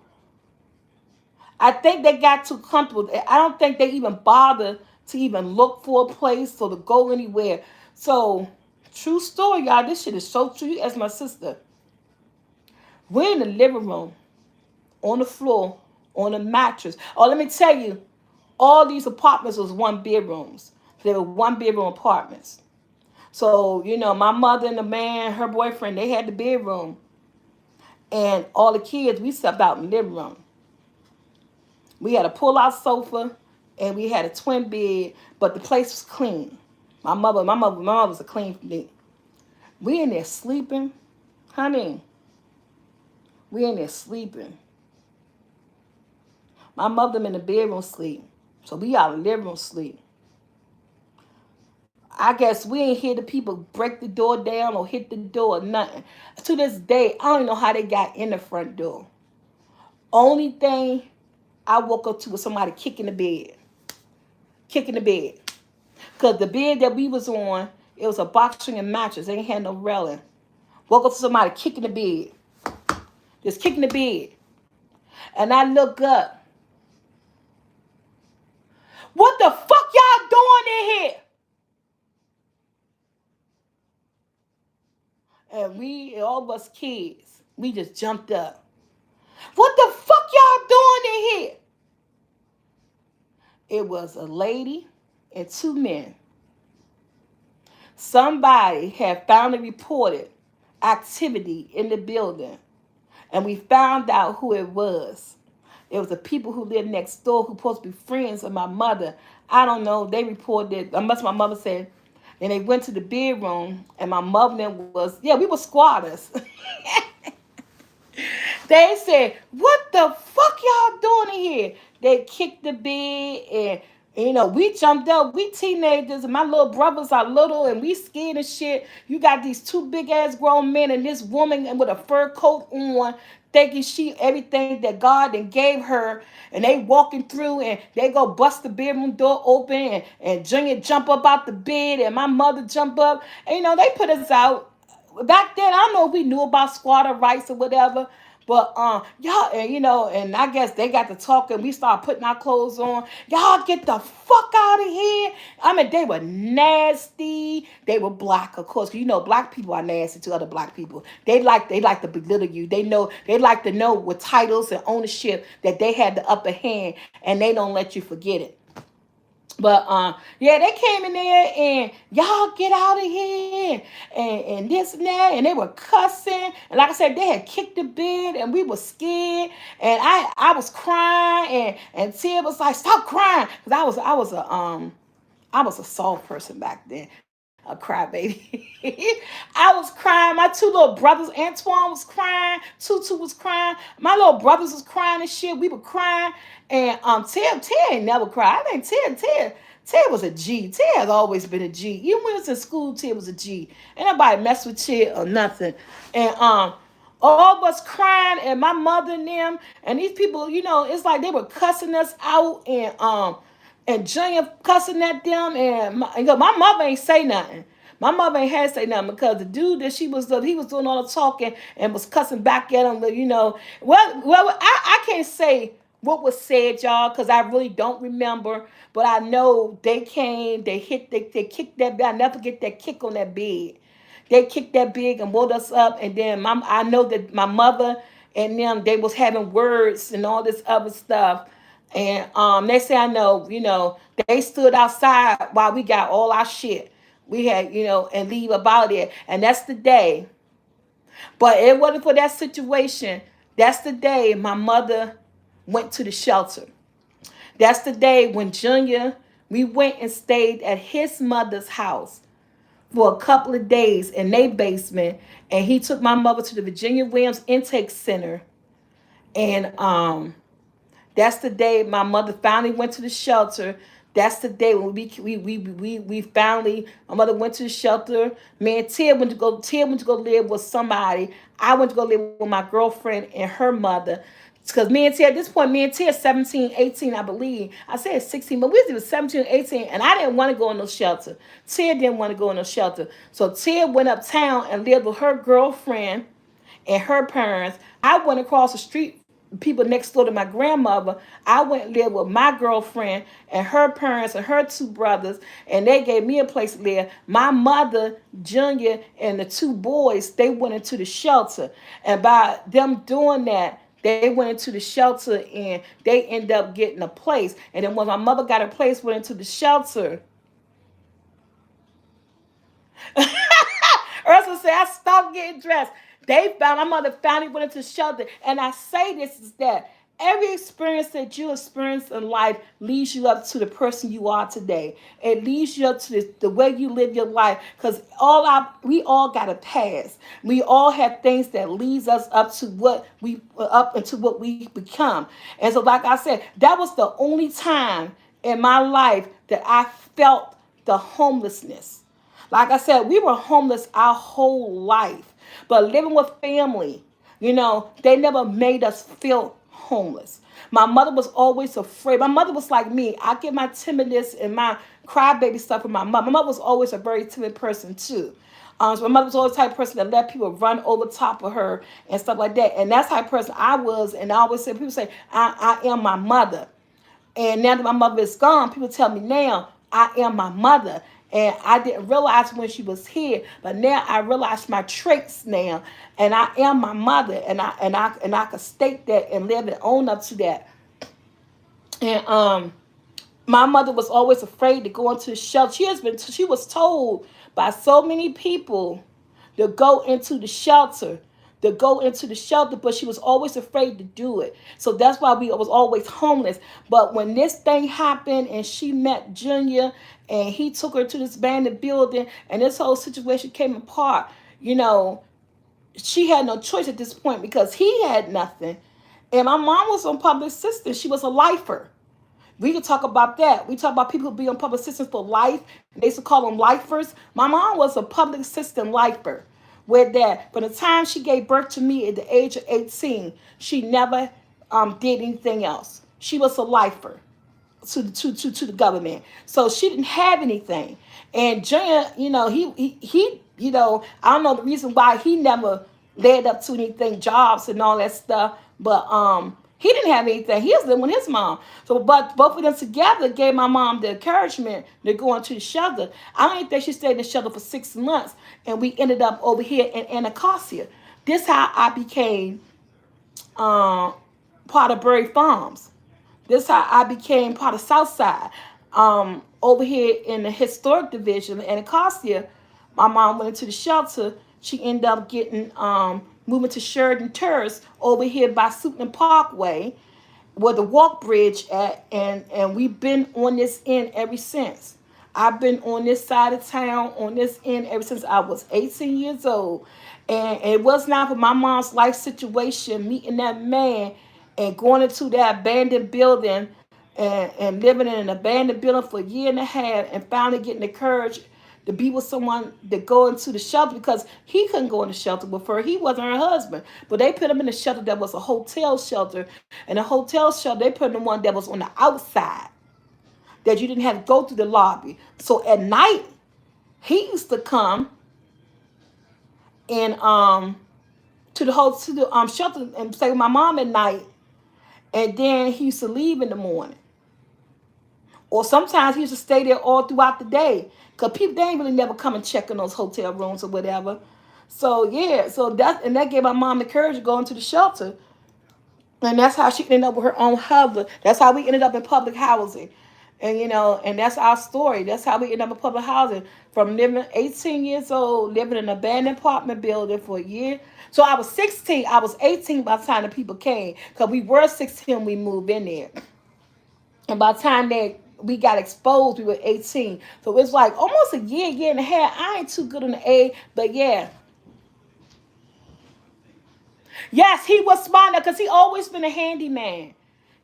I think they got too comfortable. I don't think they even bother to even look for a place or to go anywhere. So, true story, y'all. This shit is so true. You ask my sister. We're in the living room, on the floor, on a mattress. Oh, let me tell you, all these apartments was one bedrooms. They were one bedroom apartments. So, my mother and the man, her boyfriend, they had the bedroom. And all the kids, we slept out in the living room. We had a pull-out sofa and we had a twin bed, but the place was clean. My mother was a clean me. We in there sleeping, honey. We in there sleeping. My mother in the bedroom sleep. So we out in the living room sleep. I guess we ain't hear the people break the door down or hit the door or nothing. To this day, I don't know how they got in the front door. Only thing I woke up to was somebody kicking the bed. Kicking the bed. Because the bed that we was on, it was a box spring and mattress. They ain't had no railing. Woke up to somebody kicking the bed. Just kicking the bed. And I look up. What the fuck y'all doing in here? And all of us kids, we just jumped up. What the fuck y'all doing in here? It was a lady and two men. Somebody had finally reported activity in the building, and we found out who it was. It was the people who lived next door who supposed to be friends of my mother. I don't know. They reported, unless my mother said, and they went to the bedroom, and my mother was, yeah, we were squatters. They said, "What the fuck y'all doing in here?" They kicked the bed, and we jumped up. We teenagers, and my little brothers are little, and we scared as shit. You got these two big ass grown men and this woman and with a fur coat on, thinking she everything that God then gave her, and they walking through, and they go bust the bedroom door open, and Junior jump up out the bed, and my mother jump up, and they put us out. Back then, I don't know if we knew about squatter rights or whatever. But y'all, and I guess they got to talking. We started putting our clothes on. Y'all get the fuck out of here. I mean, they were nasty. They were black, of course. Black people are nasty to other black people. They like to belittle you. They like to know with titles and ownership that they had the upper hand, and they don't let you forget it. But yeah, they came in there and y'all get out of here and this and that, and they were cussing, and like I said, they had kicked the bed, and we were scared, and I was crying, and Tia was like, "Stop crying," because I was a soft person back then, a crybaby. I was crying. My two little brothers, Antoine was crying, Tutu was crying. My little brothers was crying and shit. We were crying, and Ted ain't never cried. I think Ted was a G. Ted has always been a G. Even when he was in school, Ted was a G. Ain't nobody mess with Ted or nothing. And all of us crying, and my mother and them, and these people, it's like they were cussing us out, and Junior cussing at them, and my mother ain't say nothing. My mother ain't had to say nothing because the dude that she was he was doing all the talking and was cussing back at him. Well, I can't say what was said, y'all, because I really don't remember. But I know they came, they kicked that bed. I never get that kick on that bed. They kicked that big and woke us up, and then I know that my mother and them, they was having words and all this other stuff. And next thing I know, they stood outside while we got all our shit. We had, and leave about it. And that's the day. But it wasn't for that situation. That's the day my mother went to the shelter. That's the day when Junior, we went and stayed at his mother's house for a couple of days in their basement. And he took my mother to the Virginia Williams Intake Center. And that's the day my mother finally went to the shelter. That's the day when we finally, my mother went to the shelter. Me and Ted went to go live with somebody. I went to go live with my girlfriend and her mother. Because me and Ted, at this point, me and Ted 17, 18, I believe. I said 16, but we was even 17, 18, and I didn't want to go in no shelter. Ted didn't want to go in no shelter. So Ted went uptown and lived with her girlfriend and her parents. I went across the street, people next door to my grandmother. I went and lived with my girlfriend and her parents and her two brothers, and they gave me a place to live. My mother, Junior, and the two boys, they went into the shelter. And by them doing that, they went into the shelter and they ended up getting a place. And then when my mother got a place, went into the shelter. Ursula said, I stopped getting dressed. They found, my mother finally went into shelter. And I say this is that every experience that you experience in life leads you up to the person you are today. It leads you up to the way you live your life. Because we all got a past. We all have things that leads us up into what we become. And so, like I said, that was the only time in my life that I felt the homelessness. Like I said, we were homeless our whole life. But living with family, they never made us feel homeless. My mother was always afraid. My mother was like me. I get my timidness and my crybaby stuff from my mother. My mother was always a very timid person too. So my mother was always the type of person that let people run over top of her and stuff like that. And that's the type of person I was. And I always say, people say, I am my mother. And now that my mother is gone, people tell me now, I am my mother. And I didn't realize when she was here, but now I realize my traits now, and I am my mother, and I could state that and live and own up to that. And my mother was always afraid to go into the shelter. She was told by so many people to go into the shelter, but she was always afraid to do it. So that's why we was always homeless. But when this thing happened and she met Junior and he took her to this abandoned building and this whole situation came apart, she had no choice at this point because he had nothing. And my mom was on public assistance. She was a lifer. We could talk about that. We talk about people who be on public assistance for life. They used to call them lifers. My mom was a public assistant lifer. Where that, from the time she gave birth to me at the age of 18, she never did anything else. She was a lifer to the government. So she didn't have anything. And Junior, I don't know the reason why he never led up to anything, jobs and all that stuff. But he didn't have anything. He was living with his mom. So, but both of them together gave my mom the encouragement to go into the shelter. I don't even think she stayed in the shelter for 6 months, and we ended up over here in Anacostia. This how I became part of Berry Farms. This how I became part of Southside. Over here in the historic division in Anacostia, my mom went into the shelter. She ended up getting moving to Sheridan Terrace over here by Sutton Parkway, where the walk bridge at, and we've been on this end ever since. I've been on this side of town, on this end, ever since I was 18 years old. And it was not for my mom's life situation, meeting that man and going into that abandoned building and living in an abandoned building for a year and a half and finally getting the courage to be with someone to go into the shelter because he couldn't go in the shelter with her. He wasn't her husband. But they put him in a shelter that was a hotel shelter. And the hotel shelter, they put him in one that was on the outside, that you didn't have to go through the lobby. So at night, he used to come and to the shelter and stay with my mom at night. And then he used to leave in the morning. Or sometimes he used to stay there all throughout the day. Because people, they ain't really never come and check in those hotel rooms or whatever. So, yeah. And that gave my mom the courage to go into the shelter. And that's how she ended up with her own husband. That's how we ended up in public housing. And, and that's our story. That's how we ended up in public housing. From living 18 years old, living in an abandoned apartment building for a year. So I was 16. I was 18 by the time the people came. Because we were 16 when we moved in there. And by the time that we got exposed, we were 18. So it's like almost a year and a half. I ain't too good on the A, but yeah. Yes, he was smart because he always been a handyman.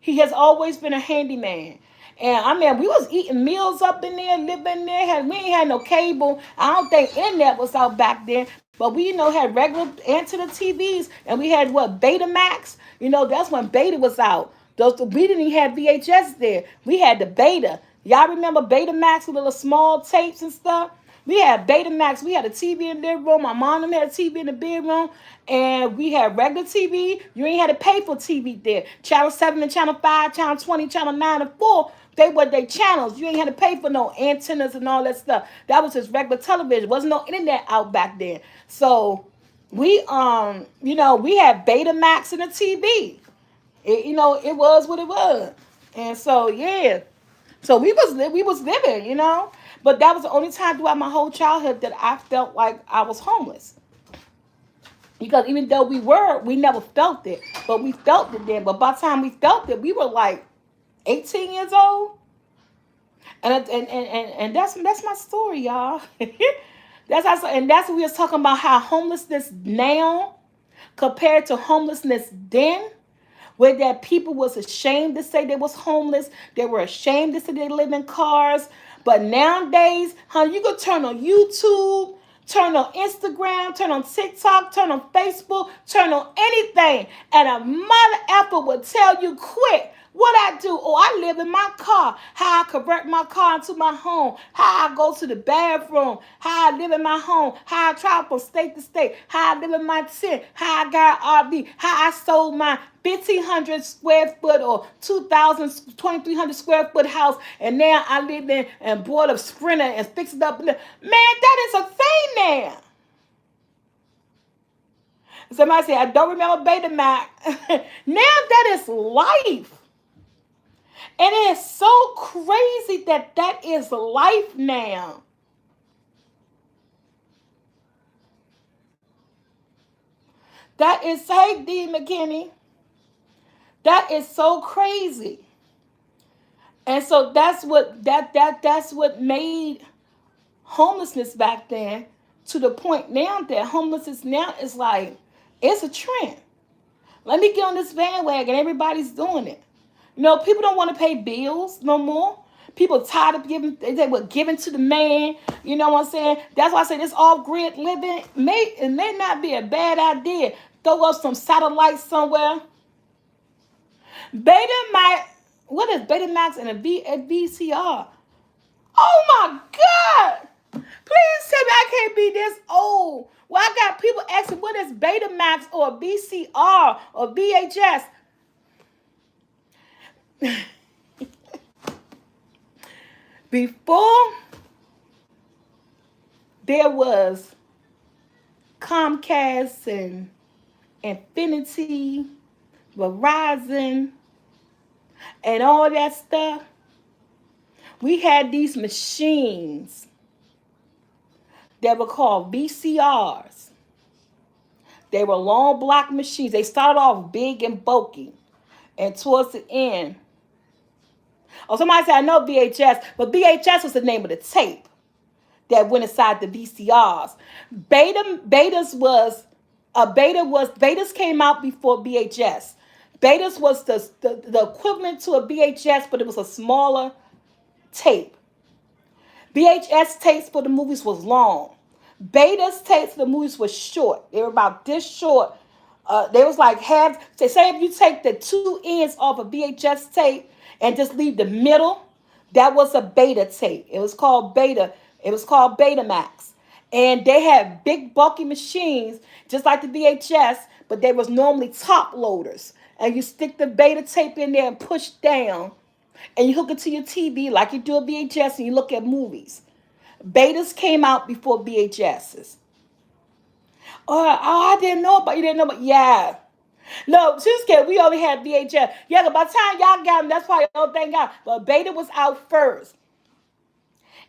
He has always been a handyman. And I mean, we was eating meals up in there, living there. We ain't had no cable. I don't think internet was out back then. But we, had regular antenna TVs, and we had what Betamax. That's when Beta was out. We didn't even have VHS there. We had the Beta. Y'all remember Betamax with little small tapes and stuff? We had Betamax. We had a TV in their room. My mom and them had a TV in the bedroom. And we had regular TV. You ain't had to pay for TV there. Channel 7 and Channel 5, Channel 20, Channel 9 and 4. They were their channels. You ain't had to pay for no antennas and all that stuff. That was just regular television. Wasn't no internet out back then. So we had Betamax in the TV. It was what it was. And so yeah. So we was living. But that was the only time throughout my whole childhood that I felt like I was homeless. Because even though we never felt it, but we felt it then. But by the time we felt it, we were like 18 years old. And that's my story, y'all. That's what we was talking about, how homelessness now compared to homelessness then, where that people was ashamed to say they was homeless. They were ashamed to say they live in cars. But nowadays, you could turn on YouTube, turn on Instagram, turn on TikTok, turn on Facebook, turn on anything, and a mother effer will tell you quick what I do. Oh, I live in my car. How I convert my car into my home. How I go to the bathroom. How I live in my home. How I travel from state to state. How I live in my tent. How I got RV. How I sold my 1,500 square foot or 2,000, 2,300 square foot house, and now I live in and bought a Sprinter and fixed it up. Man, that is a thing now. Somebody say, I don't remember Betamax. Now that is life. And it is so crazy that is life now. That is, hey, D. McKinney. That is so crazy. And so that's what made homelessness back then to the point now that homelessness now is like, it's a trend. Let me get on this bandwagon. Everybody's doing it. People don't want to pay bills no more. People tired of giving. They were giving to the man. You know what I'm saying? That's why I say this off-grid living may not be a bad idea. Throw up some satellites somewhere. Betamax. What is Betamax and a VCR? Oh my God! Please tell me I can't be this old. Well, I got people asking what is Betamax or VCR or VHS. Before there was Comcast and Infinity, Verizon, and all that stuff, we had these machines that were called VCRs. They were long block machines. They started off big and bulky. And towards the end, somebody said, I know VHS, but VHS was the name of the tape that went inside the VCRs. Betas came out before VHS. Betas was the equivalent to a VHS, but it was a smaller tape. VHS tapes for the movies was long. Betas tapes for the movies was short. They were about this short. They was like half. Say if you take the two ends off a VHS tape and just leave the middle, that was a beta tape. It was called Beta. It was called Betamax. And they had big bulky machines, just like the VHS, but they was normally top loaders. And you stick the beta tape in there and push down. and you hook it to your TV like you do a VHS and you look at movies. Betas came out before VHSs. Oh, I didn't know about you didn't know about yeah. No, just kidding. We only had VHS. Yeah, but by the time y'all got them, that's why y'all thank God. But Beta was out first.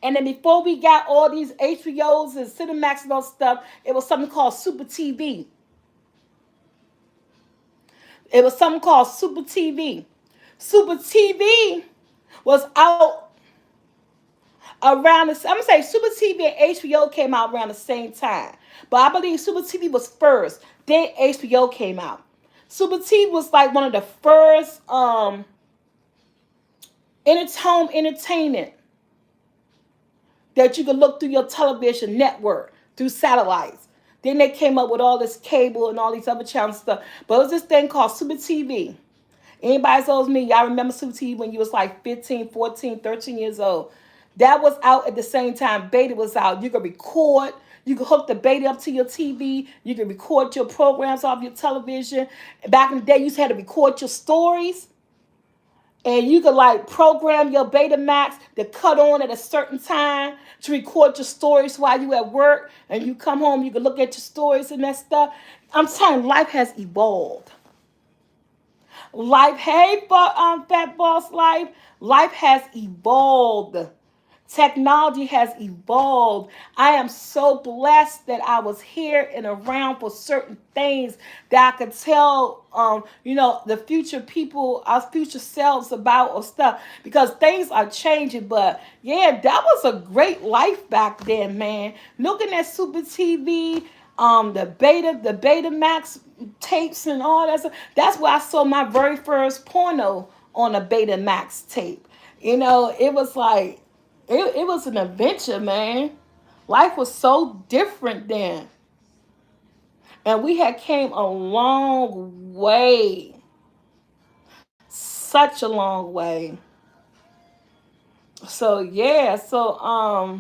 And then before we got all these HBOs and Cinemax and all stuff, it was something called Super TV. It was something called Super TV. Super TV was out around the, I'm gonna say Super TV and HBO came out around the same time. But I believe Super TV was first. Then HBO came out. Super TV was like one of the first home entertainment that you could look through your television network through satellites. Then they came up with all this cable and all these other channel stuff. But it was this thing called Super TV. Anybody owes me, y'all remember Super TV when you was like 15, 14, 13 years old. That was out at the same time Beta was out. You could record. You could hook the Beta up to your TV. You could record your programs off your television. Back in the day, you had to record your stories. And you could like program your Betamax to cut on at a certain time to record your stories while you at work. And you come home, you can look at your stories and that stuff. I'm telling you, life has evolved. Life, hey, Fat Boss Life, life has evolved. Technology has evolved. I am so blessed that I was here and around for certain things that I could tell, the future people, our future selves about or stuff because things are changing. But yeah, that was a great life back then, man. Looking at Super TV, the Betamax tapes and all that stuff. That's where I saw my very first porno on a Betamax tape. It was like it was an adventure, man. Life was so different then. And we had came a long way. Such a long way. So yeah, I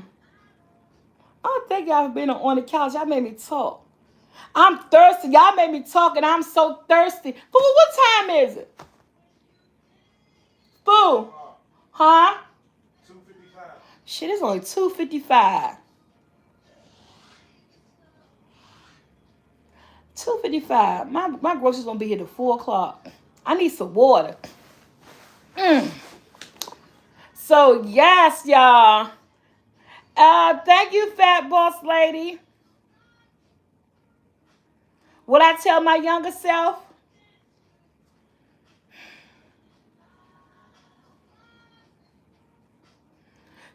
think y'all been on the couch. Y'all made me talk. I'm thirsty. Y'all made me talk and I'm so thirsty. Fool, what time is it? Fool. Huh? 2:55. Shit, it's only 2:55. 2:55. My groceries gonna be here to 4 o'clock. I need some water. Mm. So yes, y'all. Thank you, Fat Boss Lady. What I tell my younger self?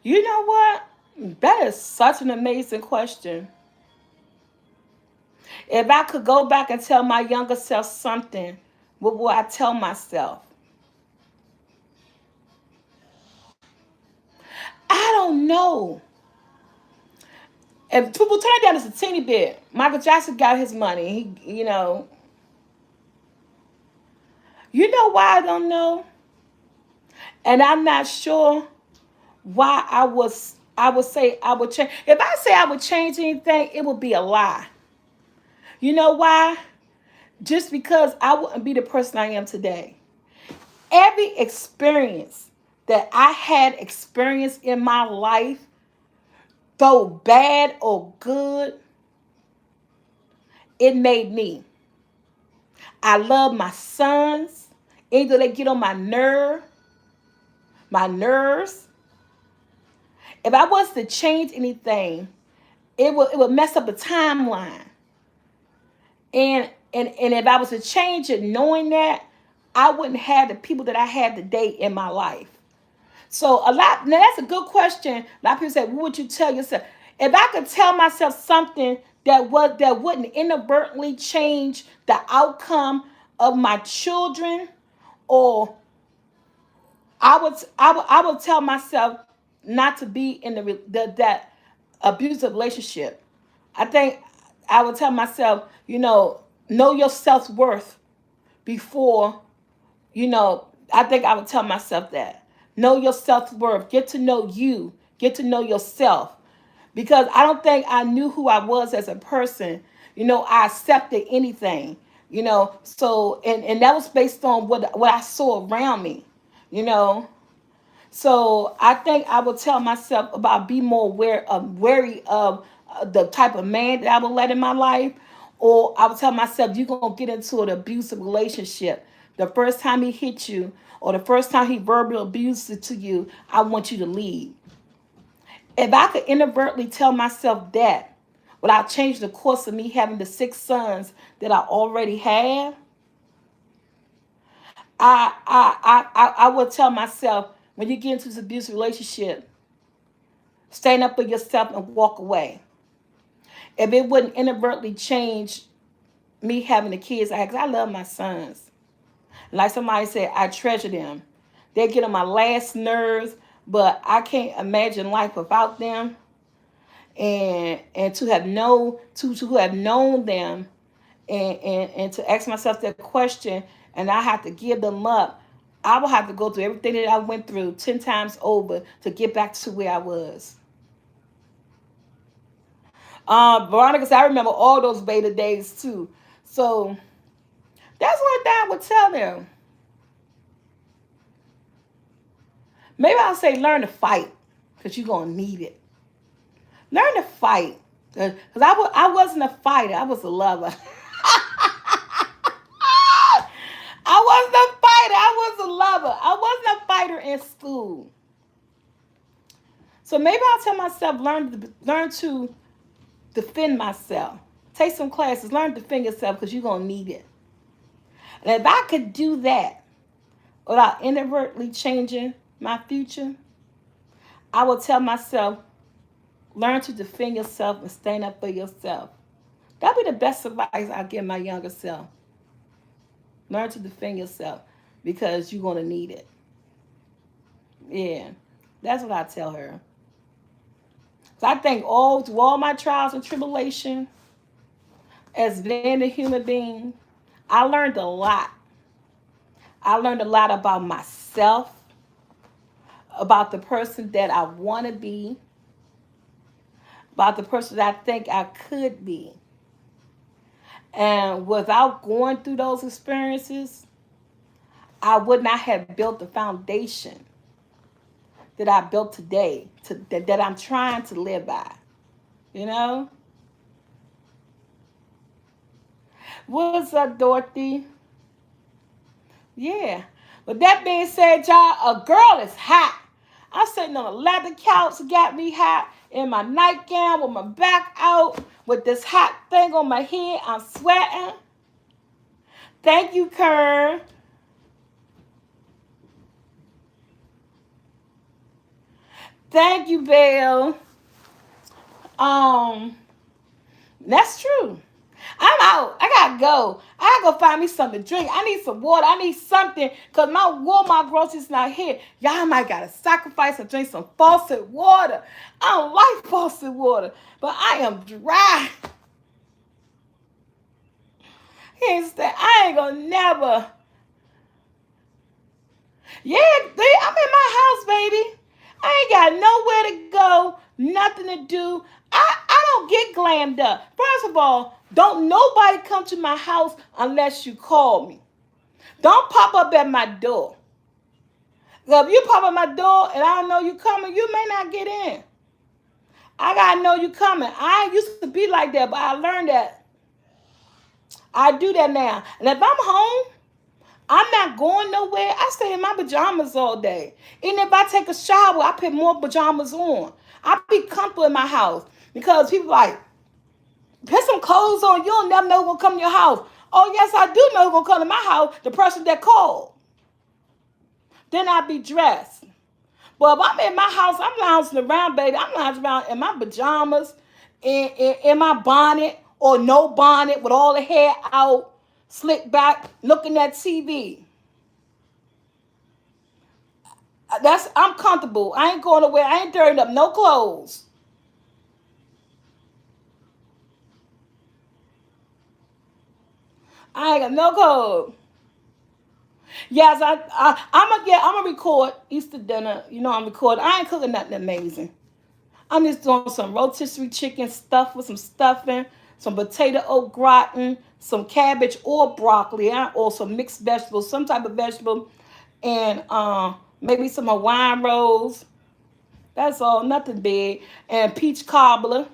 You know what? That is such an amazing question. If I could go back and tell my younger self something, what would I tell myself? I don't know. If people turn it down just a teeny bit, Michael Jackson got his money. You know why I don't know, and I'm not sure why I would say I would change. If I say I would change anything, it would be a lie. You know why? Just because I wouldn't be the person I am today. Every experience that I had experienced in my life, though bad or good, it made me. I love my sons. Either they get on my nerves. If I was to change anything, it would mess up the timeline. And if I was to change it, knowing that, I wouldn't have the people that I had today in my life. So now that's a good question. A lot of people say, what would you tell yourself? If I could tell myself something that wouldn't inadvertently change the outcome of my children, or I would tell myself not to be in that abusive relationship. I think I would tell myself, know your self worth before, I think I would tell myself that. Know your self worth. Get to know you. Get to know yourself. Because I don't think I knew who I was as a person. I accepted anything. So and that was based on what I saw around me. You know. So I think I will tell myself about be more wary of the type of man that I will let in my life, or I will tell myself you're gonna get into an abusive relationship. The first time he hit you, or the first time he verbally abused it to you, I want you to leave. If I could inadvertently tell myself that without changing the course of me having the 6 sons that I already have, I would tell myself when you get into this abusive relationship, stand up for yourself and walk away. If it wouldn't inadvertently change me having the kids I had, because I love my sons. Like somebody said, I treasure them. They get on my last nerves, but I can't imagine life without them. And to have known them, and to ask myself that question, and I have to give them up. I will have to go through everything that I went through 10 times over to get back to where I was. Veronica said, I remember all those beta days too. So that's one thing I would tell them. Maybe I'll say learn to fight because you're going to need it. Learn to fight. Because I wasn't a fighter, I was a lover. I wasn't a fighter, I was a lover. I wasn't a fighter in school. So maybe I'll tell myself learn to defend myself. Take some classes, learn to defend yourself because you're going to need it. And if I could do that without inadvertently changing my future, I will tell myself, learn to defend yourself and stand up for yourself. That'd be the best advice I give my younger self. Learn to defend yourself because you're going to need it. Yeah, that's what I tell her. So I think through all my trials and tribulation, as being a human being, I learned a lot. I learned a lot about myself, about the person that I want to be, about the person that I think I could be. And without going through those experiences, I would not have built the foundation that I built today, that I'm trying to live by. You know? What's up, Dorothy? Yeah. With that being said, y'all, a girl is hot. I'm sitting on a leather couch, got me hot in my nightgown with my back out, with this hot thing on my head. I'm sweating. Thank you, Kern. Thank you, Bill. Um, that's true. I'm out. I gotta go. I gotta go find me something to drink. I need some water. I need something because my Walmart groceries not here. Y'all might gotta sacrifice and drink some faucet water. I don't like faucet water, but I am dry. I ain't gonna never. Yeah, I'm in my house, baby. I ain't got nowhere to go, nothing to do. I don't get glammed up. First of all, don't nobody come to my house unless you call me. Don't pop up at my door. If you pop at my door and I don't know you coming, you may not get in. I gotta know you coming. I used to be like that, but I learned that I do that now. And if I'm home, I'm not going nowhere. I stay in my pajamas all day. And if I take a shower, I put more pajamas on. I be comfortable in my house because people like, put some clothes on. You don't never know who's going to come to your house. Oh, yes, I do know who's going to come to my house, the person that called. Then I be dressed. But if I'm in my house, I'm lounging around, baby. I'm lounging around in my pajamas, in my bonnet or no bonnet with all the hair out, slicked back, looking at TV. I'm comfortable. I ain't going nowhere. I ain't dirtying up no clothes. I ain't got no clothes. Yes, I'm gonna record Easter dinner. You know I'm recording. I ain't cooking nothing amazing. I'm just doing some rotisserie chicken stuff with some stuffing, some potato au gratin, some cabbage or broccoli, or some mixed vegetables, some type of vegetable, and Maybe some Hawaiian rolls. That's all, nothing big. And peach cobbler.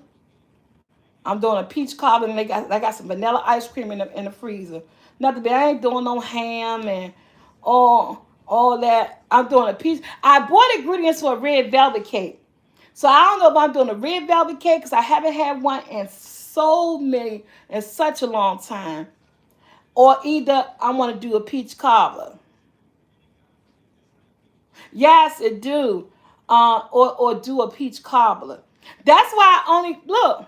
I'm doing a peach cobbler, and I got some vanilla ice cream in the freezer. Nothing big. I ain't doing no ham and all that. I'm doing a peach. I bought ingredients for a red velvet cake. So I don't know if I'm doing a red velvet cake because I haven't had one in such a long time. Or either I want to do a peach cobbler. Yes, it do. Or do a peach cobbler. That's why I only look.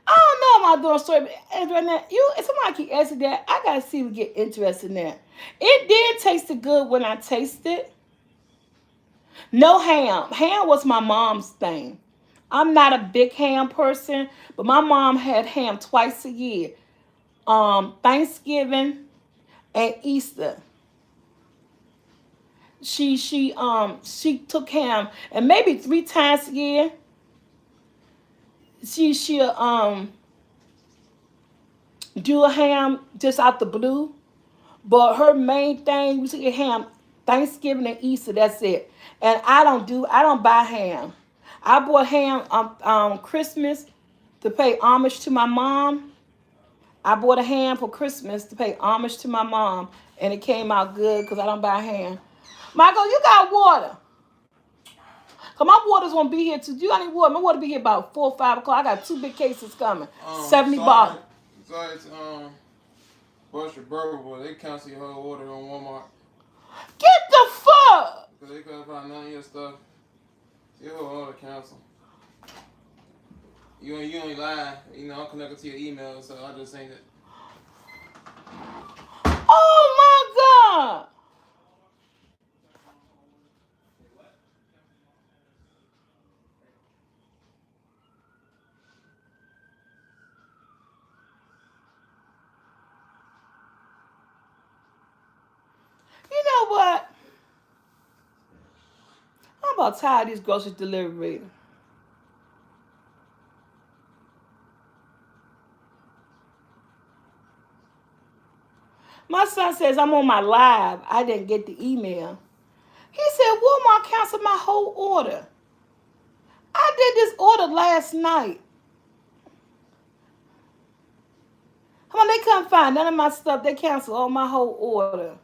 I don't know if I'm doing story, but right now, somebody keep asking that. I gotta see if we get interested in that. It did taste good when I tasted. No ham. Ham was my mom's thing. I'm not a big ham person, but my mom had ham twice a year. Thanksgiving and Easter. She took ham and maybe three times a year. She'll do a ham just out the blue. But her main thing, we get ham Thanksgiving and Easter. That's it. And I don't buy ham. I bought ham on Christmas to pay homage to my mom. I bought a ham for Christmas to pay homage to my mom, and it came out good because I don't buy ham. Michael, you got water? Cause my water's gonna be here too. You got any water? My water be here about 4 or 5 o'clock. I got two big cases coming. 70 Sorry, bottles. sorry, it's bust your burger, but they cancel your whole order on Walmart Get the fuck! because they couldn't find none of your stuff. Your whole order canceled. You ain't lying. You know I'm connected to your email, so I just seen it. Oh my god! You know what? I'm about tired of these grocery delivery. My son says I'm on my live. I didn't get the email. He said Walmart canceled my whole order. I did this order last night. Come on, they couldn't find none of my stuff. They canceled all my whole order.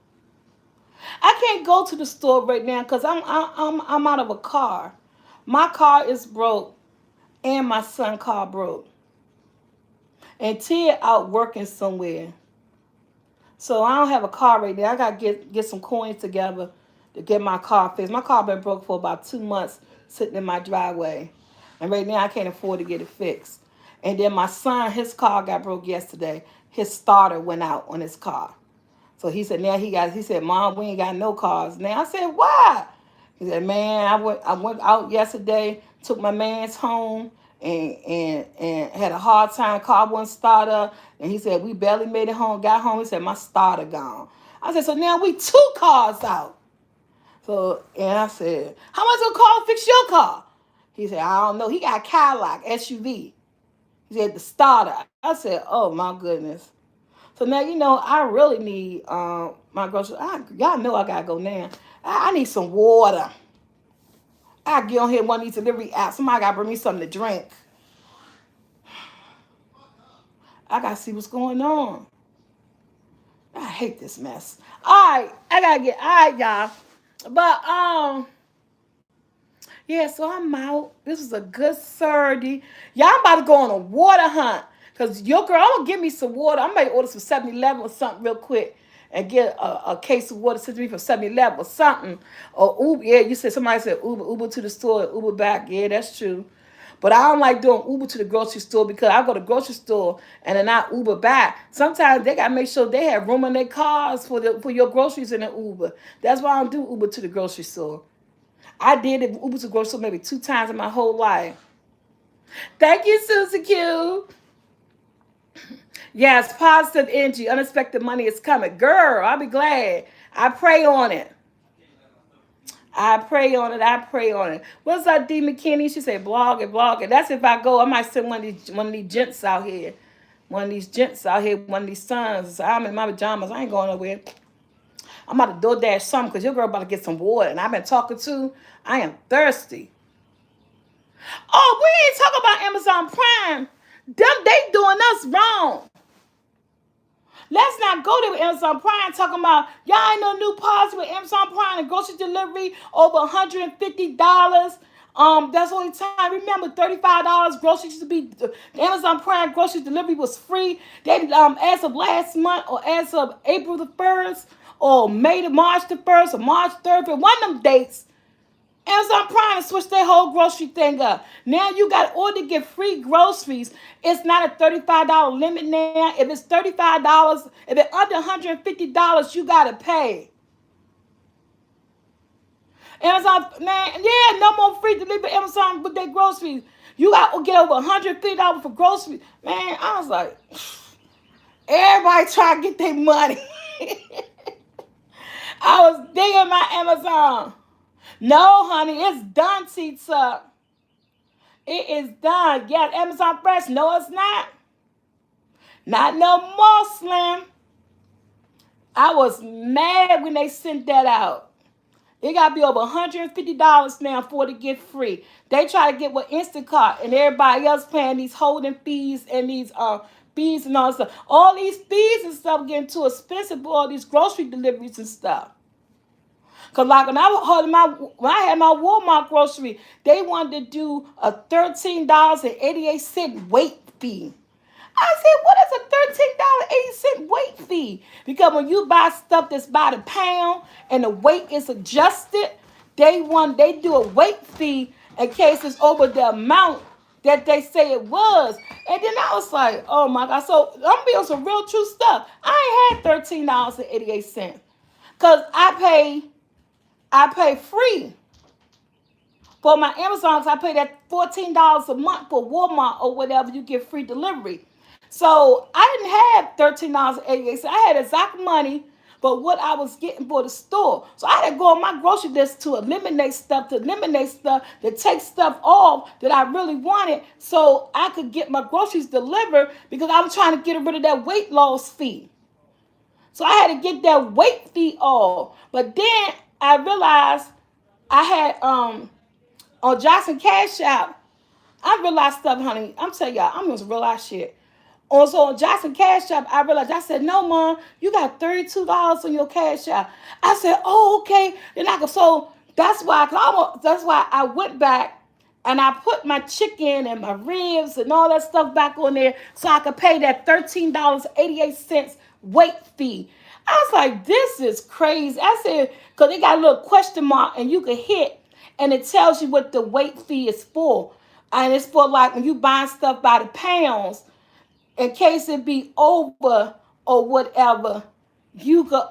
I can't go to the store right now because I'm out of a car. My car is broke, and my son's car broke. And Tia out working somewhere. So I don't have a car right now. I gotta get some coins together to get my car fixed. My car been broke for about 2 months sitting in my driveway. And right now I can't afford to get it fixed. And then my son, his car got broke yesterday. His starter went out on his car. So he said now he said, Mom, we ain't got no cars now. I said, why? He said, man, I went out yesterday, took my man's home and had a hard time, car wouldn't start up. And he said, we barely made it home, got home. He said, my starter gone. I said, so now we 2 cars out. So, and I said, how much will call to fix your car? He said, I don't know. He got a Cadillac SUV. He said, the starter. I said, oh my goodness. So now, I really need my groceries. Y'all know I got to go now. I need some water. I get on here one of these delivery apps. Somebody got to bring me something to drink. I got to see what's going on. I hate this mess. All right, all right, y'all. But, yeah, so I'm out. This was a good Saturday. Y'all, I'm about to go on a water hunt. Because your girl, I'm going to get me some water. I might order some 7-Eleven or something real quick and get a case of water sent to me from 7-Eleven or something. Or Uber. Yeah, you said somebody said Uber to the store, Uber back. Yeah, that's true. But I don't like doing Uber to the grocery store because I go to the grocery store and then I Uber back. Sometimes they gotta make sure they have room in their cars for your groceries in the Uber. That's why I don't do Uber to the grocery store. I did it Uber to the grocery store maybe 2 times in my whole life. Thank you, Susie Q. Yes, positive energy, unexpected money is coming. Girl, I'll be glad. I pray on it. I pray on it. I pray on it. What's up, D McKinney? She said, blog it, blog it. That's if I go. I might send one of these gents out here. One of these gents out here, one of these sons. I'm in my pajamas. I ain't going nowhere. I'm about to DoorDash something because your girl about to get some water. And I've been talking to, I am thirsty. Oh, we ain't talking about Amazon Prime. Them, they doing us wrong. Let's not go to Amazon Prime talking about y'all ain't no new policy with Amazon Prime and grocery delivery over $150. That's the only time. Remember, $35 groceries used to be Amazon Prime grocery delivery was free. They as of last month or as of April the 1st or May to March the 1st or March 3rd, but one of them dates, Amazon Prime switched their whole grocery thing up. Now you got order to get free groceries. It's not a $35 limit now. If it's $35, if it's under $150, you gotta pay. Amazon, man, yeah, no more free delivery. Amazon with their groceries. You got to get over $150 for groceries. Man, I was like, everybody try to get their money. I was digging my Amazon. No, honey, it's done, Tita. It is done. Yeah, Amazon Fresh. No, it's not. Not no more, Slim. I was mad when they sent that out. It got to be over $150 now for it to get free. They try to get with Instacart and everybody else paying these holding fees and these fees and all that stuff. All these fees and stuff getting too expensive for all these grocery deliveries and stuff. Cause like when I had my Walmart grocery, they wanted to do a $13.88 weight fee. I said, what is a $13.80 weight fee? Because when you buy stuff that's by the pound and the weight is adjusted, they do a weight fee in case it's over the amount that they say it was. And then I was like, oh my God. So I'm gonna be on some real true stuff. I ain't had $13.88. Cause I pay free. For my Amazons, I pay that $14 a month for Walmart or whatever, you get free delivery. So I didn't have $13.88. I had exact money for what I was getting for the store. So I had to go on my grocery list to eliminate stuff, to take stuff off that I really wanted so I could get my groceries delivered because I was trying to get rid of that weight loss fee. So I had to get that weight fee off. But then I realized I had on Johnson Cash App, I realized stuff, honey. I'm telling y'all, I'm gonna realize shit. Also on Johnson Cash App, I realized I said, no, Mom, you got $32 on your Cash App. I said, oh, okay. Then I go, so that's why I went back and I put my chicken and my ribs and all that stuff back on there so I could pay that $13.88 weight fee. I was like, this is crazy. I said, because they got a little question mark and you can hit and it tells you what the weight fee is for. And it's for like when you buy stuff by the pounds, in case it be over or whatever, you could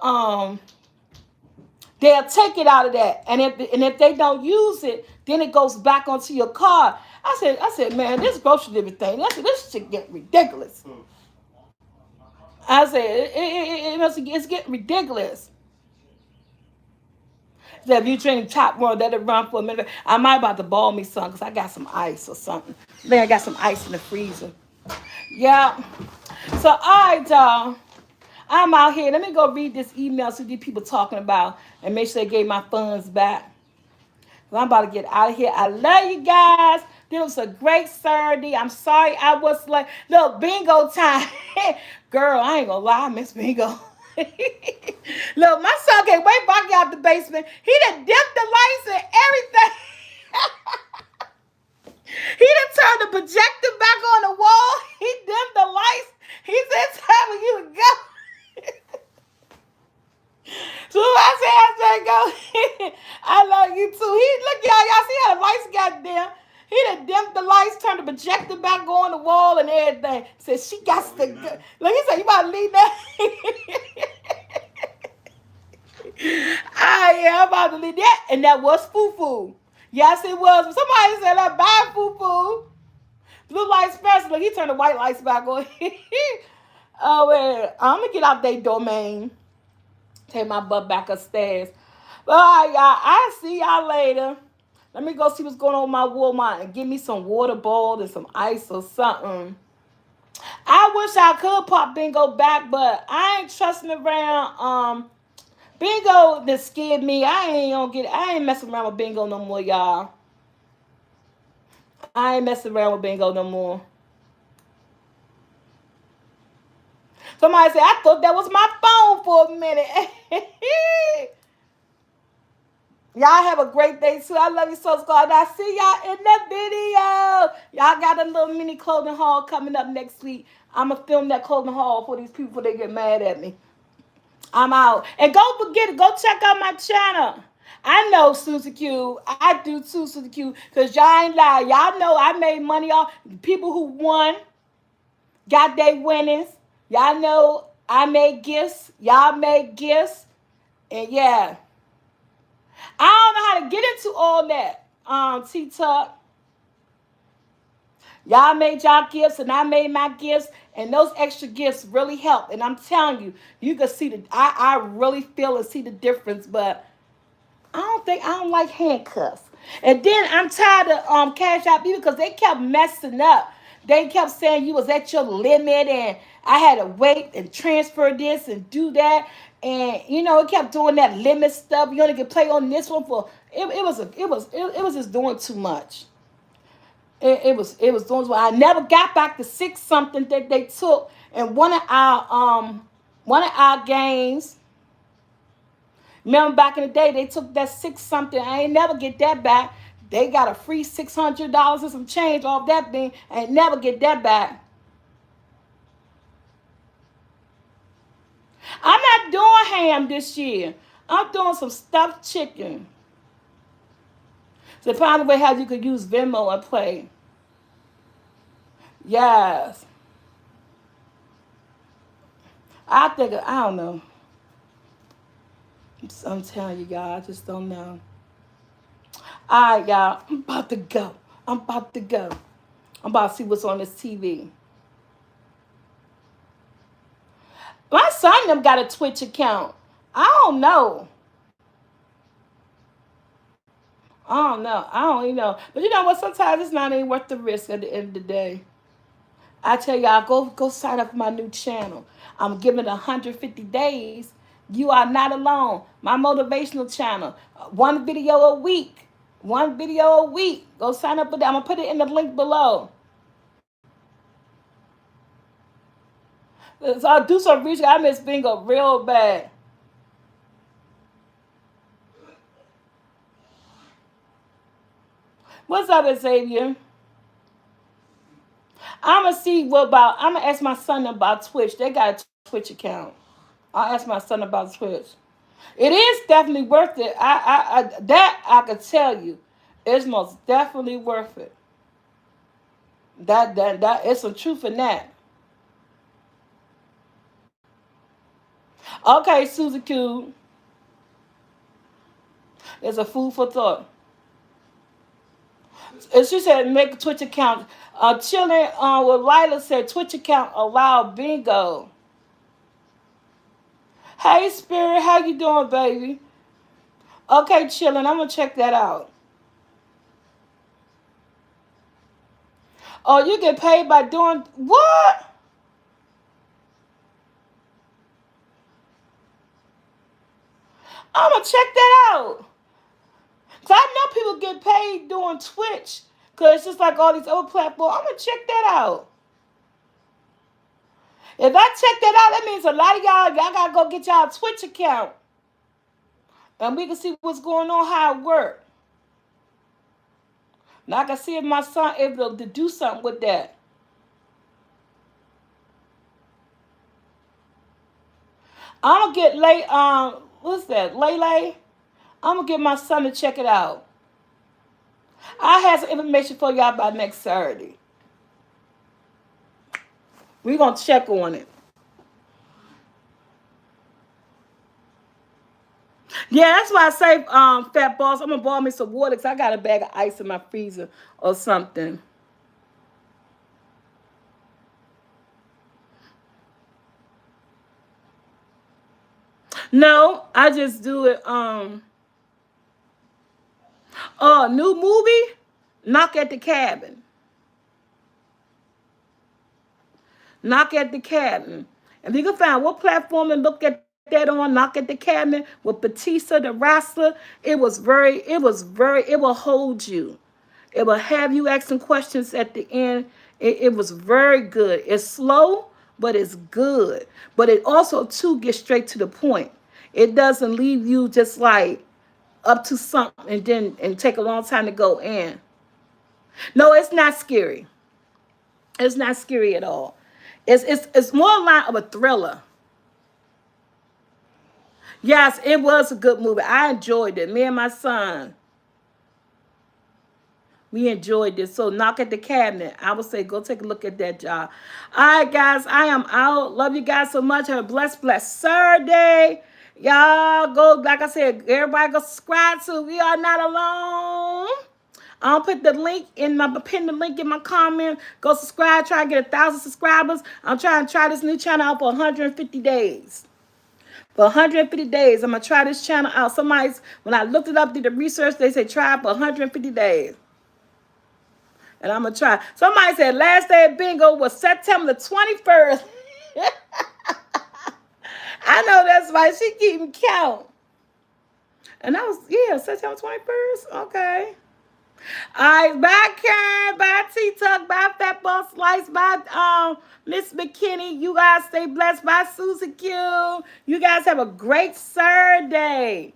they'll take it out of that. And if they don't use it, then it goes back onto your card. I said, man, this grocery delivery thing, this shit get ridiculous. I said, it's getting ridiculous. So if you drink top one, let it run for a minute. I might about to ball me some because I got some ice or something. Then I got some ice in the freezer. Yeah. So, all right, y'all. I'm out here. Let me go read this email, see what these people talking about, and make sure they gave my funds back. I'm about to get out of here. I love you guys. This was a great Saturday. I'm sorry I was like, look, bingo time. Girl, I ain't gonna lie, Miss Bingo. Look, my son can't wait for I get out the basement. He done dipped the lights and everything. He done turned the projector back on the wall. He dimmed the lights. He said, it's time for you to go. So I said, go. I love you too. Look, y'all see how the lights got dim. He done dimmed the lights, turned the projector back on the wall and everything. Said, she got to go. Look, he said, you about to leave that? Yeah, I'm about to leave that. And that was foo-foo. Yes, it was. Somebody said that bad foo-foo. Blue lights first. Look, he turned the white lights back on. Oh, well, I'm going to get out their domain. Take my butt back upstairs. But all right, y'all. I'll see y'all later. Let me go see what's going on with my Walmart and give me some water bowl and some ice or something. I wish I could pop bingo back, but I ain't trusting around Bingo that scared me. I ain't messing around with bingo no more, y'all. I ain't messing around with bingo no more. Somebody said, I thought that was my phone for a minute. Y'all have a great day too. I love you so much. I see y'all in the video. Y'all got a little mini clothing haul coming up next week. I'm going to film that clothing haul for these people before they get mad at me. I'm out. And go forget it. Go check out my channel. I know Susie Q. I do too, Susie Q. Because y'all ain't lie. Y'all know I made money off people who won, got their winnings. Y'all know I made gifts. Y'all made gifts. And yeah. I don't know how to get into all that. T-Tuck. Y'all made y'all gifts and I made my gifts. And those extra gifts really help. And I'm telling you, you can see I really feel and see the difference. But I don't like handcuffs. And then I'm tired of Cash App people because they kept messing up. They kept saying you was at your limit and I had to wait and transfer this and do that. And it kept doing that limit stuff. You only can play on this one for it was just doing too much. It was doing too much. I never got back the six something that they took in one of our games. Remember back in the day, they took that six something. I ain't never get that back. They got a free $600 and some change off that thing. I ain't never get that back. I'm not doing ham this year. I'm doing some stuffed chicken. So find a way how you could use Venmo and play. Yes. I don't know. I'm telling you, y'all, I just don't know. All right, y'all, I'm about to go. I'm about to go. I'm about to see what's on this TV. My son them got a Twitch account. I don't know. I don't know. I don't even know. But you know what? Sometimes it's not even worth the risk at the end of the day. I tell y'all, go sign up for my new channel. I'm giving 150 days. You are not alone. My motivational channel. One video a week. One video a week. Go sign up for that. I'm going to put it in the link below. So I'll do some research. I miss bingo real bad. What's up, Xavier? I'm gonna ask my son about Twitch. They got a Twitch account. I'll ask my son about Twitch. It is definitely worth it. That I could tell you. It's most definitely worth it. That it's some truth in that. Okay, Susie Q. It's a food for thought. And she said make a Twitch account. Chilling with Lila said Twitch account allow bingo. Hey Spirit, how you doing, baby? Okay, chilling. I'm gonna check that out. Oh, you get paid by doing what? I'm gonna check that out. Cause I know people get paid doing Twitch. Cause it's just like all these other platforms. I'm gonna check that out. If I check that out, that means a lot of y'all gotta go get y'all Twitch account, and we can see what's going on, how it works. Now I can see if my son able to do something with that. I'm gonna get what's that? Lay. I'm gonna get my son to check it out. I have some information for y'all by next Saturday. We're gonna check on it. Yeah, that's why I say, fat boss, I'm gonna borrow me some water because I got a bag of ice in my freezer or something. No, I just do it. New movie, Knock at the Cabin. Knock at the Cabin. If you can find what platform and look at that on Knock at the Cabinet with Batista the wrestler. It will hold you. It will have you asking questions at the end. It was very good. It's slow, but it's good. But it also too gets straight to the point. It doesn't leave you just like up to something and take a long time to go in. No, it's not scary. It's not scary at all. It's more like of a thriller. Yes, it was a good movie. I enjoyed it. Me and my son, we enjoyed this. So Knock at the Cabinet. I would say go take a look at that, job. All right, guys. I am out. Love you guys so much. Have a blessed Saturday. Y'all go, like I said, everybody go subscribe to We Are Not Alone. I'll put the link in my pin the link in my comment. Go subscribe. Try to get 1,000 subscribers. I'm trying to try this new channel out for 150 days. For 150 days, I'm gonna try this channel out. When I looked it up, did the research, they say try it for 150 days. And I'm gonna try. Somebody said last day of bingo was September the 21st. I know that's why she keeping count. And that was, yeah, September 21st. Okay. All right, bye Karen, bye T-Tuck, bye Fat Ball Slice, bye Miss McKinney. You guys stay blessed. Bye Susie Q. You guys have a great Saturday.